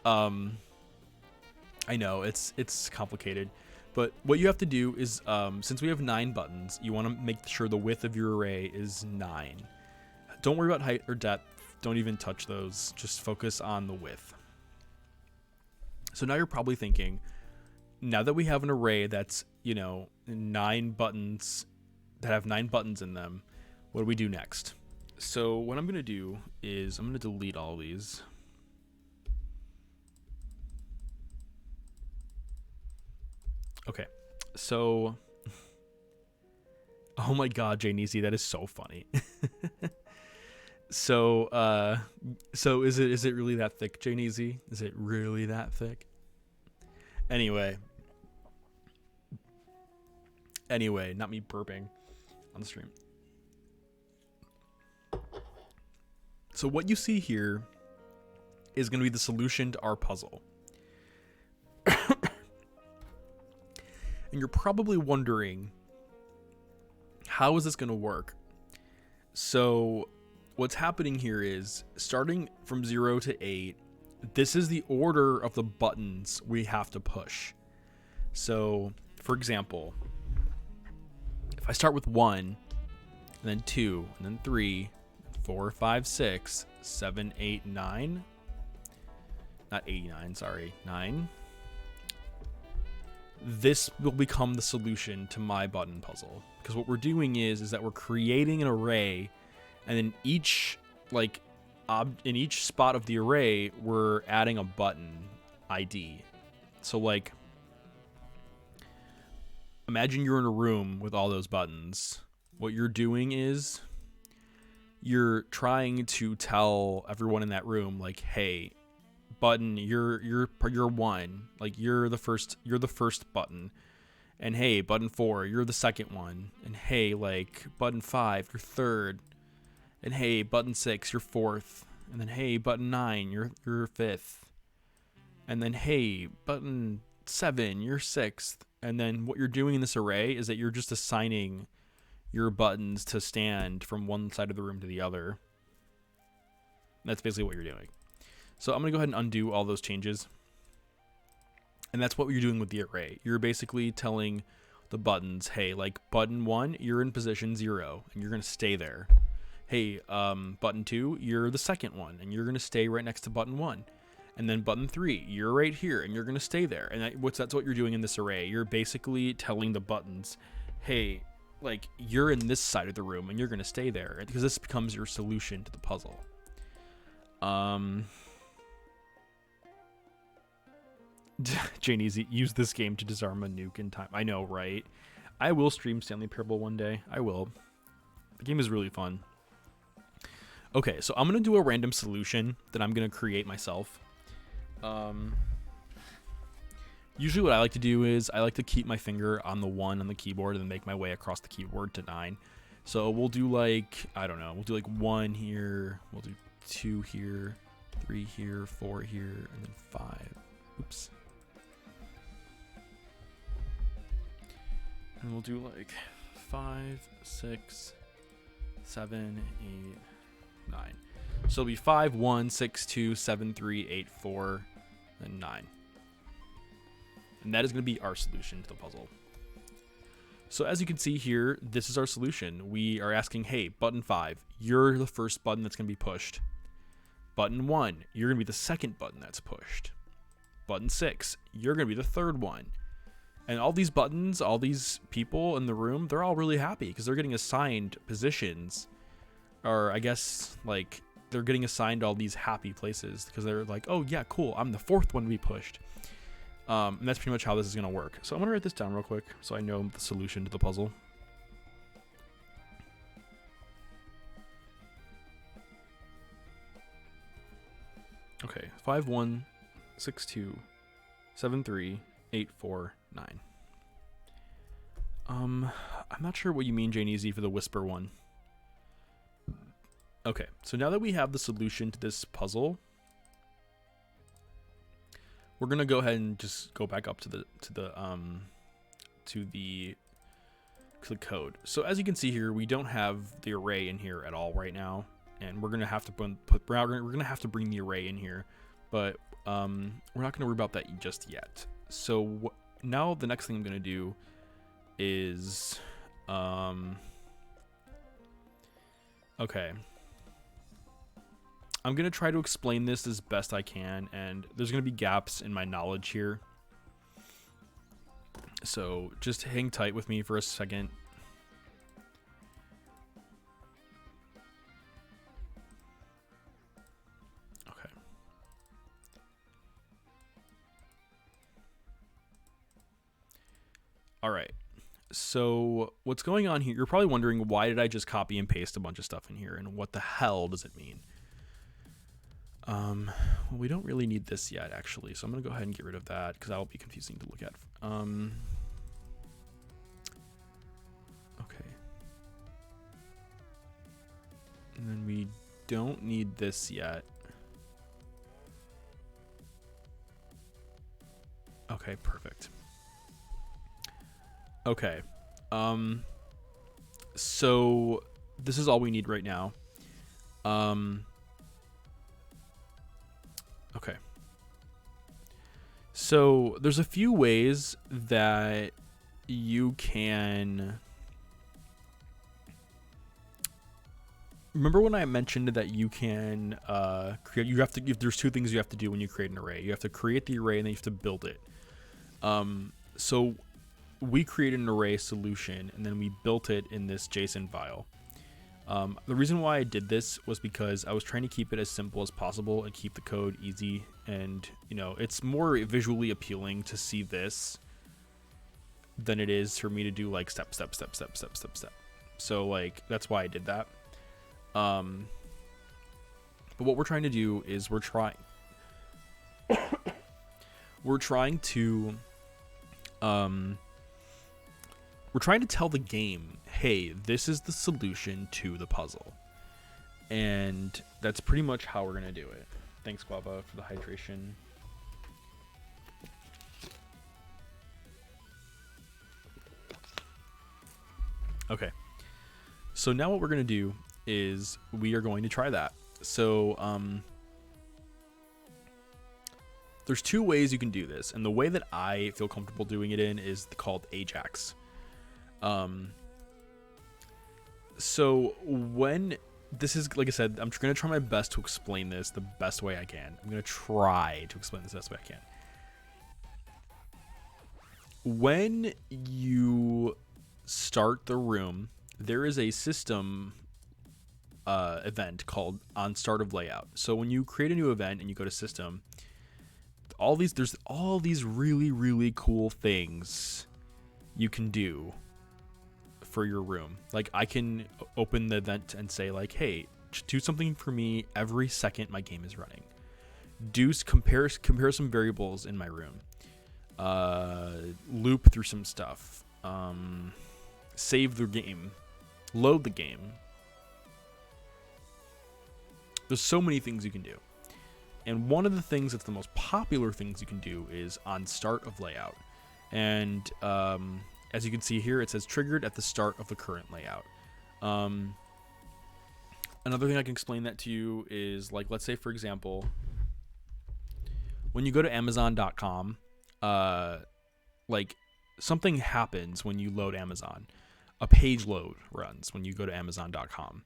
I know it's complicated, but what you have to do is, since we have 9 buttons, you want to make sure the width of your array is 9. Don't worry about height or depth. Don't even touch those. Just focus on the width. So now you're probably thinking, now that we have an array that's, 9 buttons, that have 9 buttons in them, what do we do next? So what I'm going to do is I'm going to delete all these. Okay, so, oh my God, Janisi, that is so funny. So is it really that thick, Janisi? Is it really that thick? Anyway, not me burping on the stream. So what you see here is going to be the solution to our puzzle. And you're probably wondering, how is this going to work? So what's happening here is, starting from 0 to 8, this is the order of the buttons we have to push. So, for example, if I start with 1, and then 2, and then 3, 4, 5, 6, 7, 8, 9, not 89, sorry, 9, this will become the solution to my button puzzle. Because what we're doing is that we're creating an array, and in each in each spot of the array, we're adding a button ID. So like, imagine you're in a room with all those buttons. What you're doing is you're trying to tell everyone in that room, like, hey, button, you're 1, like you're the first button, and hey, button 4, you're the second one, and hey, like button 5, you're third, and hey, button 6, you're fourth, and then hey, button 9, you're fifth, and then hey, button 7, you're sixth. And then what you're doing in this array is that you're just assigning your buttons to stand from one side of the room to the other. That's basically what you're doing. So I'm going to go ahead and undo all those changes. And that's what you're doing with the array. You're basically telling the buttons, hey, like button 1, you're in position 0, and you're going to stay there. Hey, button 2, you're the second one, and you're going to stay right next to button 1. And then button 3, you're right here, and you're going to stay there. And that's what you're doing in this array. You're basically telling the buttons, hey, like, you're in this side of the room, and you're going to stay there. Because this becomes your solution to the puzzle. Jane, use this game to disarm a nuke in time. I know, right? I will stream Stanley Parable one day. I will. The game is really fun. Okay, so I'm going to do a random solution that I'm going to create myself. Usually what I like to do is I like to keep my finger on the 1 on the keyboard and then make my way across the keyboard to 9. So we'll do like, I don't know, we'll do like 1 here, we'll do 2 here, 3 here, 4 here, and then 5. Oops. And we'll do like 5, 6, 7, 8, 9. So it'll be 5, 1, 6, 2, 7, 3, 8, 4, and 9. And that is going to be our solution to the puzzle. So as you can see here, this is our solution. We are asking, hey, button 5, you're the first button that's going to be pushed. Button 1, you're going to be the second button that's pushed. Button 6, you're going to be the third one. And all these buttons, all these people in the room, they're all really happy because they're getting assigned positions. Or I guess, like, they're getting assigned all these happy places because they're like, oh, yeah, cool, I'm the fourth one to be pushed. And that's pretty much how this is going to work. So I'm going to write this down real quick so I know the solution to the puzzle. Okay, 5, 1, 6, 2, 7, 3, 8, 4, 9. I'm not sure what you mean, Jane Easy, for the whisper one. Okay, so now that we have the solution to this puzzle, we're gonna go ahead and just go back up to the code. So as you can see here, we don't have the array in here at all right now, and we're gonna have to bring the array in here, but we're not gonna worry about that just yet. So now the next thing I'm gonna do is okay. I'm going to try to explain this as best I can, and there's going to be gaps in my knowledge here. So just hang tight with me for a second. Okay. All right. So what's going on here? You're probably wondering, why did I just copy and paste a bunch of stuff in here, and what the hell does it mean? Well, we don't really need this yet, actually, so I'm going to go ahead and get rid of that because that will be confusing to look at. Okay. And then we don't need this yet. Okay, perfect. Okay. So this is all we need right now. Okay. So there's a few ways that you can... Remember when I mentioned that you can create, there's two things you have to do when you create an array. You have to create the array and then you have to build it. So we created an array solution and then we built it in this JSON file. The reason why I did this was because I was trying to keep it as simple as possible and keep the code easy, and you know, it's more visually appealing to see this than it is for me to do like step. So like that's why I did that. But what we're trying to do is we're trying to tell the game, hey, this is the solution to the puzzle. And that's pretty much how we're going to do it. Thanks, Guava, for the hydration. Okay. So now what we're going to do is we are going to try that. So there's two ways you can do this. And the way that I feel comfortable doing it in is called Ajax. So when this is, like I said, I'm going to try my best to explain this the best way I can. I'm going to try to explain this the best way I can. When you start the room, there is a system event called on start of layout. So when you create a new event and you go to system, there's all these really, really cool things you can do for your room. Like I can open the event and say like, hey, do something for me every second my game is running. Compare some variables in my room. Loop through some stuff. Save the game. load the game. There's so many things you can do. And one of the things that's the most popular things you can do is on start of layout. And as you can see here, it says triggered at the start of the current layout. Another thing I can explain that to you is, like, let's say, for example, when you go to Amazon.com, like, something happens when you load Amazon. A page load runs when you go to Amazon.com.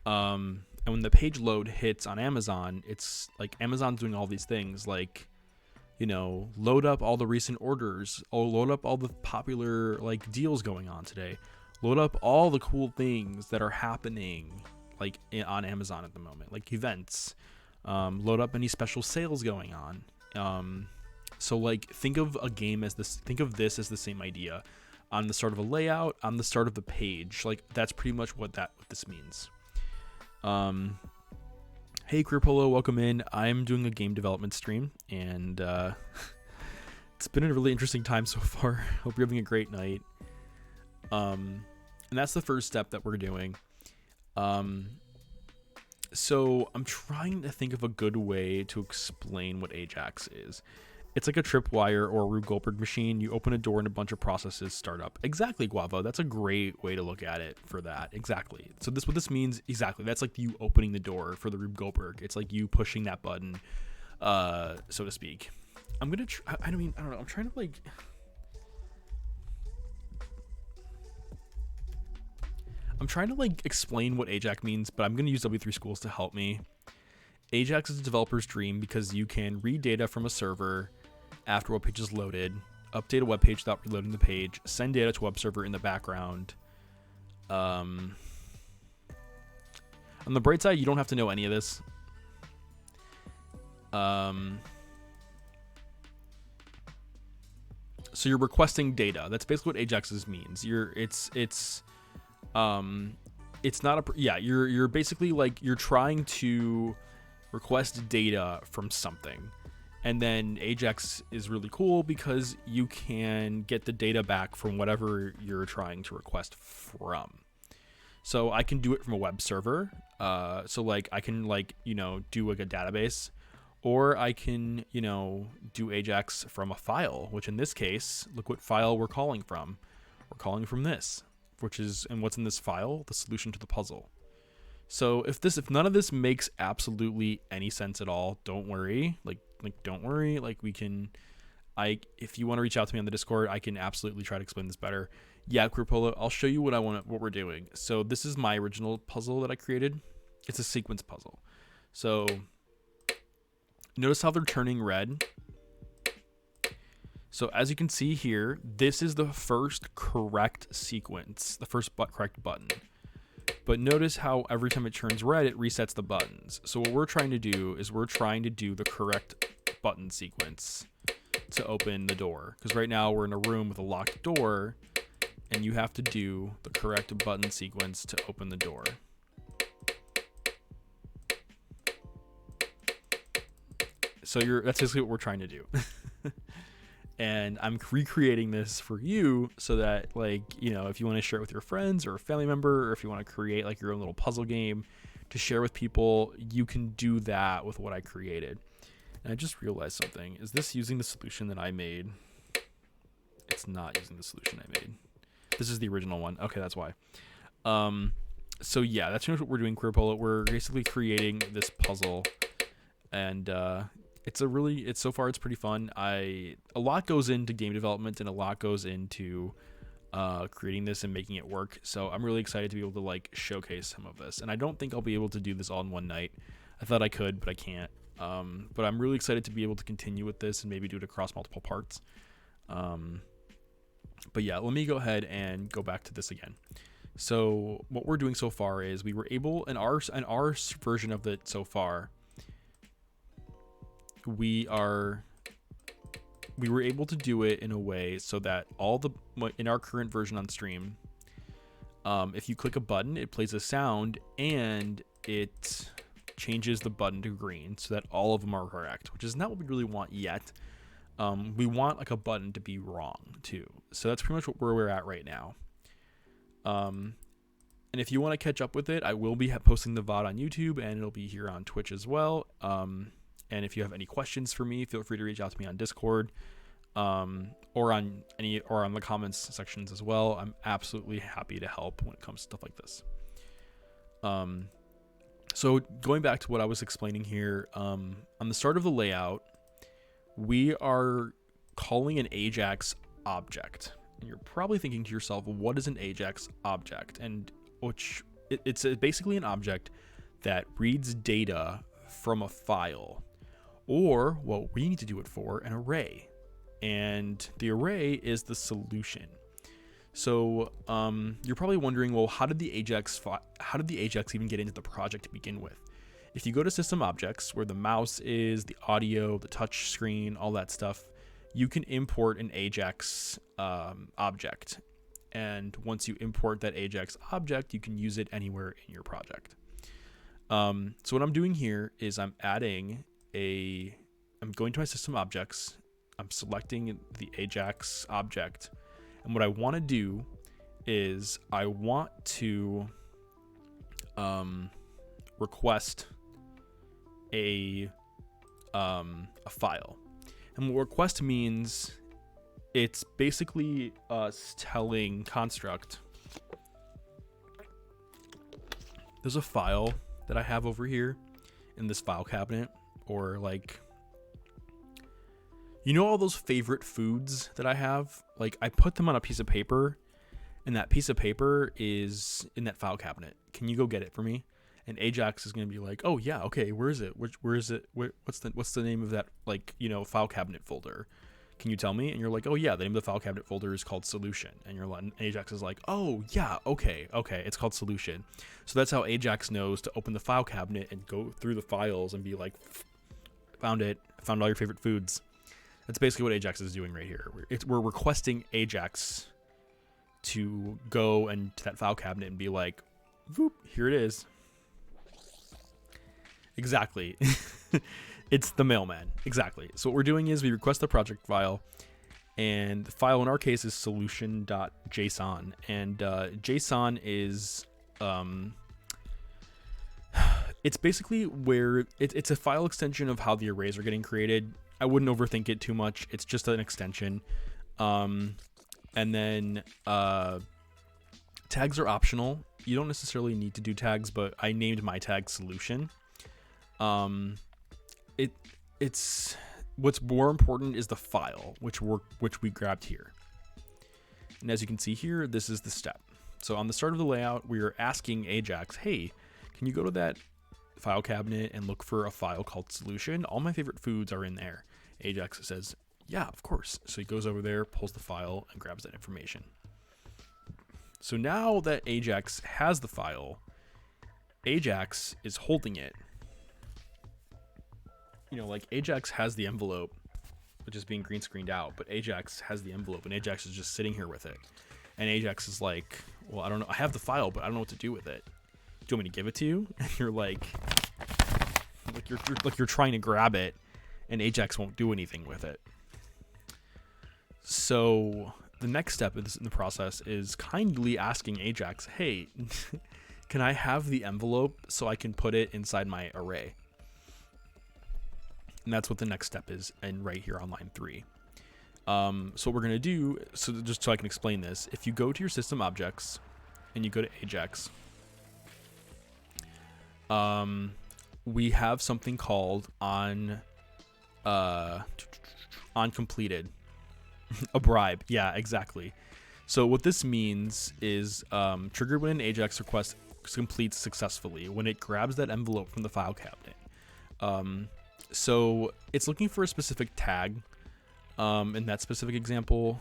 And when the page load hits on Amazon, it's like Amazon's doing all these things, like, you know, load up all the recent orders, or load up all the popular, like, deals going on today, load up all the cool things that are happening, like, on Amazon at the moment, like events, load up any special sales going on. So, like, think of a game as this, think of this as the same idea on the start of a layout, on the start of the page. Like, that's pretty much what this means. Hey, Career Polo, welcome in. I'm doing a game development stream, and it's been a really interesting time so far. Hope you're having a great night. And that's the first step that we're doing. So I'm trying to think of a good way to explain what Ajax is. It's like a tripwire or a Rube Goldberg machine. You open a door and a bunch of processes start up. Exactly, Guavo. That's a great way to look at it for that. Exactly. So what this means, exactly. That's like you opening the door for the Rube Goldberg. It's like you pushing that button, so to speak. I'm going to I don't know. I'm trying to, like... explain what Ajax means, but I'm going to use W3 Schools to help me. Ajax is a developer's dream because you can read data from a server after a web page is loaded, update a web page without reloading the page, send data to a web server in the background. On the bright side, you don't have to know any of this. So you're requesting data. That's basically what Ajax's means. It's not a, yeah, you're basically, like, you're trying to request data from something, and then Ajax is really cool because you can get the data back from whatever you're trying to request from. So I can do it from a web server, so, like, I can, like, you know, do like a database, or I can, you know, do Ajax from a file, which in this case, look what file we're calling from. We're calling from this, which is, and what's in this file? The solution to the puzzle. So if none of this makes absolutely any sense at all, don't worry. Like don't worry. Like, if you want to reach out to me on the Discord, I can absolutely try to explain this better. Yeah, Career Polo, I'll show you what we're doing. So this is my original puzzle that I created. It's a sequence puzzle. So notice how they're turning red. So as you can see here, this is the first correct sequence, the first correct button. But notice how every time it turns red, it resets the buttons. So what we're trying to do is we're trying to do the correct button sequence to open the door. Because right now we're in a room with a locked door, and you have to do the correct button sequence to open the door. So that's basically what we're trying to do. And I'm recreating this for you so that, like, you know, if you want to share it with your friends or a family member, or if you want to create, like, your own little puzzle game to share with people, you can do that with what I created. And I just realized something. Is this using the solution that I made? It's not using the solution I made. This is the original one. Okay, that's why. So yeah, that's what we're doing, Career Polo. We're basically creating this puzzle, and so far it's pretty fun. A lot goes into game development, and a lot goes into creating this and making it work. So I'm really excited to be able to, like, showcase some of this. And I don't think I'll be able to do this all in one night. I thought I could, but I can't. But I'm really excited to be able to continue with this and maybe do it across multiple parts. But yeah, let me go ahead and go back to this again. So what we're doing so far is we were able, in our version of it so far, we were able to do it in a way so that in our current version on stream, if you click a button, it plays a sound and it changes the button to green so that all of them are correct, which is not what we really want yet. We want, like, a button to be wrong too. So that's pretty much where we're at right now. And if you want to catch up with it, I will be posting the VOD on YouTube, and it'll be here on Twitch as well. And if you have any questions for me, feel free to reach out to me on Discord, or on the comments sections as well. I'm absolutely happy to help when it comes to stuff like this. So going back to what I was explaining here, on the start of the layout, we are calling an Ajax object. And you're probably thinking to yourself, what is an Ajax object? And it's basically an object that reads data from a file, or what we need to do it for, an array. And the array is the solution. So you're probably wondering, well, how did the Ajax even get into the project to begin with? If you go to System Objects, where the mouse is, the audio, the touch screen, all that stuff, you can import an Ajax object. And once you import that Ajax object, you can use it anywhere in your project. So what I'm doing here is I'm going to my System Objects, I'm selecting the Ajax object, and what I want to do is I want to request a file. And what request means, it's basically us telling construct, there's a file that I have over here in this file cabinet, or like, you know, all those favorite foods that I have, like I put them on a piece of paper, and that piece of paper is in that file cabinet. Can you go get it for me? And Ajax is going to be like, oh yeah, okay, where is it? Where is it? What's the name of that, like, you know, file cabinet folder? Can you tell me? And you're like, oh yeah, the name of the file cabinet folder is called solution. And you're like, Ajax is like, oh yeah, okay, it's called solution. So that's how Ajax knows to open the file cabinet and go through the files and be like, found it, found all your favorite foods. That's basically what Ajax is doing right here. We're requesting Ajax to go into that file cabinet and be like, whoop, here it is. Exactly. It's the mailman. Exactly. So what we're doing is we request the project file, and the file in our case is solution.json. And JSON is it's basically where it's a file extension of how the arrays are getting created. I wouldn't overthink it too much. It's just an extension. And then tags are optional. You don't necessarily need to do tags, but I named my tag solution. It's what's more important is the file, which we grabbed here. And as you can see here, this is the step. So on the start of the layout, we are asking Ajax, hey, can you go to that file cabinet and look for a file called solution? All my favorite foods are in there. Ajax says, yeah, of course. So he goes over there, pulls the file, and grabs that information. So now that Ajax has the file, Ajax is holding it. You know, like Ajax has the envelope, which is being green screened out, but Ajax has the envelope, and Ajax is just sitting here with it. And Ajax is like, well, I don't know. I have the file, but I don't know what to do with it. Do you want me to give it to you? And you're like you're trying to grab it, and Ajax won't do anything with it. So the next step in the process is kindly asking Ajax, hey, can I have the envelope so I can put it inside my array? And that's what the next step is, and right here on line 3. So what we're going to do, so just so I can explain this, if you go to your system objects and you go to Ajax, we have something called on completed. A bribe. Yeah, exactly. So what this means is triggered when an Ajax request completes successfully, when it grabs that envelope from the file cabinet. So it's looking for a specific tag. In that specific example,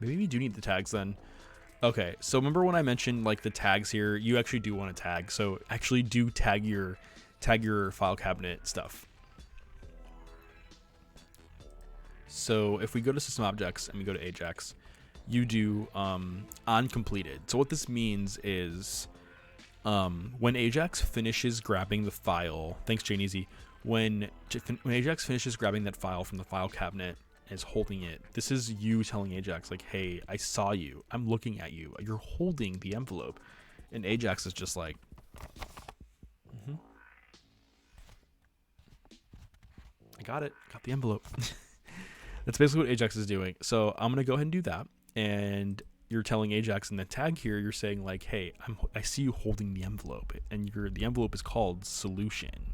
maybe we do need the tags then. Okay, so remember when I mentioned like the tags here, you actually do want a tag. So actually do tag your file cabinet stuff. So if we go to system objects and we go to Ajax, you do on completed. So what this means is when Ajax finishes grabbing the file, thanks Jane Easy, when Ajax finishes grabbing that file from the file cabinet, and is holding it. This is you telling Ajax, like, hey, I saw you. I'm looking at you. You're holding the envelope. And Ajax is just like, I got it. Got the envelope. That's basically what Ajax is doing. So I'm going to go ahead and do that. And you're telling Ajax in the tag here, you're saying like, hey, I see you holding the envelope. And the envelope is called solution.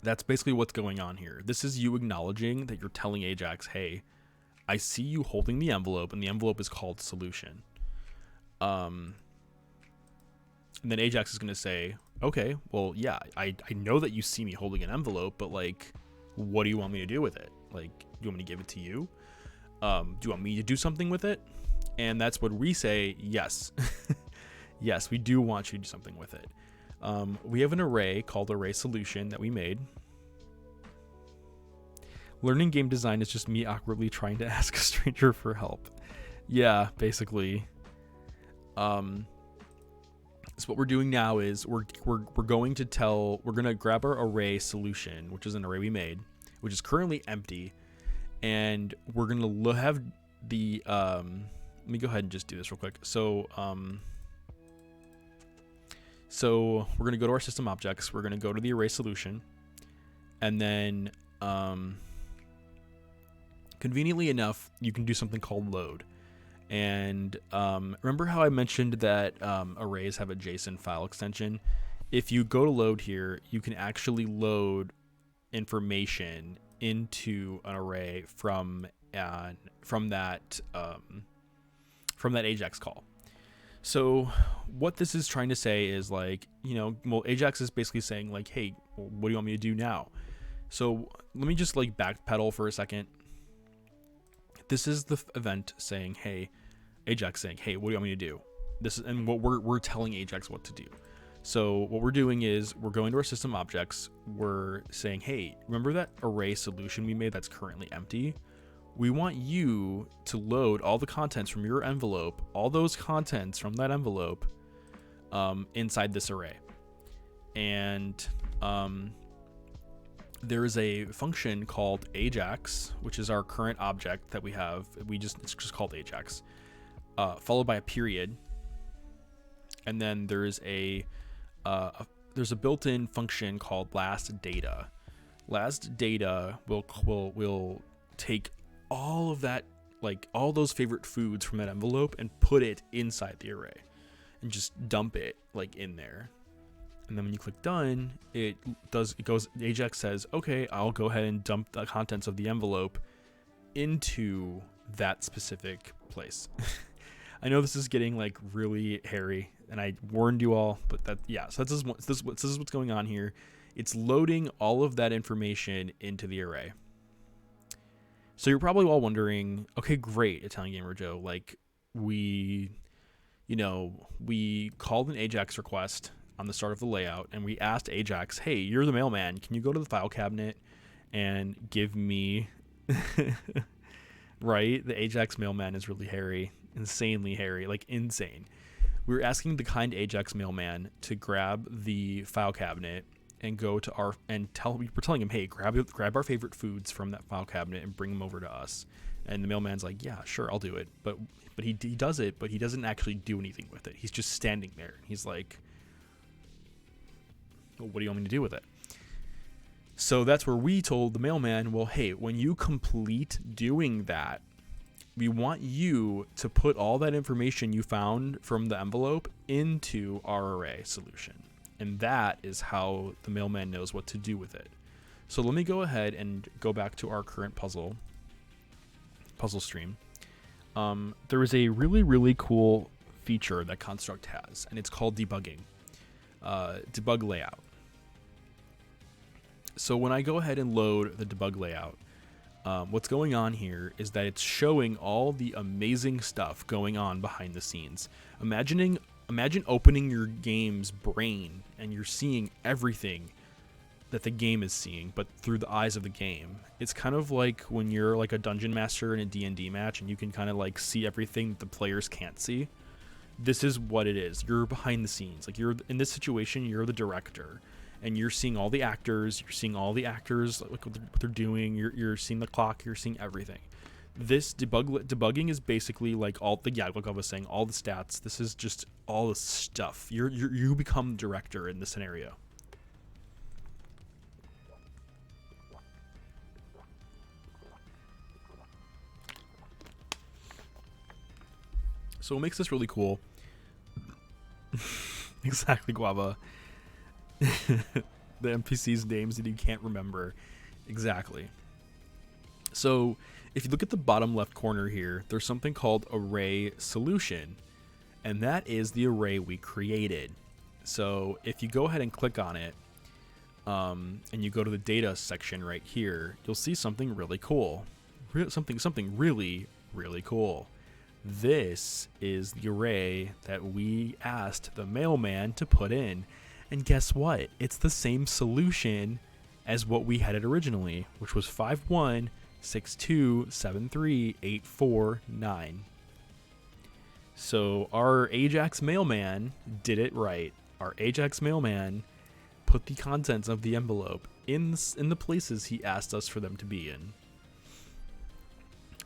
That's basically what's going on here. This is you acknowledging that you're telling Ajax, hey, I see you holding the envelope, and the envelope is called solution. And then Ajax is going to say, okay, well, yeah, I know that you see me holding an envelope, but like, what do you want me to do with it? Like, do you want me to give it to you? Do you want me to do something with it? And that's what we say, yes. Yes, we do want you to do something with it. We have an array called array solution that we made. Learning game design is just me awkwardly trying to ask a stranger for help. Yeah, basically. So what we're doing now is we're going to grab our array solution, which is an array we made, which is currently empty, and we're going to have the let me go ahead and just do this real quick. So we're going to go to our system objects. We're going to go to the array solution, and then conveniently enough, you can do something called load. And remember how I mentioned that arrays have a JSON file extension? If you go to load here, you can actually load information into an array from that Ajax call. So what this is trying to say is like, well, Ajax is basically saying like, hey, what do you want me to do now? So let me just like backpedal for a second. This is the event saying, hey, Ajax saying, hey, what do you want me to do? This is, and what we're telling Ajax what to do. So what we're doing is we're going to our system objects. We're saying, hey, remember that array solution we made that's currently empty? We want you to load all the contents from your envelope, all those contents from that envelope, inside this array. And there is a function called Ajax, which is our current object that we have. It's just called Ajax, followed by a period. And then there's a built-in function called last data. Last data will take all of that, like all those favorite foods from that envelope, and put it inside the array and just dump it like in there. And then when you click done, Ajax says, okay, I'll go ahead and dump the contents of the envelope into that specific place. I know this is getting like really hairy, and I warned you all, but so this is what's going on here. It's loading all of that information into the array. So you're probably all wondering, okay, great, ItalianGamerJoe, like we called an Ajax request on the start of the layout, and we asked Ajax, hey, you're the mailman, can you go to the file cabinet and give me right? The Ajax mailman is really hairy, insanely hairy, like insane. We were asking the kind Ajax mailman to grab the file cabinet and go to we're telling him, hey, grab our favorite foods from that file cabinet and bring them over to us. And the mailman's like, yeah, sure, I'll do it. But he does it, but he doesn't actually do anything with it. He's just standing there. He's like, well, what do you want me to do with it? So that's where we told the mailman, well, hey, when you complete doing that, we want you to put all that information you found from the envelope into our array solution. And that is how the mailman knows what to do with it. So let me go ahead and go back to our current puzzle stream. There is a really, really cool feature that Construct has, and it's called debugging. Debug layout. So when I go ahead and load the debug layout, what's going on here is that it's showing all the amazing stuff going on behind the scenes. Imagine opening your game's brain and you're seeing everything that the game is seeing, but through the eyes of the game. It's kind of like when you're like a dungeon master in a D&D match and you can kind of like see everything that the players can't see. This is what it is. You're behind the scenes. Like, you're in this situation, you're the director, and you're seeing all the actors. You're seeing all the actors, like what they're doing. You're seeing the clock. You're seeing everything. This debugging is basically like all the like I was saying, all the stats. This is just all the stuff. You become the director in this scenario. So what makes this really cool? Exactly, Guava. The NPCs' names that you can't remember. Exactly. So if you look at the bottom left corner here, there's something called array solution, and that is the array we created. So if you go ahead and click on it, and you go to the data section right here, you'll see something really cool. Something really, really cool. This is the array that we asked the mailman to put in. And guess what? It's the same solution as what we had it originally, which was 5162738449. So our Ajax mailman did it right. Our Ajax mailman put the contents of the envelope in the places he asked us for them to be in.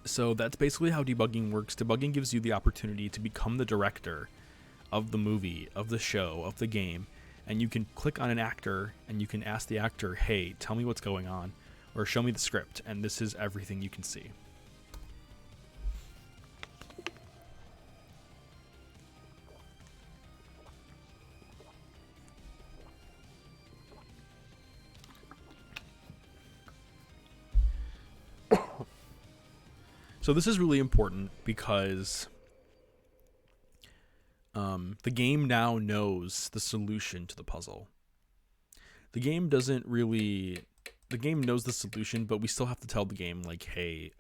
So that's basically how debugging works. Debugging gives you the opportunity to become the director of the movie, of the show, of the game. And you can click on an actor and you can ask the actor, hey, tell me what's going on, or show me the script. And this is everything you can see. So this is really important because the game now knows the solution to the puzzle. The game knows the solution, but we still have to tell the game, like, hey,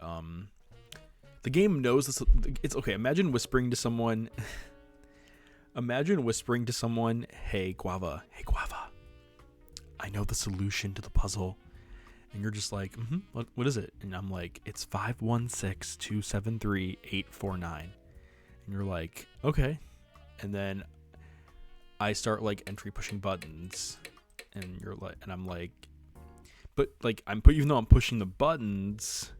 the game knows this. It's okay. Imagine whispering to someone. Hey, Guava, I know the solution to the puzzle. And you're just like, what is it? And I'm like, it's 5162738449. And you're like, okay. And then I start like entry pushing buttons, and you're like, and I'm like, but like even though I'm pushing the buttons,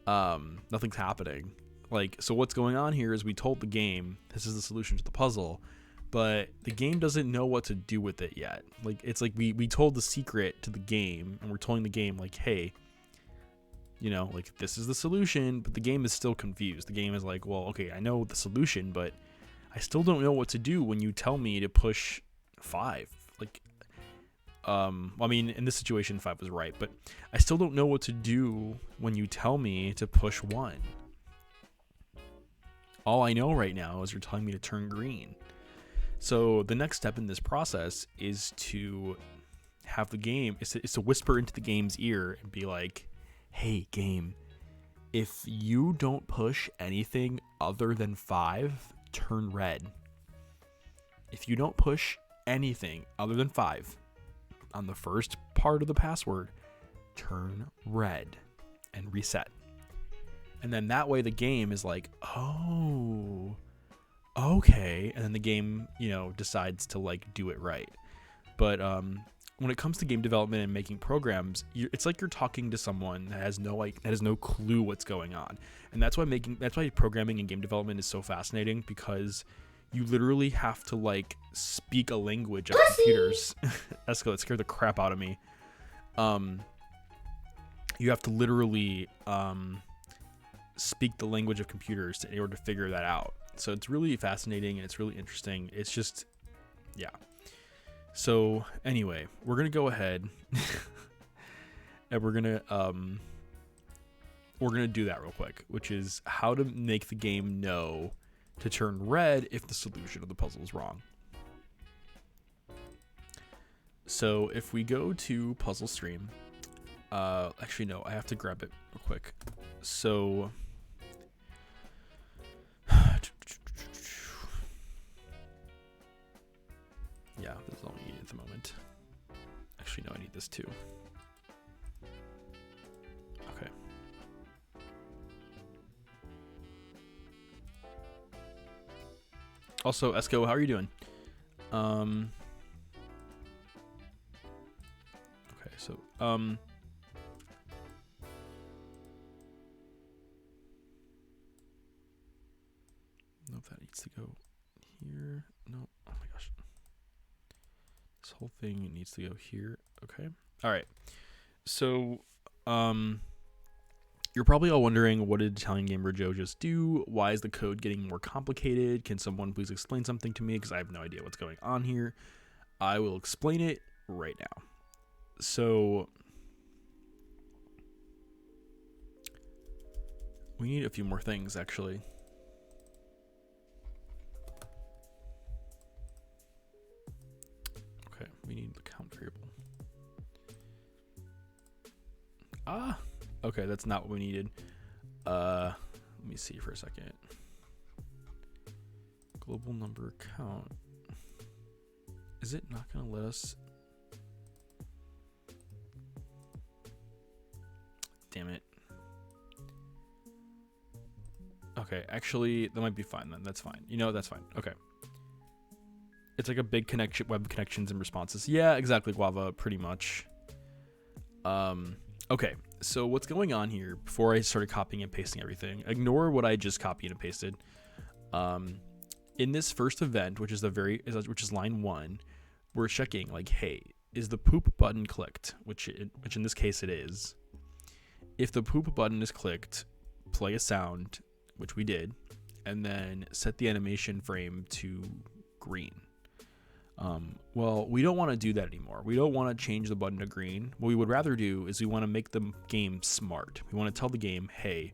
nothing's happening. Like, so what's going on here is we told the game this is the solution to the puzzle, but the game doesn't know what to do with it yet. Like, it's like we told the secret to the game, and we're telling the game, like, hey, you know, like, this is the solution, but the game is still confused. The game is like, well, okay, I know the solution, but I still don't know what to do when you tell me to push 5. Like, I mean, in this situation, 5 was right, but I still don't know what to do when you tell me to push 1. All I know right now is you're telling me to turn green. So the next step in this process is to have the game, is to whisper into the game's ear and be like, hey, game, if you don't push anything other than 5, turn red. If you don't push anything other than 5 on the first part of the password, turn red and reset. And then that way the game is like, oh, okay. And then the game, you know, decides to like do it right. But when it comes to game development and making programs, it's like you're talking to someone that has no clue what's going on. And that's why programming and game development is so fascinating, because you literally have to like speak a language of computers. Esco, that scared the crap out of me. You have to literally speak the language of computers in order to figure that out. So it's really fascinating and it's really interesting. It's just, yeah. So anyway, we're gonna go ahead and we're gonna do that real quick, which is how to make the game know to turn red if the solution of the puzzle is wrong. So if we go to puzzle stream, actually no, I have to grab it real quick. So yeah, this is all we need at the moment. Actually, no, I need this too. Okay. Also, Esco, how are you doing? so know if that needs to go here. No. Oh my gosh. This whole thing needs to go here. Okay. All right. So, you're probably all wondering, what did ItalianGamerJoe just do? Why is the code getting more complicated? Can someone please explain something to me? Because I have no idea what's going on here. I will explain it right now. So, we need a few more things, actually. Okay, we need the count variable. Ah, okay, that's not what we needed. Let me see for a second. Global number count. Is it not gonna let us? Damn it. Okay, actually, that might be fine then. That's fine. You know, that's fine. Okay. It's like a big connection, web connections and responses. Yeah, exactly, Guava, pretty much. Okay, so what's going on here before I started copying and pasting everything? Ignore what I just copied and pasted. In this first event, which is line 1, we're checking like, hey, is the poop button clicked? Which in this case it is. If the poop button is clicked, play a sound, which we did, and then set the animation frame to green. Well, we don't want to do that anymore. We don't want to change the button to green. What we would rather do is we want to make the game smart. We want to tell the game, hey,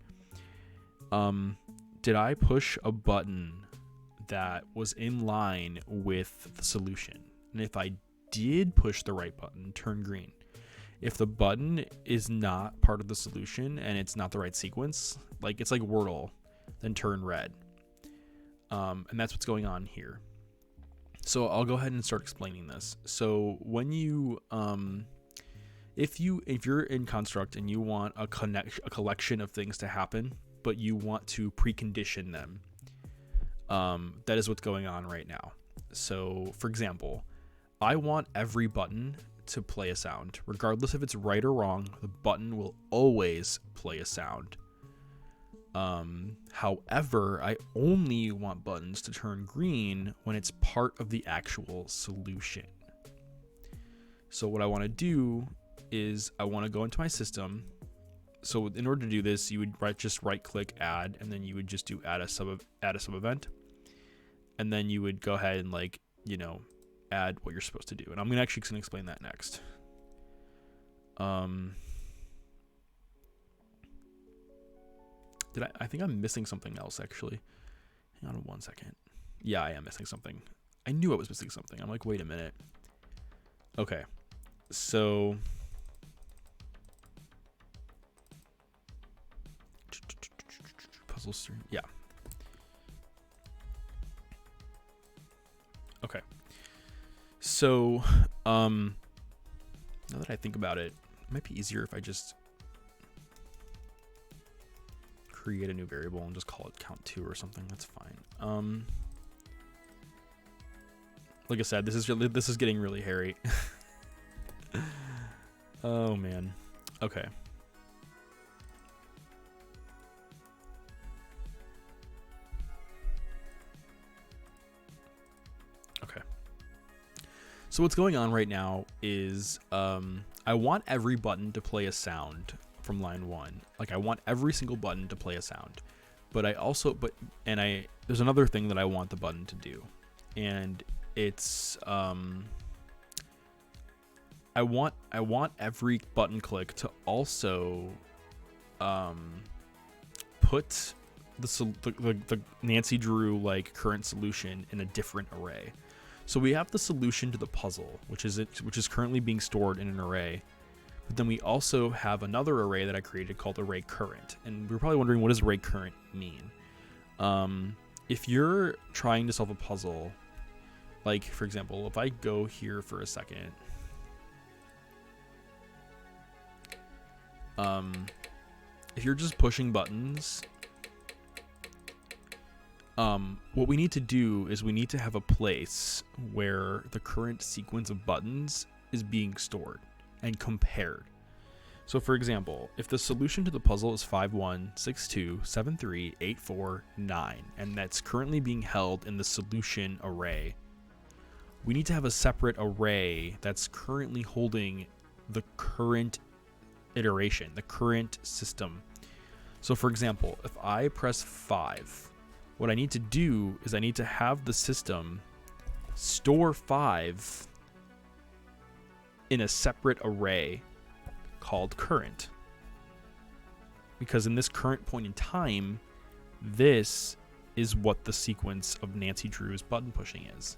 did I push a button that was in line with the solution? And if I did push the right button, turn green. If the button is not part of the solution and it's not the right sequence, like it's like Wordle, then turn red. And that's what's going on here. So I'll go ahead and start explaining this. So when you, if you're in Construct and you want a collection of things to happen, but you want to precondition them, that is what's going on right now. So for example, I want every button to play a sound. Regardless if it's right or wrong, the button will always play a sound. However, I only want buttons to turn green when it's part of the actual solution. So what I want to do is I want to go into my system. So in order to do this, you would just right click add, and then you would just do add a sub event. And then you would go ahead and add what you're supposed to do. And I'm actually going to explain that next. I think I'm missing something else, actually. Hang on 1 second. Yeah, I am missing something. I knew I was missing something. I'm like, wait a minute. Okay. So puzzle stream. Yeah. Okay. So, now that I think about it, it might be easier if I just create a new variable and just call it count2 or something. That's fine. Like I said, this is getting really hairy. Oh man. Okay. Okay. So what's going on right now is I want every button to play a sound from line 1. Like I want every single button to play a sound. But there's another thing that I want the button to do. And it's I want every button click to also put the Nancy Drew current solution in a different array. So we have the solution to the puzzle, which is currently being stored in an array. But then we also have another array that I created called array current. And we're probably wondering, what does array current mean? If you're trying to solve a puzzle, like for example, if I go here for a second, if you're just pushing buttons, what we need to do is we need to have a place where the current sequence of buttons is being stored. and compared. So for example, if the solution to the puzzle is 51627384 9, and that's currently being held in the solution array, we need to have a separate array that's currently holding the current iteration, the current system. So for example, if I press 5, what I need to do is I need to have the system store 5 in a separate array called current. Because in this current point in time, this is what the sequence of Nancy Drew's button pushing is.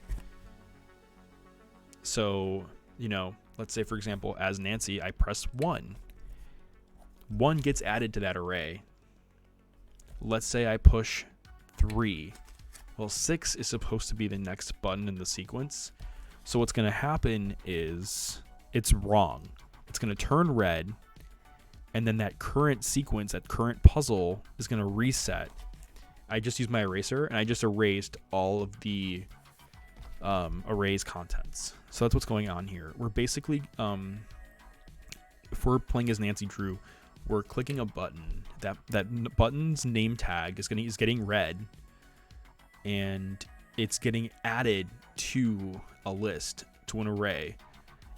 So, you know, let's say for example, as Nancy, I press 1. 1 gets added to that array. Let's say I push 3. Well, 6 is supposed to be the next button in the sequence. So what's going to happen is it's wrong. It's going to turn red, and then that current sequence, that current puzzle is going to reset. I just used my eraser, and I just erased all of the array's contents. So that's what's going on here. We're basically, if we're playing as Nancy Drew, we're clicking a button. That button's name tag is getting red, and it's getting added to a list, to an array,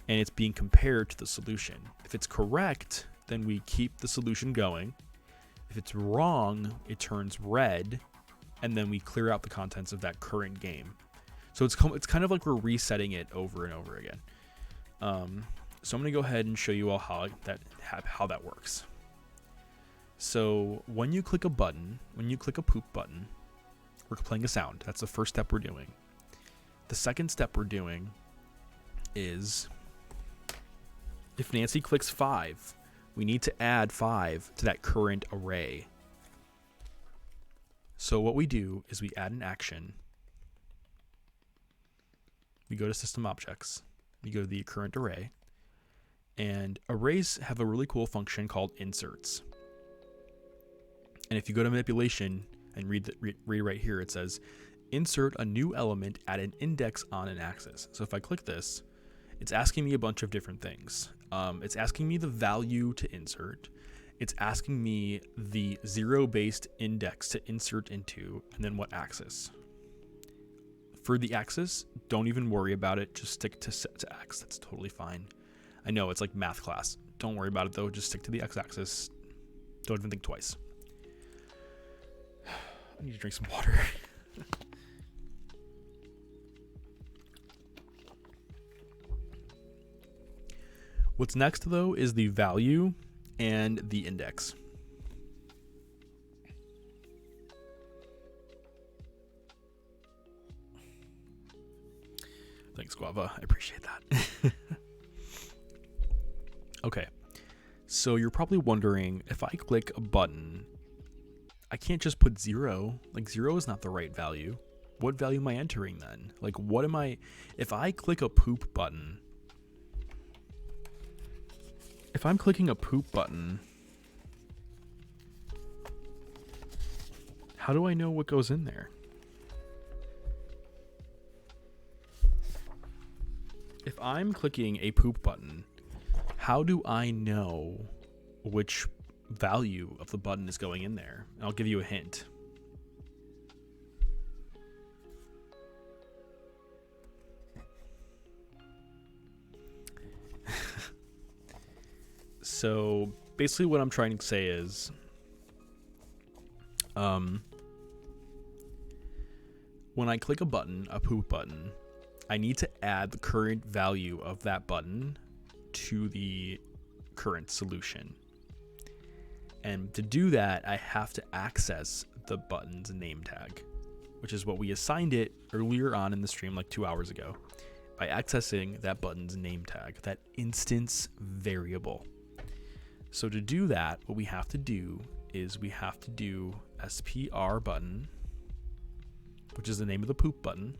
and it's being compared to the solution. If it's correct, then we keep the solution going. If it's wrong, it turns red, and then we clear out the contents of that current game. So it's kind of like we're resetting it over and over again. So I'm going to go ahead and show you all how that works. So when you click a button, when you click a poop button, we're playing a sound. That's the first step we're doing. The second step we're doing is if Nancy clicks 5, we need to add 5 to that current array. So what we do is we add an action. We go to System Objects. We go to the current array. And arrays have a really cool function called inserts. And if you go to manipulation and read right here, it says insert a new element at an index on an axis. So if I click this, it's asking me a bunch of different things. It's asking me the value to insert. It's asking me the 0-based index to insert into, and then what axis. For the axis, don't even worry about it. Just stick to X. That's totally fine. I know it's like math class. Don't worry about it though. Just stick to the X-axis. Don't even think twice. I need to drink some water. What's next though is the value and the index. Thanks, Guava. I appreciate that. Okay. So you're probably wondering, if I click a button, I can't just put 0. Like 0 is not the right value. What value am I entering then? Like what am I, if I click a poop button, if I'm clicking a poop button, how do I know what goes in there? If I'm clicking a poop button, how do I know which value of the button is going in there? I'll give you a hint. So basically what I'm trying to say is when I click a button, a poop button, I need to add the current value of that button to the current solution. And to do that, I have to access the button's name tag, which is what we assigned it earlier on in the stream, like 2 hours ago, by accessing that button's name tag, that instance variable. So to do that, what we have to do is we have to do SPR button, which is the name of the poop button,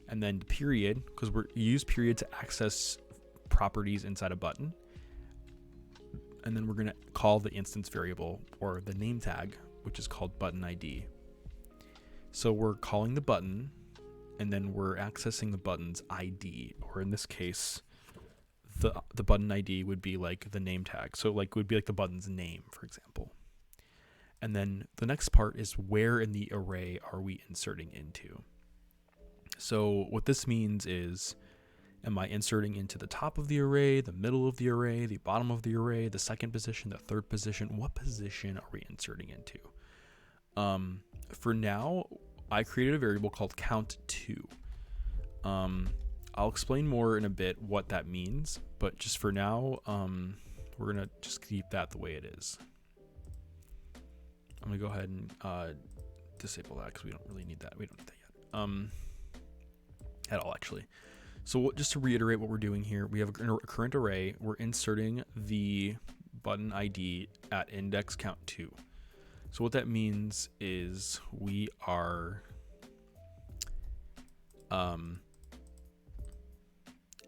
and then period, because we use period to access properties inside a button. And then we're going to call the instance variable, or the name tag, which is called button ID. So we're calling the button, and then we're accessing the button's ID, or in this case, the button ID would be like the name tag. So like would be like the button's name, for example. And then the next part is where in the array are we inserting into? So what this means is, am I inserting into the top of the array, the middle of the array, the bottom of the array, the second position, the third position? What position are we inserting into? For now, I created a variable called count2. I'll explain more in a bit what that means, but just for now, we're going to just keep that the way it is. I'm going to go ahead and disable that because we don't really need that. We don't need that yet. At all, actually. So just to reiterate what we're doing here, we have a current array. We're inserting the button ID at index count 2. So what that means is we are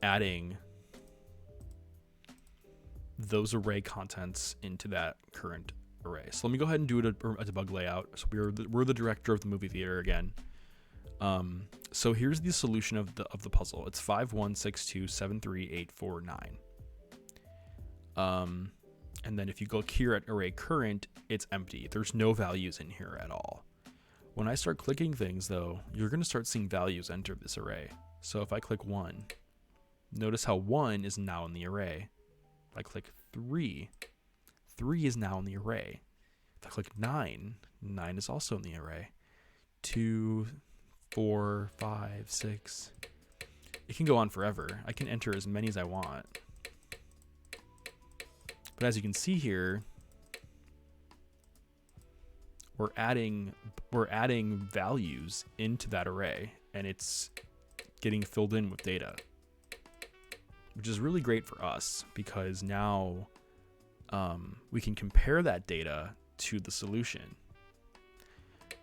adding those array contents into that current array. So let me go ahead and do a debug layout. So we're the director of the movie theater again. So here's the solution of the puzzle. It's 5162738449. And then if you go here at array current, it's empty. There's no values in here at all. When I start clicking things though, you're going to start seeing values enter this array. So if I click 1, notice how 1 is now in the array. If I click 3, 3 is now in the array. If I click 9, 9 is also in the array. 2, 4, 5, 6. It can go on forever. I can enter as many as I want. But as you can see here, we're adding values into that array, and it's getting filled in with data, which is really great for us because now we can compare that data to the solution.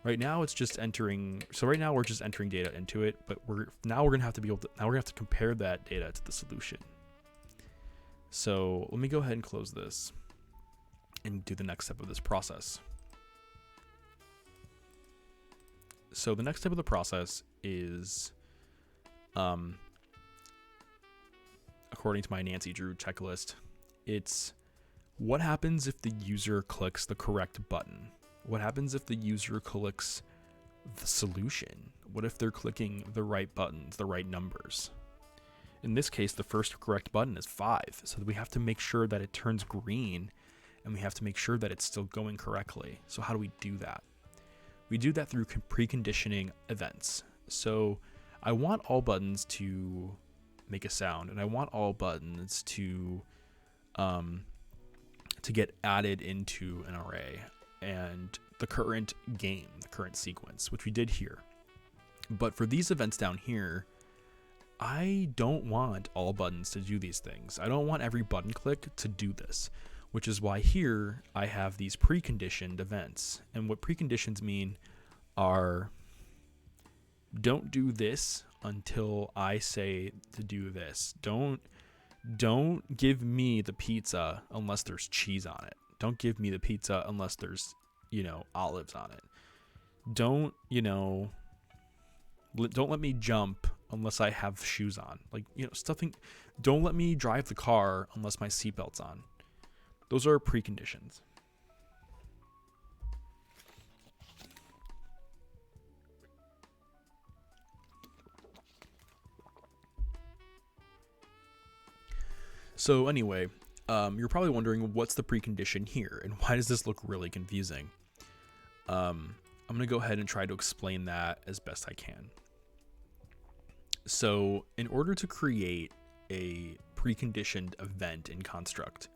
Right now it's just entering. So right now we're just entering data into it, but we're gonna have to compare that data to the solution. So let me go ahead and close this and do the next step of this process. So the next step of the process is, according to my Nancy Drew checklist, it's what happens if the user clicks the correct button? What happens if the user clicks the solution? What if they're clicking the right buttons, the right numbers? In this case, the first correct button is 5. So we have to make sure that it turns green, and we have to make sure that it's still going correctly. So how do we do that? We do that through preconditioning events. So I want all buttons to make a sound, and I want all buttons to get added into an array and the current game, the current sequence, which we did here. But for these events down here, I don't want all buttons to do these things. I don't want every button click to do this, which is why here I have these preconditioned events. And what preconditions mean are, don't do this until I say to do this. Don't give me the pizza unless there's cheese on it. Don't give me the pizza unless there's, olives on it. Don't let me jump unless I have shoes on. Don't let me drive the car unless my seatbelt's on. Those are preconditions. So anyway, you're probably wondering what's the precondition here and why does this look really confusing? I'm going to go ahead and try to explain that as best I can. So in order to create a preconditioned event in Construct,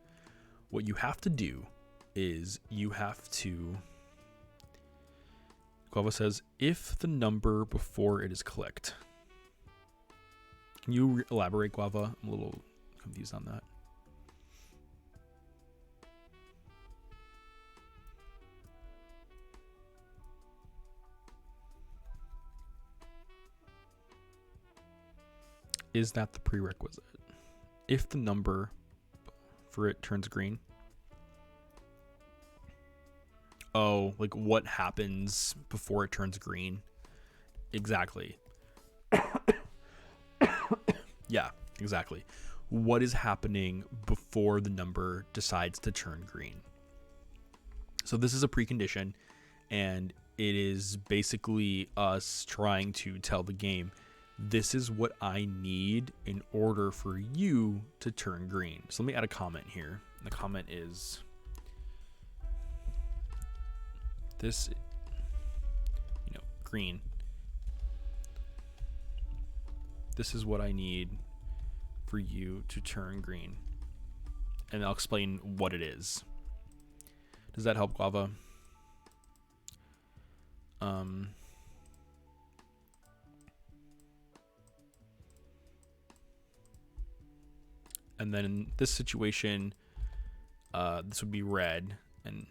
what you have to do is you have to, Guava says, if the number before it is clicked. Can you elaborate, Guava? I'm a little confused on that. Is that the prerequisite? If the number for it turns green? Oh, like what happens before it turns green? Exactly. Yeah, exactly. what is happening before the number decides to turn green. So this is a precondition, and it is basically us trying to tell the game, this is what I need in order for you to turn green. So let me add a comment here. The comment is this, green. This is what I need for you to turn green. And I'll explain what it is. Does that help, Guava? And then in this situation, this would be red, and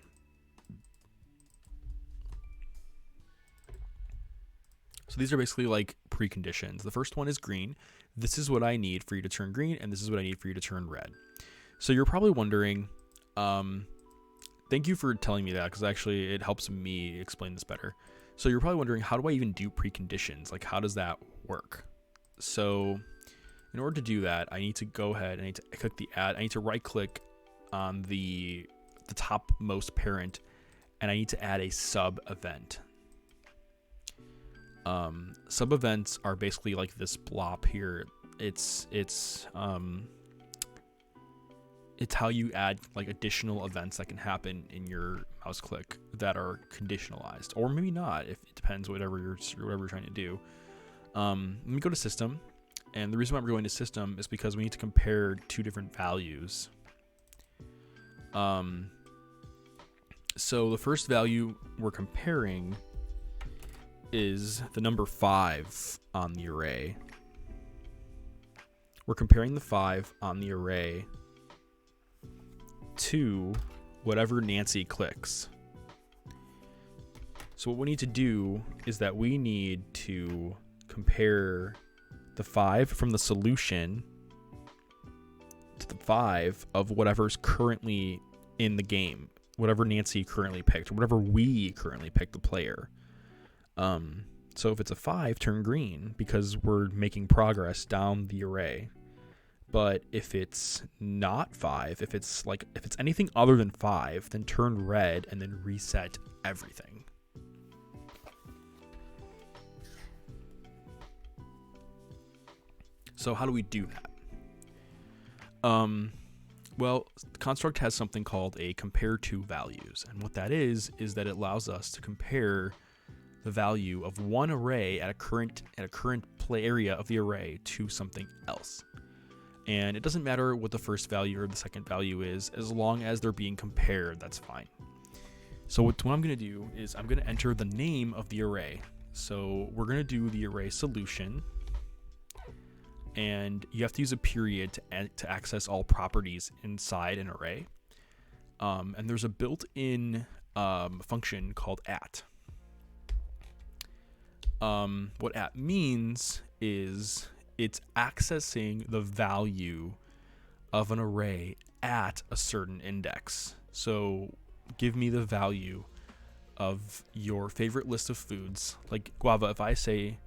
so these are basically like preconditions. The first one is green. This is what I need for you to turn green, and this is what I need for you to turn red. So you're probably wondering, thank you for telling me that, because actually it helps me explain this better. So you're probably wondering, how do I even do preconditions? Like, how does that work? So in order to do that, I need to go ahead, I need to click the add, I need to right click on the topmost parent, and I need to add a sub event. Sub events are basically like this blob here. It's how you add like additional events that can happen in your mouse click that are conditionalized, or maybe not, if it depends whatever you're trying to do. Let me go to system, and the reason why we're going to system is because we need to compare two different values. So the first value we're comparing is the number 5 on the array. We're comparing the 5 on the array to whatever Nancy clicks. So what we need to do is that we need to compare the 5 from the solution to the 5 of whatever's currently in the game, whatever Nancy currently picked, or whatever we currently picked, the player. So if it's a 5, turn green, because we're making progress down the array. But if it's not 5, if it's anything other than 5, then turn red and then reset everything. So how do we do that? Well, the construct has something called a compare to values, and what that is that it allows us to compare the value of one array at a current play area of the array to something else. And it doesn't matter what the first value or the second value is, as long as they're being compared, that's fine. So what I'm going to do is I'm going to enter the name of the array. So we're going to do the array solution, and you have to use a period to access all properties inside an array. And there's a built-in function called at. What at means is it's accessing the value of an array at a certain index. So give me the value of your favorite list of foods. Like Guava, if I say,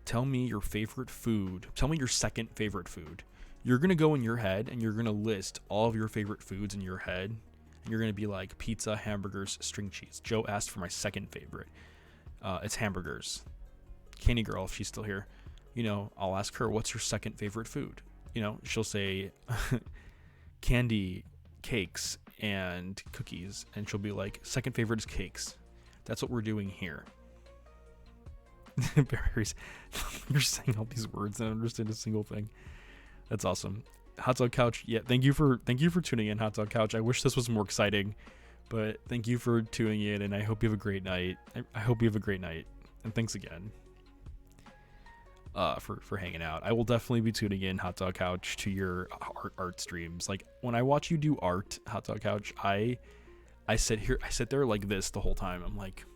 tell me your favorite food, tell me your second favorite food, you're going to go in your head and you're going to list all of your favorite foods in your head. And you're going to be like pizza, hamburgers, string cheese. Joe asked for my second favorite. It's hamburgers. Candy Girl, if she's still here, I'll ask her, what's your second favorite food? She'll say candy, cakes, and cookies. And she'll be like, second favorite is cakes. That's what we're doing here. You're saying all these words and I don't understand a single thing. That's awesome. Hot Dog Couch, yeah, thank you for tuning in, Hot Dog Couch. I wish this was more exciting, but thank you for tuning in, and I hope you have a great night. I hope you have a great night, and thanks again for hanging out. I will definitely be tuning in, Hot Dog Couch, to your art streams. Like when I watch you do art, Hot Dog Couch, I sit there like this the whole time. I'm like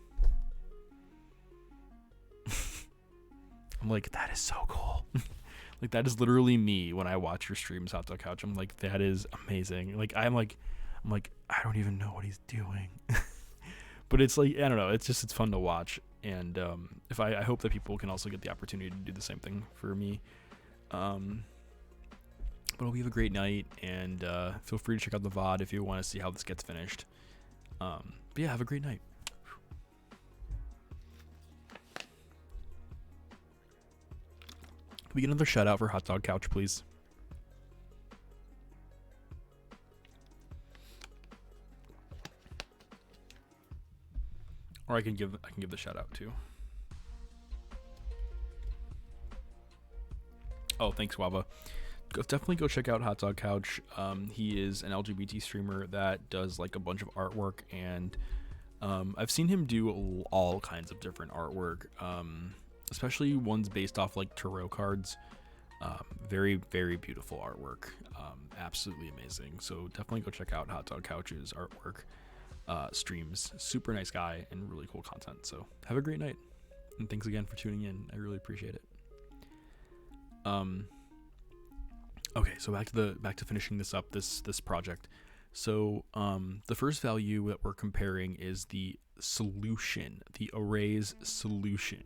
that is so cool. Like that is literally me when I watch your streams, Hot Dog Couch. I'm like, that is amazing. Like I'm like I don't even know what he's doing. But it's like, I don't know, it's fun to watch. And I hope that people can also get the opportunity to do the same thing for me. But I hope you have a great night, and feel free to check out the VOD if you want to see how this gets finished. But yeah, have a great night. Can we get another shout out for Hot Dog Couch, please? Or I can give the shout out too. Oh, thanks, Wava. Definitely go check out Hot Dog Couch. He is an LGBT streamer that does like a bunch of artwork, and I've seen him do all kinds of different artwork, especially ones based off like tarot cards. Very, very beautiful artwork. Absolutely amazing. So definitely go check out Hot Dog Couch's artwork. Streams. Super nice guy and really cool content. So have a great night, and thanks again for tuning in. I really appreciate it. Okay, so back to finishing this up, this project. So the first value that we're comparing is the solution, the array's solution.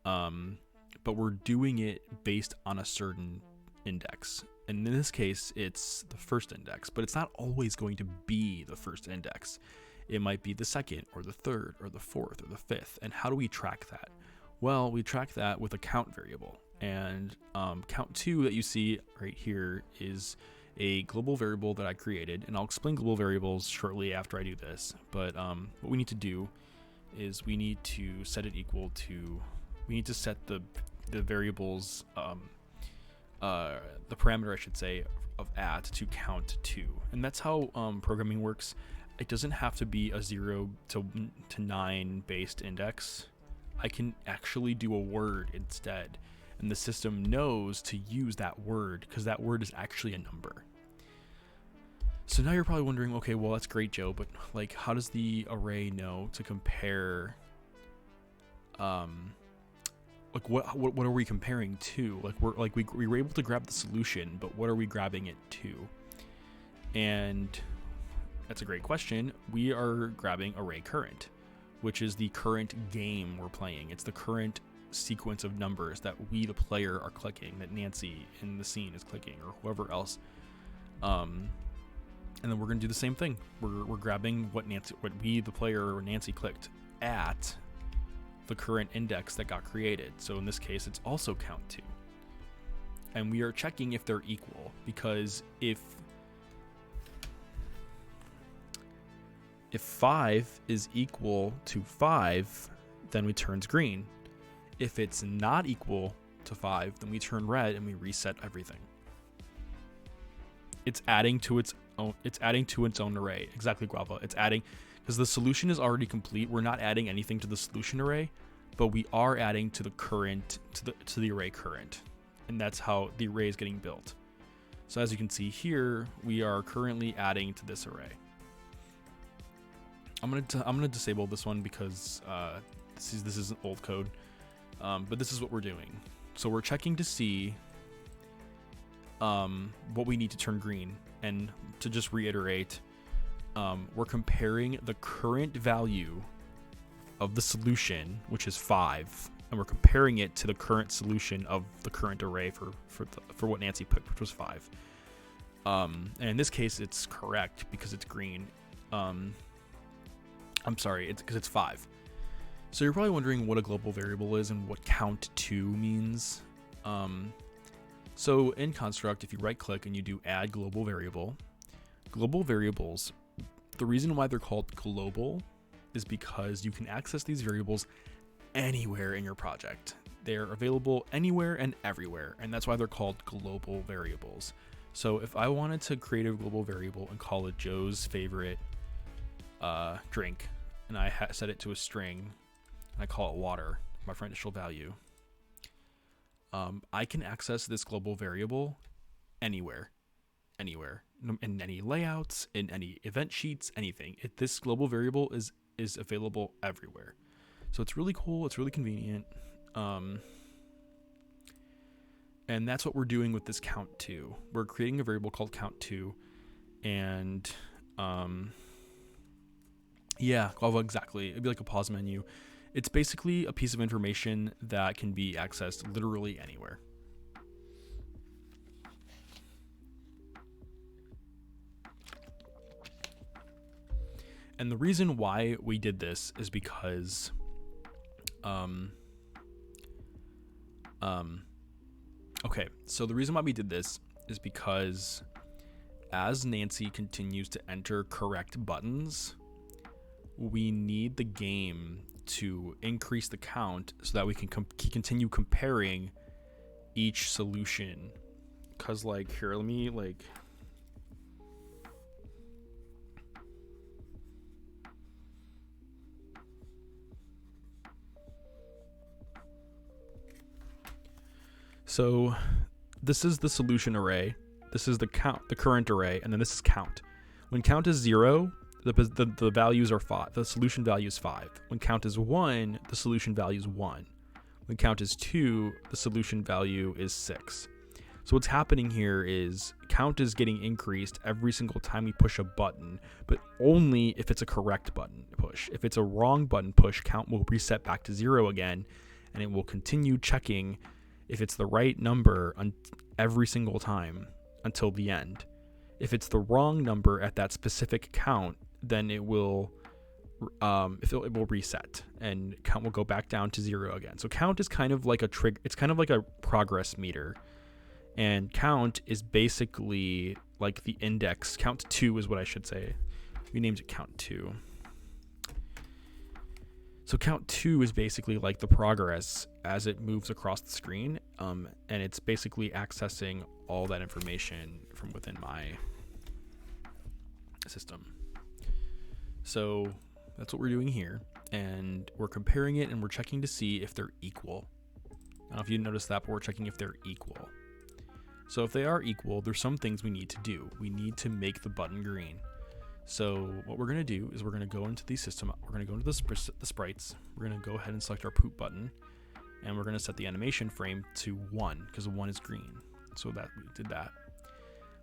But we're doing it based on a certain index. And in this case, it's the first index, but it's not always going to be the first index. It might be the second or the third or the fourth or the fifth. And how do we track that? Well, we track that with a count variable. And count2 that you see right here is a global variable that I created. And I'll explain global variables shortly after I do this. But what we need to do is we need to set it equal to, we need to set the variables, the parameter, I should say, of at to count2. And that's how programming works. It doesn't have to be a 0 to 9 based index. I can actually do a word instead. And the system knows to use that word because that word is actually a number. So now you're probably wondering, okay, well, that's great, Joe, but like, how does the array know to compare, like what are we comparing to? Like we were able to grab the solution, but what are we grabbing it to? And that's a great question. We are grabbing array current, which is the current game we're playing. It's the current sequence of numbers that we, the player, are clicking, that Nancy in the scene is clicking, or whoever else. And then we're gonna do the same thing. We're grabbing what we, the player, or Nancy, clicked at the current index that got created. So in this case, it's also count2. And we are checking if they're equal, because if 5 is equal to 5, then we turns green. If it's not equal to 5, then we turn red and we reset everything. It's adding to its own array. Exactly, Guava. It's adding, because the solution is already complete. We're not adding anything to the solution array, but we are adding to the current, to the array current. And that's how the array is getting built. So as you can see here, we are currently adding to this array. I'm gonna disable this one because this is an old code, but this is what we're doing. So we're checking to see what we need to turn green, and to just reiterate, we're comparing the current value of the solution, which is 5, and we're comparing it to the current solution of the current array for what Nancy picked, which was 5. And in this case, it's correct because it's green. I'm sorry, it's because it's 5. So you're probably wondering what a global variable is and what count2 means. So in Construct, if you right click and you do add global variables, the reason why they're called global is because you can access these variables anywhere in your project. They're available anywhere and everywhere, and that's why they're called global variables. So if I wanted to create a global variable and call it Joe's favorite drink, and I set it to a string, and I call it water, my for initial value, I can access this global variable anywhere, in any layouts, in any event sheets, anything. This global variable is available everywhere. So it's really cool. It's really convenient. And that's what we're doing with this count2. We're creating a variable called count2, and yeah, well, exactly. It'd be like a pause menu. It's basically a piece of information that can be accessed literally anywhere. And the reason why we did this is because okay, so the reason why we did this is because as Nancy continues to enter correct buttons, we need the game to increase the count so that we can continue comparing each solution. Cause like, here, let me like, so this is the solution array. This is the current array, and then this is count. When count is 0, the values are 5. The solution value is 5. When count is 1, the solution value is 1. When count is 2, the solution value is 6. So what's happening here is count is getting increased every single time we push a button, but only if it's a correct button push. If it's a wrong button push, count will reset back to 0 again, and it will continue checking if it's the right number every single time until the end. If it's the wrong number at that specific count, then it will it will reset and count will go back down to 0 again. So count is kind of like a trigger. It's kind of like a progress meter, and count is basically like the index. Count 2 is what I should say. We named it count 2. So count 2 is basically like the progress as it moves across the screen, and it's basically accessing all that information from within my system. So that's what we're doing here, and we're comparing it and we're checking to see if they're equal. I don't know if you noticed that, but we're checking if they're equal. So if they are equal, there's some things we need to do. We need to make the button green. So what we're going to do is we're going to go into the system. We're going to go into the sprites. We're going to go ahead and select our poop button, and we're going to set the animation frame to 1 because 1 is green. So that we did that.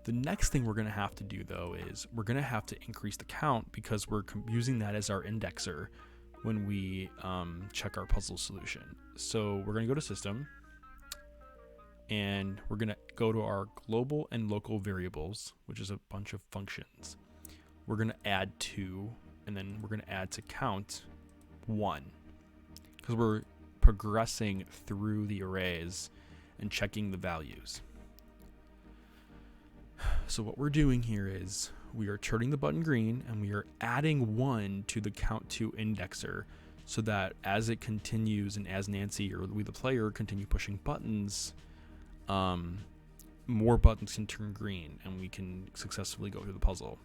The next thing we're going to have to do, though, is we're going to have to increase the count because we're using that as our indexer when we check our puzzle solution. So we're going to go to System, and we're going to go to our global and local variables, which is a bunch of functions. We're going to add 2, and then we're going to add to count 1 because we're progressing through the arrays and checking the values. So what we're doing here is we are turning the button green, and we are adding 1 to the count 2 indexer so that as it continues and as Nancy or we the player continue pushing buttons, more buttons can turn green and we can successfully go through the puzzle.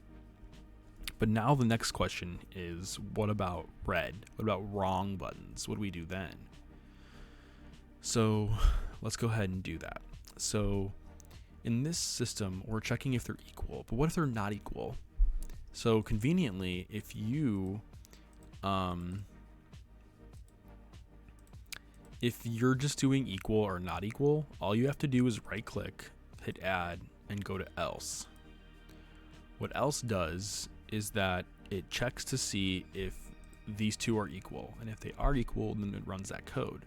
But now the next question is, what about red? What about wrong buttons? What do we do then? So let's go ahead and do that. So in this system, we're checking if they're equal, but what if they're not equal? So conveniently, if you're just doing equal or not equal, all you have to do is right click, hit add, and go to else. What else does is that it checks to see if these two are equal, and if they are equal, then it runs that code.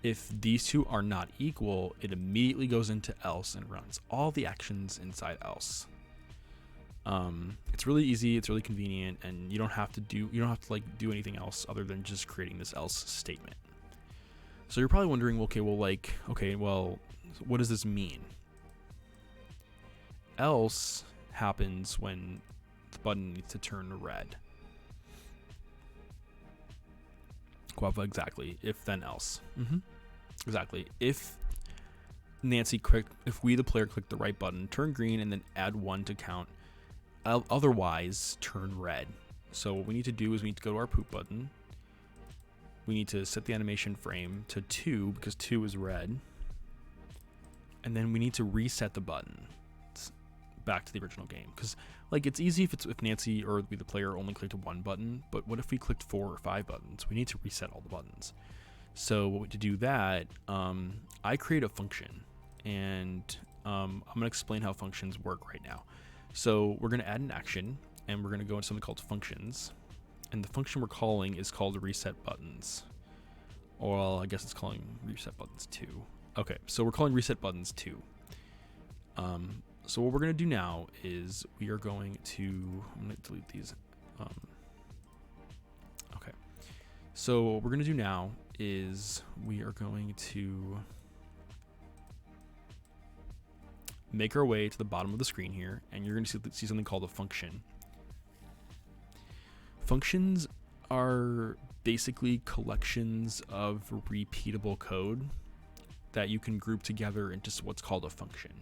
If these two are not equal, it immediately goes into else and runs all the actions inside else. It's really easy, it's really convenient, and you don't have to do anything else other than just creating this else statement. So you're probably wondering, okay, well, what does this mean? Else happens when the button needs to turn red. Exactly. If then else. Exactly. If we the player click the right button, turn green, and then add 1 to count. Otherwise, turn red. So what we need to do is we need to go to our poop button. We need to set the animation frame to 2 because 2 is red. And then we need to reset the button back to the original game, because it's easy if Nancy or we the player only clicked 1 button, but what if we clicked 4 or 5 buttons? We need to reset all the buttons. So to do that, I create a function, and I'm going to explain how functions work right now. So we're going to add an action, and we're going to go into something called functions, and the function we're calling is called reset buttons, or I guess it's calling reset buttons 2. Okay, so we're calling reset buttons 2. So what we're going to do now is we are going to, I'm going to delete these. Okay. So what we're going to do now is we are going to make our way to the bottom of the screen here, and you're going to see something called a function. Functions are basically collections of repeatable code that you can group together into what's called a function.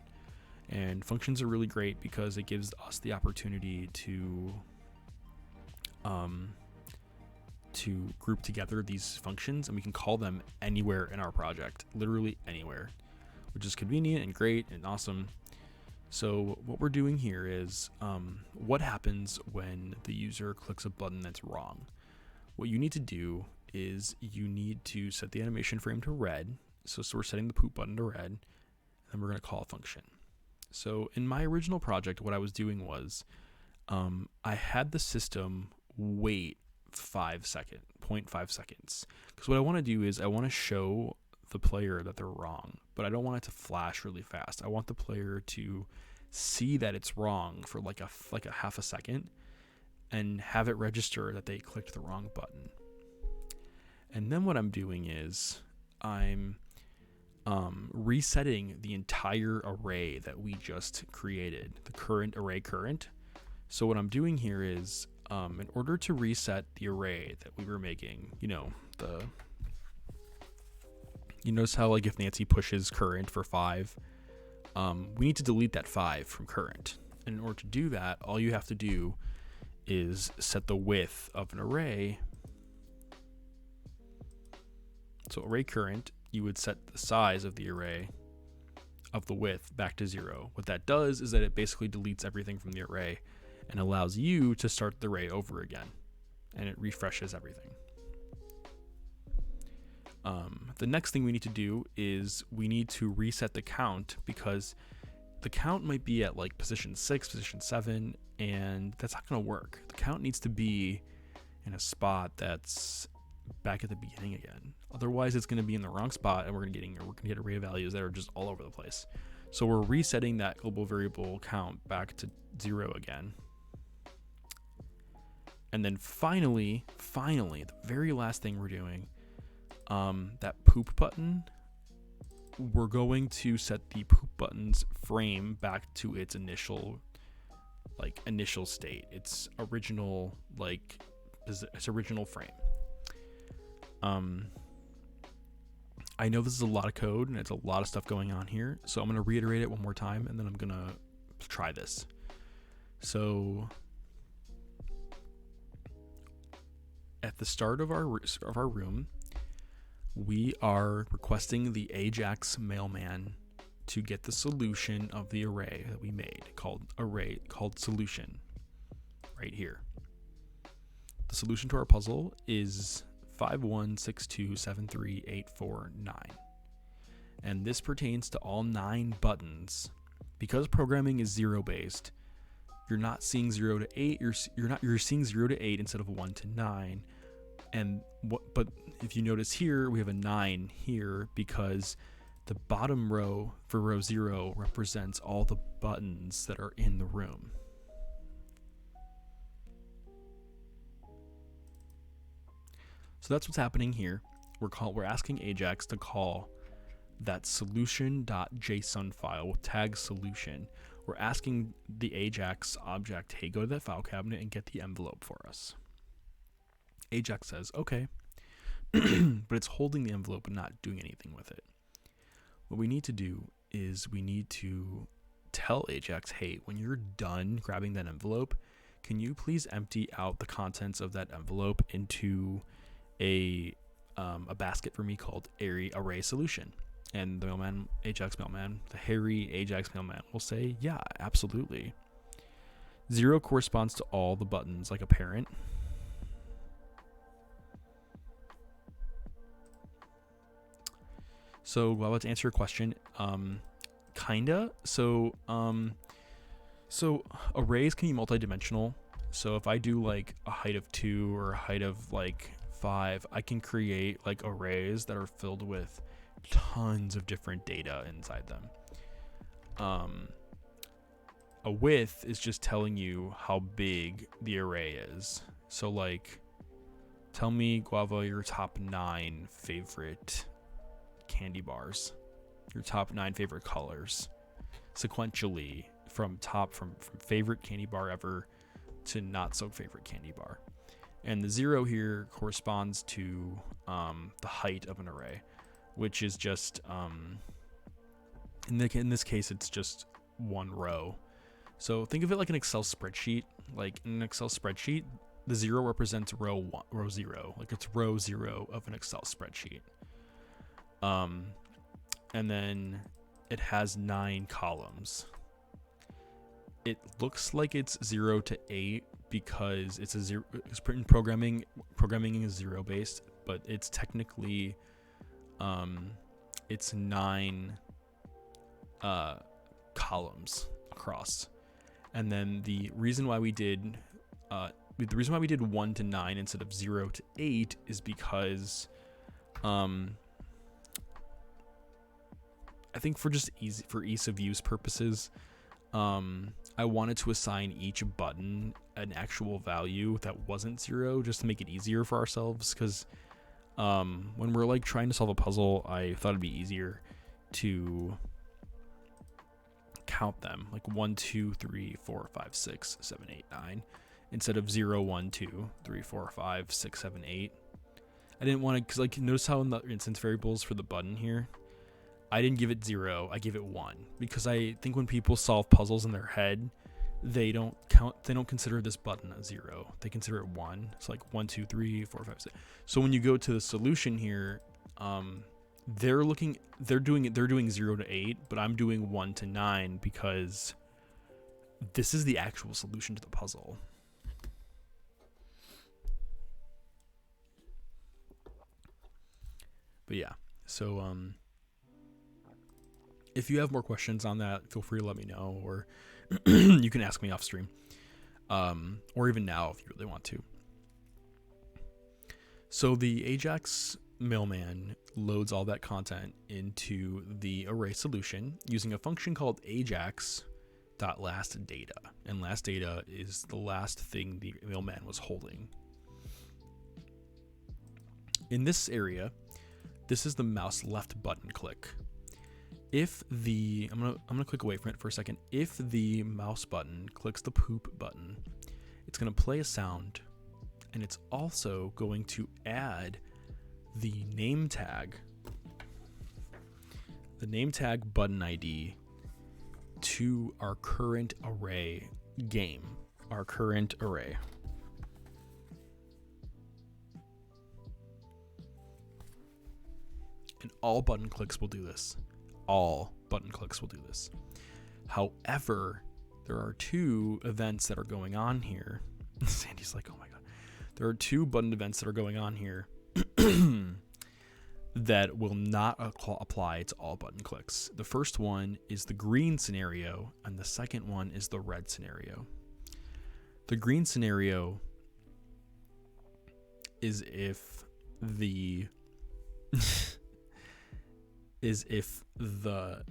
And functions are really great because it gives us the opportunity to group together these functions, and we can call them anywhere in our project, literally anywhere, which is convenient and great and awesome. So what we're doing here is what happens when the user clicks a button that's wrong. What you need to do is you need to set the animation frame to red. So we're setting the poop button to red, and then we're going to call a function. So in my original project, what I was doing was I had the system wait 0.5 seconds. Because what I want to do is I want to show the player that they're wrong, but I don't want it to flash really fast. I want the player to see that it's wrong for like a half a second and have it register that they clicked the wrong button. And then what I'm doing is I'm resetting the entire array that we just created, the current array current. So what I'm doing here is in order to reset the array that we were making, you notice how like if Nancy pushes current for 5, we need to delete that 5 from current. And in order to do that, all you have to do is set the width of an array. So array current, you would set the size of the array of the width back to 0. What that does is that it basically deletes everything from the array and allows you to start the array over again, and it refreshes everything. The next thing we need to do is we need to reset the count, because the count might be at like position 6, position 7, and that's not going to work. The count needs to be in a spot that's back at the beginning again. Otherwise, it's going to be in the wrong spot, and we're going to get array values that are just all over the place. So we're resetting that global variable count back to 0 again. And then finally, the very last thing we're doing, that poop button, we're going to set the poop button's frame back to its initial state, its original frame. I know this is a lot of code and it's a lot of stuff going on here, so I'm going to reiterate it one more time and then I'm going to try this. So at the start of our room, we are requesting the Ajax mailman to get the solution of the array that we made called solution right here. The solution to our puzzle is 5162738449. And this pertains to all 9 buttons. Because programming is 0 based, you're not seeing 0 to 8, you're seeing 0 to 8 instead of 1 to 9. But if you notice here, we have a 9 here because the bottom row for row 0 represents all the buttons that are in the room. So that's what's happening here. We're asking Ajax to call that solution.json file with tag solution. We're asking the Ajax object, hey, go to that file cabinet and get the envelope for us. Ajax says, okay, but it's holding the envelope and not doing anything with it. What we need to do is we need to tell Ajax, hey, when you're done grabbing that envelope, can you please empty out the contents of that envelope into a basket for me called array solution? And the mailman, Ajax mailman, the hairy Ajax mailman will say, yeah, absolutely. 0 corresponds to all the buttons like a parent. So, well, let's answer your question. Kinda. So arrays can be multidimensional. So if I do like a height of 2 or a height of like 5, I can create like arrays that are filled with tons of different data inside them. A width is just telling you how big the array is. So like Tell me, Guava, your top 9 favorite candy bars. Your top 9 favorite colors. Sequentially from favorite candy bar ever to not so favorite candy bar. And the 0 here corresponds to the height of an array, which is just, in this case, it's just one row. So think of it like an Excel spreadsheet. Like in an Excel spreadsheet, the 0 represents row 0. Like it's row 0 of an Excel spreadsheet. And then it has 9 columns. It looks like it's 0 to 8 because it's a 0. Programming is 0 based, but it's technically it's 9 columns across. And then the reason why we did 1 to 9 instead of 0 to 8 is because I think for ease of use purposes, I wanted to assign each button an actual value that wasn't 0, just to make it easier for ourselves. Because when we're like trying to solve a puzzle, I thought it'd be easier to count them, like 1, 2, 3, 4, 5, 6, 7, 8, 9, instead of 0, 1, 2, 3, 4, 5, 6, 7, 8. I didn't want to, because like notice how in the instance variables for the button here, I didn't give it 0, I give it 1, because I think when people solve puzzles in their head, they don't consider this button a 0. They consider it 1. It's like 1, 2, 3, 4, 5, 6. So when you go to the solution here, they're doing 0 to 8, but I'm doing 1 to 9 because this is the actual solution to the puzzle. But yeah, so if you have more questions on that, feel free to let me know, or you can ask me off stream, or even now if you really want to. So the Ajax mailman loads all that content into the array solution using a function called ajax.lastData, and last data is the last thing the mailman was holding. In this area, this is the mouse left button click. If the I'm gonna click away from it for a second. If the mouse button clicks the poop button, it's gonna play a sound, and it's also going to add the name tag button ID to our current array game, our current array. And all button clicks will do this. All button clicks will do this. However, there are 2 events that are going on here. Sandy's like, oh my God. There are 2 button events that are going on here that will not apply to all button clicks. The first one is the green scenario, and the second one is the red scenario. The green scenario is if the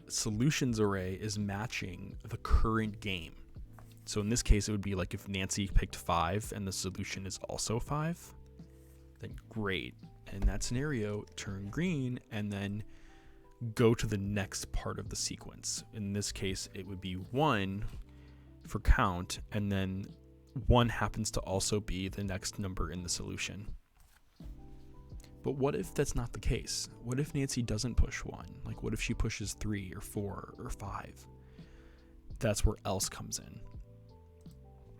solutions array is matching the current game. So in this case, it would be like if Nancy picked 5 and the solution is also 5, then great. In that scenario, turn green and then go to the next part of the sequence. In this case, it would be 1 for count, and then 1 happens to also be the next number in the solution. But what if that's not the case? What if Nancy doesn't push 1? Like, what if she pushes 3 or 4 or 5? That's where else comes in.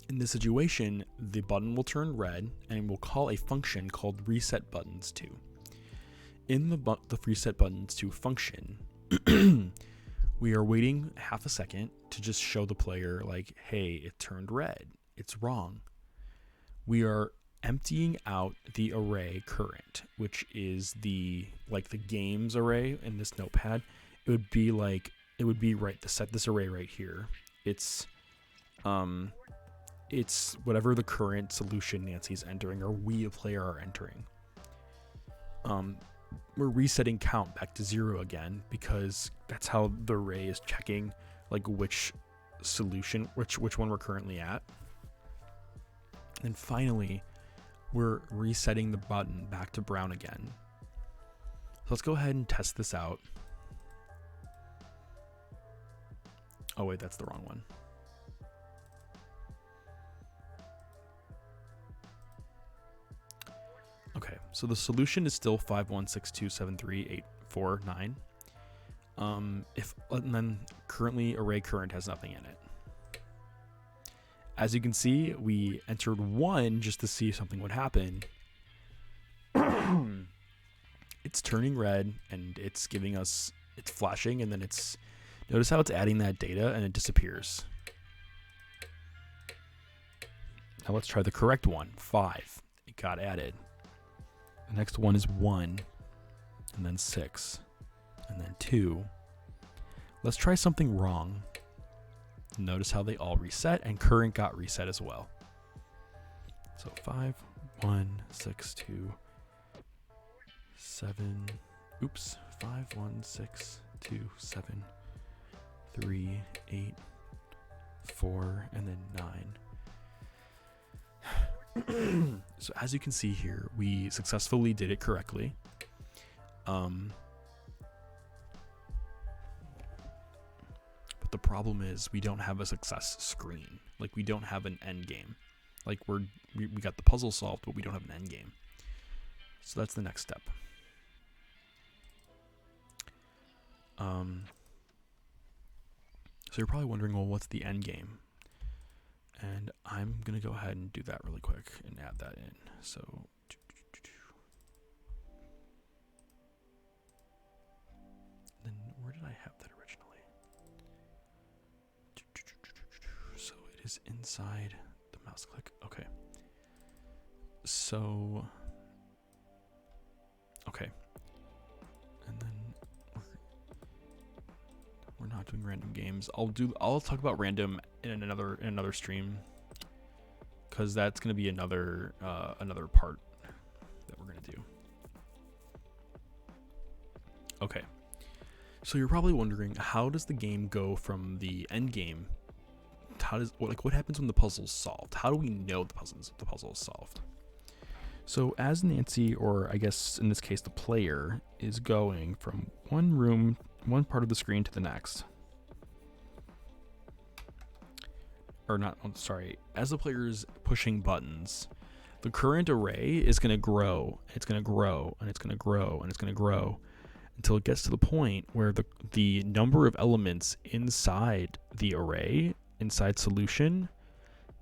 In this situation, the button will turn red, and we'll call a function called resetButtons2. In the resetButtons2 function, we are waiting half a second to just show the player, like, hey, it turned red. It's wrong. We are emptying out the array current, which is the games array in this notepad. It would be right to set this array right here. It's whatever the current solution Nancy's entering or we, a player, are entering. We're resetting count back to 0 again because that's how the array is checking like which solution, which one we're currently at. And finally, we're resetting the button back to brown again. So let's go ahead and test this out. Oh wait, that's the wrong one. Okay, so the solution is still 5162738449. And then currently array current has nothing in it. As you can see, we entered 1 just to see if something would happen. It's turning red and it's giving us, it's flashing, and then it's, notice how it's adding that data and it disappears. Now let's try the correct one, 5. It got added. The next one is 1, and then 6, and then 2. Let's try something wrong. Notice how they all reset, and current got reset as well. So 5, 1, 6, 2, 7, oops, 5, 1, 6, 2, 7, 3, 8, 4, and then 9. So as you can see here, we successfully did it correctly. But the problem is we don't have a success screen. Like, we don't have an end game. Like, we got the puzzle solved, but we don't have an end game. So that's the next step. So you're probably wondering, well, what's the end game? And I'm going to go ahead and do that really quick and add that in. So then where did I have that originally? So it is inside the mouse click. Okay. So, okay. And then we're not doing random games. I'll talk about random in another stream, because that's going to be another part that we're going to do. Okay. So you're probably wondering, how does the game go from the end game? What happens when the puzzle's solved? How do we know the puzzle is solved? So as Nancy, or I guess in this case the player, is going from one part of the screen to the next. Or not, I'm sorry. As the player is pushing buttons, the current array is going to grow. It's going to grow, and it's going to grow, and it's going to grow until it gets to the point where the number of elements inside the array, inside solution,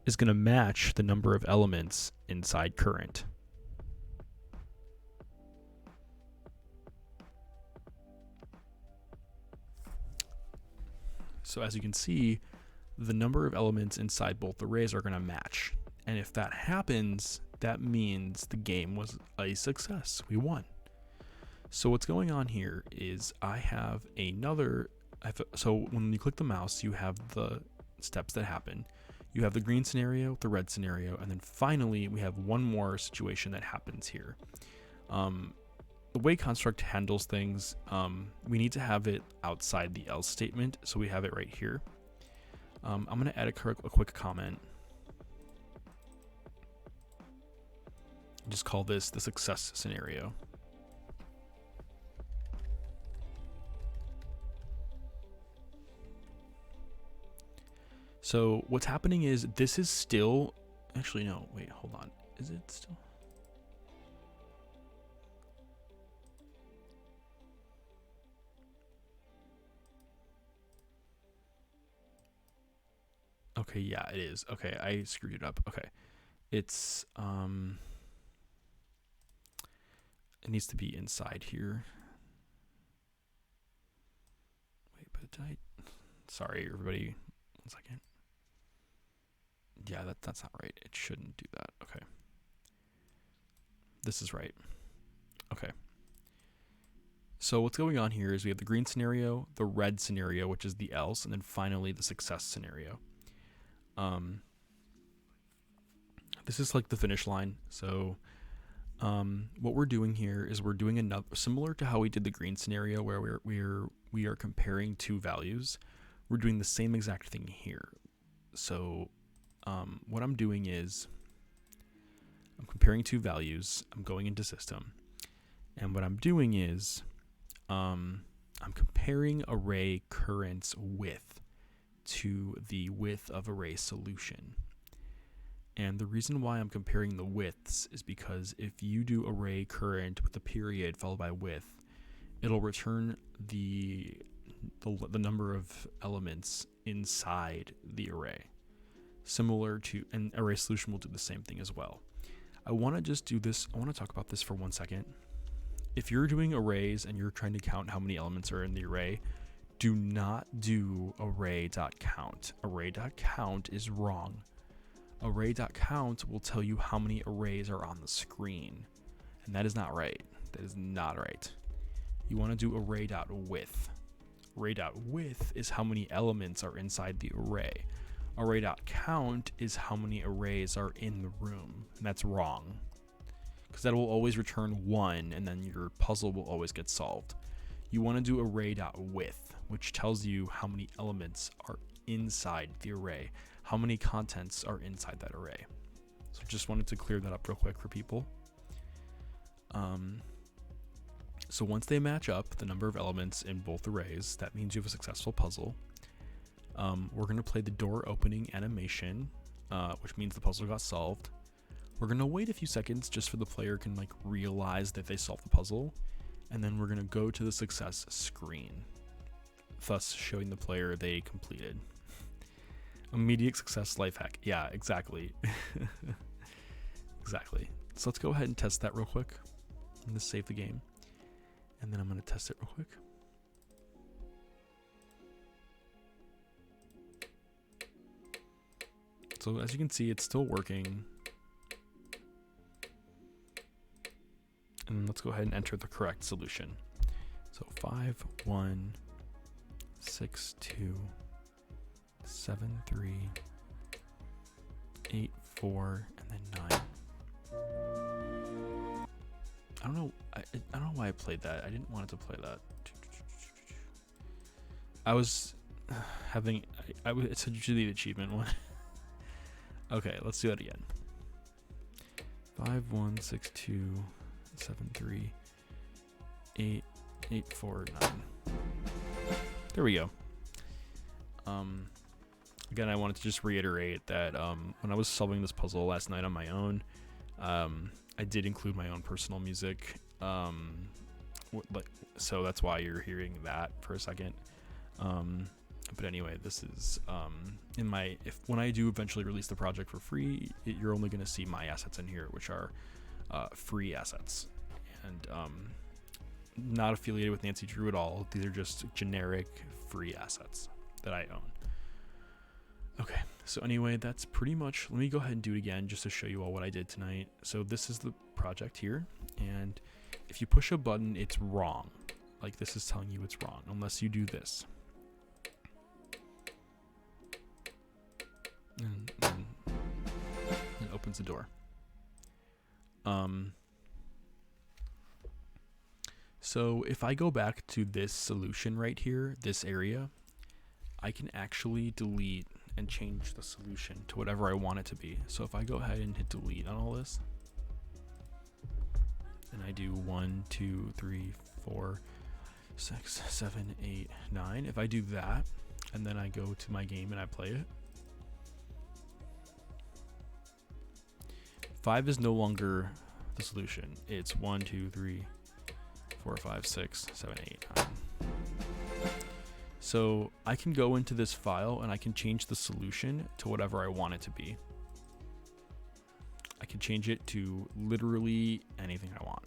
is going to match the number of elements inside current. So as you can see, the number of elements inside both arrays are going to match. And if that happens, that means the game was a success. We won. So what's going on here is so when you click the mouse, you have the steps that happen. You have the green scenario, the red scenario, and then finally we have one more situation that happens here. The way construct handles things, we need to have it outside the else statement, so we have it right here. I'm going to add a quick comment. Just call this the success scenario. So what's happening is this is still, actually no, wait, hold on. Is it still? Okay, yeah, it is. Okay, I screwed it up. Okay. It's it needs to be inside here. Wait, but sorry everybody. 1 second. Yeah, that's not right. It shouldn't do that. Okay. This is right. Okay. So what's going on here is we have the green scenario, the red scenario, which is the else, and then finally the success scenario. This is like the finish line. So what we're doing here is we're doing another, similar to how we did the green scenario where we are comparing two values. We're doing the same exact thing here. So what I'm doing is I'm comparing two values. I'm going into system. And what I'm doing is I'm comparing array current's width to the width of array solution. And the reason why I'm comparing the widths is because if you do array current with a period followed by width, it'll return the number of elements inside the array. Similar to, and array solution will do the same thing as well. I want to just do this. I want to talk about this for 1 second. If you're doing arrays and you're trying to count how many elements are in the array, do not do array.count. Array.count is wrong. Array.count will tell you how many arrays are on the screen, and that is not right. That is not right. You want to do array.width. Array.width is how many elements are inside the array. Array.count is how many arrays are in the room, and that's wrong, because that will always return 1, and then your puzzle will always get solved. You want to do array.width, which tells you how many elements are inside the array, how many contents are inside that array. So just wanted to clear that up real quick for people. So once they match up the number of elements in both arrays, that means you have a successful puzzle. We're going to play the door opening animation, which means the puzzle got solved. We're going to wait a few seconds just so the player can realize that they solved the puzzle, and then we're going to go to the success screen, thus showing the player they completed. Immediate success life hack. Yeah, exactly. Exactly. So let's go ahead and test that real quick. I'm going to save the game, and then I'm going to test it real quick. So as you can see, it's still working. And let's go ahead and enter the correct solution. So 5, 1, 6, 2, 7, 3, 8, 4, and then 9. I don't know. I don't know why I played that. I didn't want it to play that. I was having. It's usually the achievement one. Okay, let's do that again. 5, 1, 6, 2, 7, 3, 8, 8, 4, 9. There we go. Again, I wanted to just reiterate that when I was solving this puzzle last night on my own, I did include my own personal music. So that's why you're hearing that for a second. But anyway, this is when I do eventually release the project for free, you're only going to see my assets in here, which are free assets, and not affiliated with Nancy Drew at all. These are just generic free assets that I own. Okay, so anyway, that's pretty much. Let me go ahead and do it again just to show you all what I did tonight. So this is the project here, and if you push a button, it's wrong. Like, this is telling you it's wrong unless you do this. And it opens the door. So if I go back to this solution right here, this area, I can actually delete and change the solution to whatever I want it to be. So if I go ahead and hit delete on all this, and I do 1, 2, 3, 4, 6, 7, 8, 9. If I do that, and then I go to my game and I play it, 5 is no longer the solution. It's 1, 2, 3, 4, 5, 6, 7, 8, 9. So I can go into this file and I can change the solution to whatever I want it to be. I can change it to literally anything I want.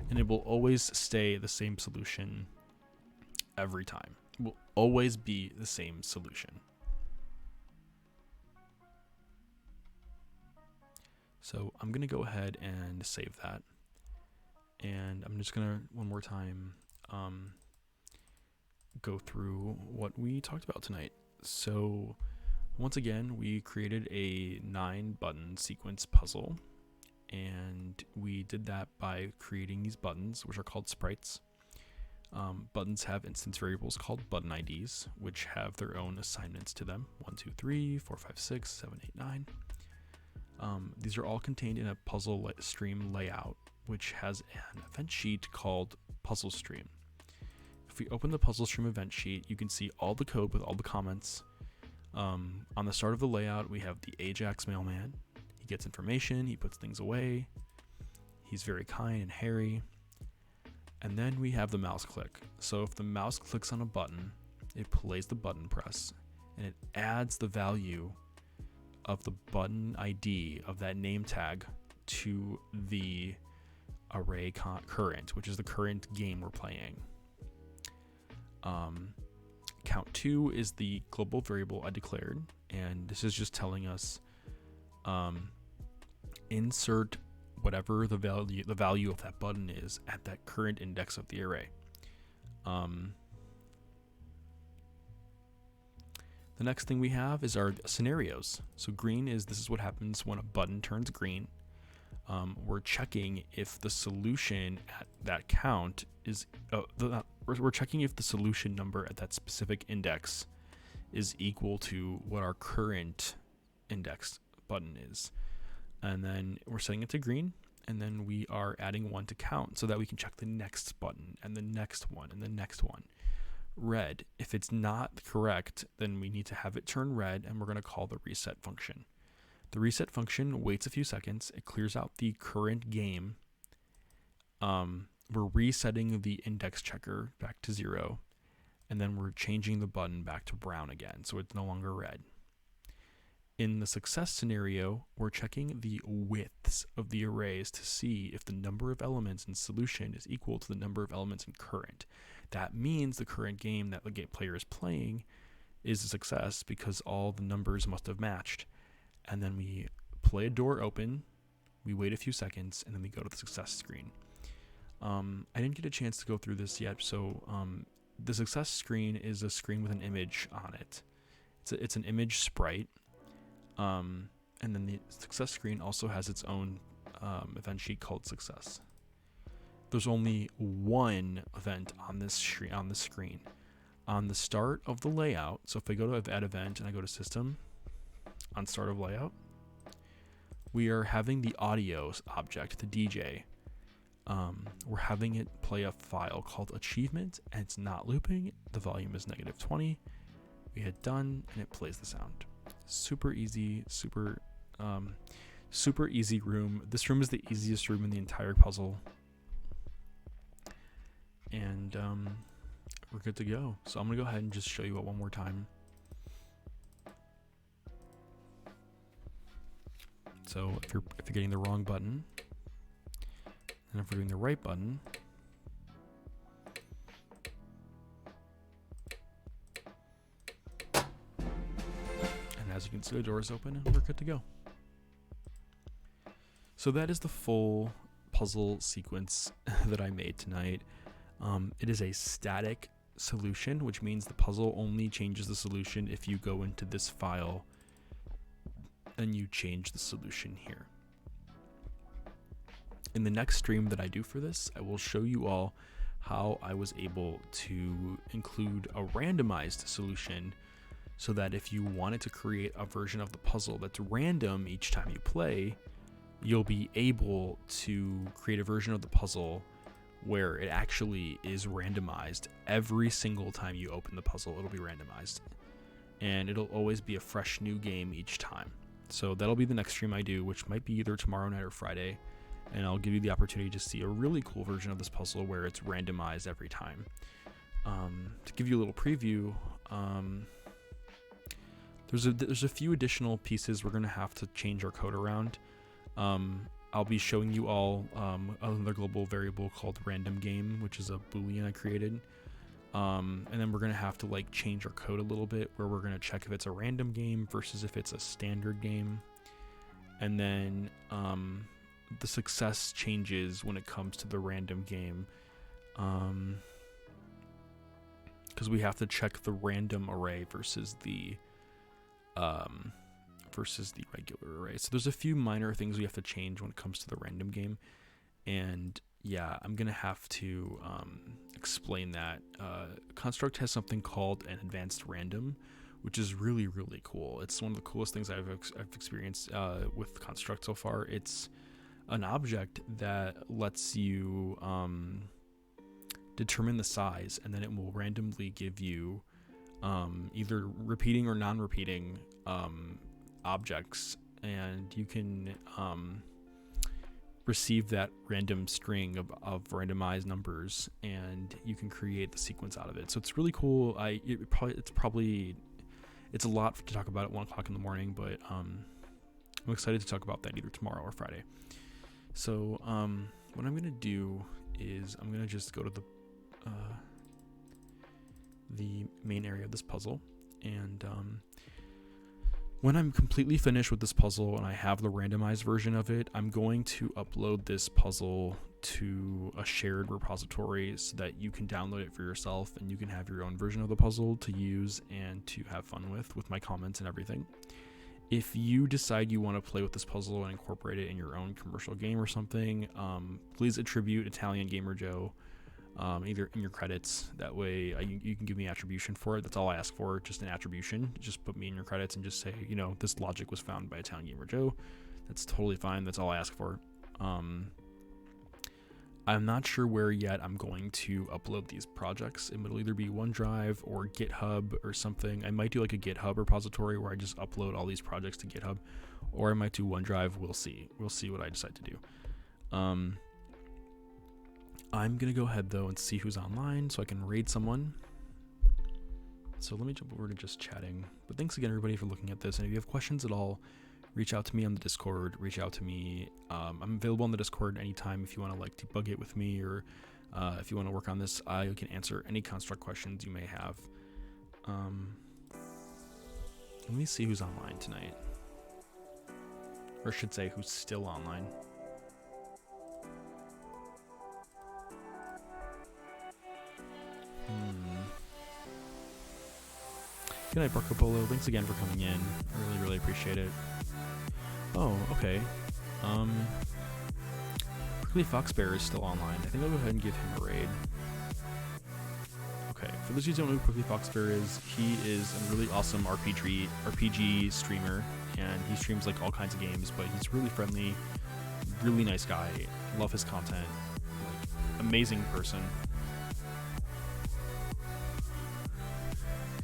And it will always stay the same solution every time. It will always be the same solution. So I'm going to go ahead and save that. And I'm just going to, one more time, go through what we talked about tonight. So once again, we created a 9-button sequence puzzle. and we did that by creating these buttons, which are called sprites. Buttons have instance variables called button IDs, which have their own assignments to them: 1, 2, 3, 4, 5, 6, 7, 8, 9. These are all contained in a puzzle stream layout, which has an event sheet called puzzle stream. If we open the puzzle stream event sheet, you can see all the code with all the comments. On the start of the layout, we have the Ajax mailman. He gets information, he puts things away. He's very kind and hairy. And then we have the mouse click. So if the mouse clicks on a button, it plays the button press, and it adds the value of the button ID of that name tag to the array current, which is the current game we're playing. Count2 is the global variable I declared, and this is just telling us insert whatever the value of that button is at that current index of the array. The next thing we have is our scenarios. So green is, this is what happens when a button turns green. We're checking if the solution at that count is we're checking if the solution number at that specific index is equal to what our current index button is. And then we're setting it to green, and then we are adding 1 to count so that we can check the next button and the next one and the next one. Red, if it's not correct, then we need to have it turn red, and we're going to call the reset function. The reset function waits a few seconds. It clears out the current game. We're resetting the index checker back to 0, and then we're changing the button back to brown again, so it's no longer red. In the success scenario, we're checking the widths of the arrays to see if the number of elements in solution is equal to the number of elements in current. That means the current game that the player is playing is a success because all the numbers must have matched. And then we play a door open, we wait a few seconds, and then we go to the success screen. I didn't get a chance to go through this yet, so the success screen is a screen with an image on it. It's an image sprite, and then the success screen also has its own event sheet called success. There's only one event on this screen. On the start of the layout, so if I go to add event and I go to system, on start of layout, we are having the audio object, the DJ. We're having it play a file called achievement, and it's not looping. The volume is -20. We hit done, and it plays the sound. Super easy, super easy room. This room is the easiest room in the entire puzzle. And we're good to go. So I'm gonna go ahead and just show you it one more time. So if you're getting the wrong button, and if we're doing the right button, and as you can see, the door is open and we're good to go. So that is the full puzzle sequence that I made tonight. It is a static solution, which means the puzzle only changes the solution if you go into this file and you change the solution here. In the next stream that I do for this, I will show you all how I was able to include a randomized solution so that if you wanted to create a version of the puzzle that's random each time you play, you'll be able to create a version of the puzzle where it actually is randomized. Every single time you open the puzzle, it'll be randomized. And it'll always be a fresh new game each time. So that'll be the next stream I do, which might be either tomorrow night or Friday. And I'll give you the opportunity to see a really cool version of this puzzle where it's randomized every time. To give you a little preview, there's a few additional pieces we're going to have to change our code around. I'll be showing you all another global variable called random game, which is a boolean I created. And then we're going to have to change our code a little bit, where we're going to check if it's a random game versus if it's a standard game. And then the success changes when it comes to the random game, because we have to check the random array versus the versus the regular array. So there's a few minor things we have to change when it comes to the random game, and yeah, I'm gonna have to explain that. Construct has something called an advanced random, which is really, really cool. It's one of the coolest things I've experienced with Construct so far. It's an object that lets you determine the size, and then it will randomly give you either repeating or non-repeating objects, and you can receive that random string of randomized numbers, and you can create the sequence out of it. So it's really cool. It's a lot to talk about at 1 o'clock in the morning, but I'm excited to talk about that either tomorrow or Friday. So what I'm gonna do is I'm gonna just go to the main area of this puzzle, and when I'm completely finished with this puzzle and I have the randomized version of it, I'm going to upload this puzzle to a shared repository so that you can download it for yourself and you can have your own version of the puzzle to use and to have fun with my comments and everything. If you decide you want to play with this puzzle and incorporate it in your own commercial game or something, please attribute ItalianGamerJoe either in your credits. That way you can give me attribution for it. That's all I ask for, just an attribution. Just put me in your credits and just say, this logic was found by ItalianGamerJoe. That's totally fine. That's all I ask for. I'm not sure where yet I'm going to upload these projects. It'll either be OneDrive or GitHub or something. I might do like a GitHub repository where I just upload all these projects to GitHub, or I might do OneDrive. We'll see what I decide to do. I'm gonna go ahead though and see who's online so I can raid someone. So let me jump over to just chatting. But thanks again, everybody, for looking at this. And if you have questions at all, reach out to me on the Discord. Reach out to me. I'm available on the Discord anytime if you want to like debug it with me, or if you want to work on this. I can answer any construct questions you may have. Let me see who's online tonight, or I should say who's still online. Good night, Marco Polo. Thanks again for coming in. I really, really appreciate it. Oh, okay. Prickly Foxbear is still online. I think I'll go ahead and give him a raid. Okay, for those of you who don't know who Prickly Foxbear is, he is a really awesome RPG streamer, and he streams like all kinds of games, but he's really friendly, really nice guy. Love his content. Like, amazing person.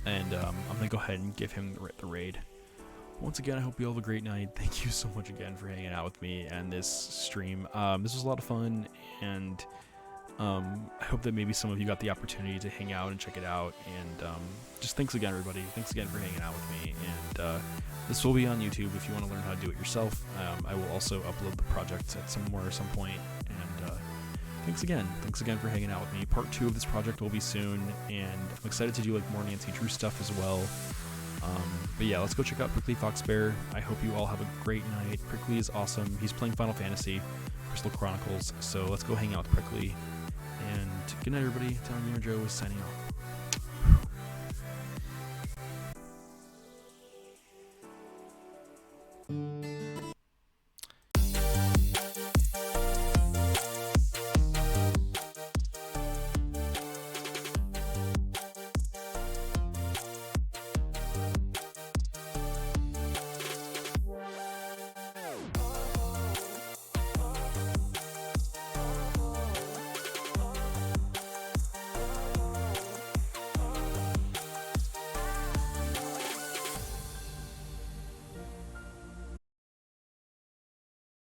And I'm going to go ahead and give him the raid. Once again, I hope you all have a great night. Thank you so much again for hanging out with me and this stream. This was a lot of fun, and I hope that maybe some of you got the opportunity to hang out and check it out. And just thanks again, everybody. Thanks again for hanging out with me. And this will be on YouTube if you want to learn how to do it yourself. I will also upload the project at some point. And thanks again for hanging out with me. Part 2 of this project will be soon, and I'm excited to do like more Nancy Drew stuff as well. But yeah, let's go check out Prickly Foxbear. I hope you all have a great night. Prickly is awesome. He's playing Final Fantasy, Crystal Chronicles, so let's go hang out with Prickly. And good night, everybody. ItalianGamerJoe is signing off.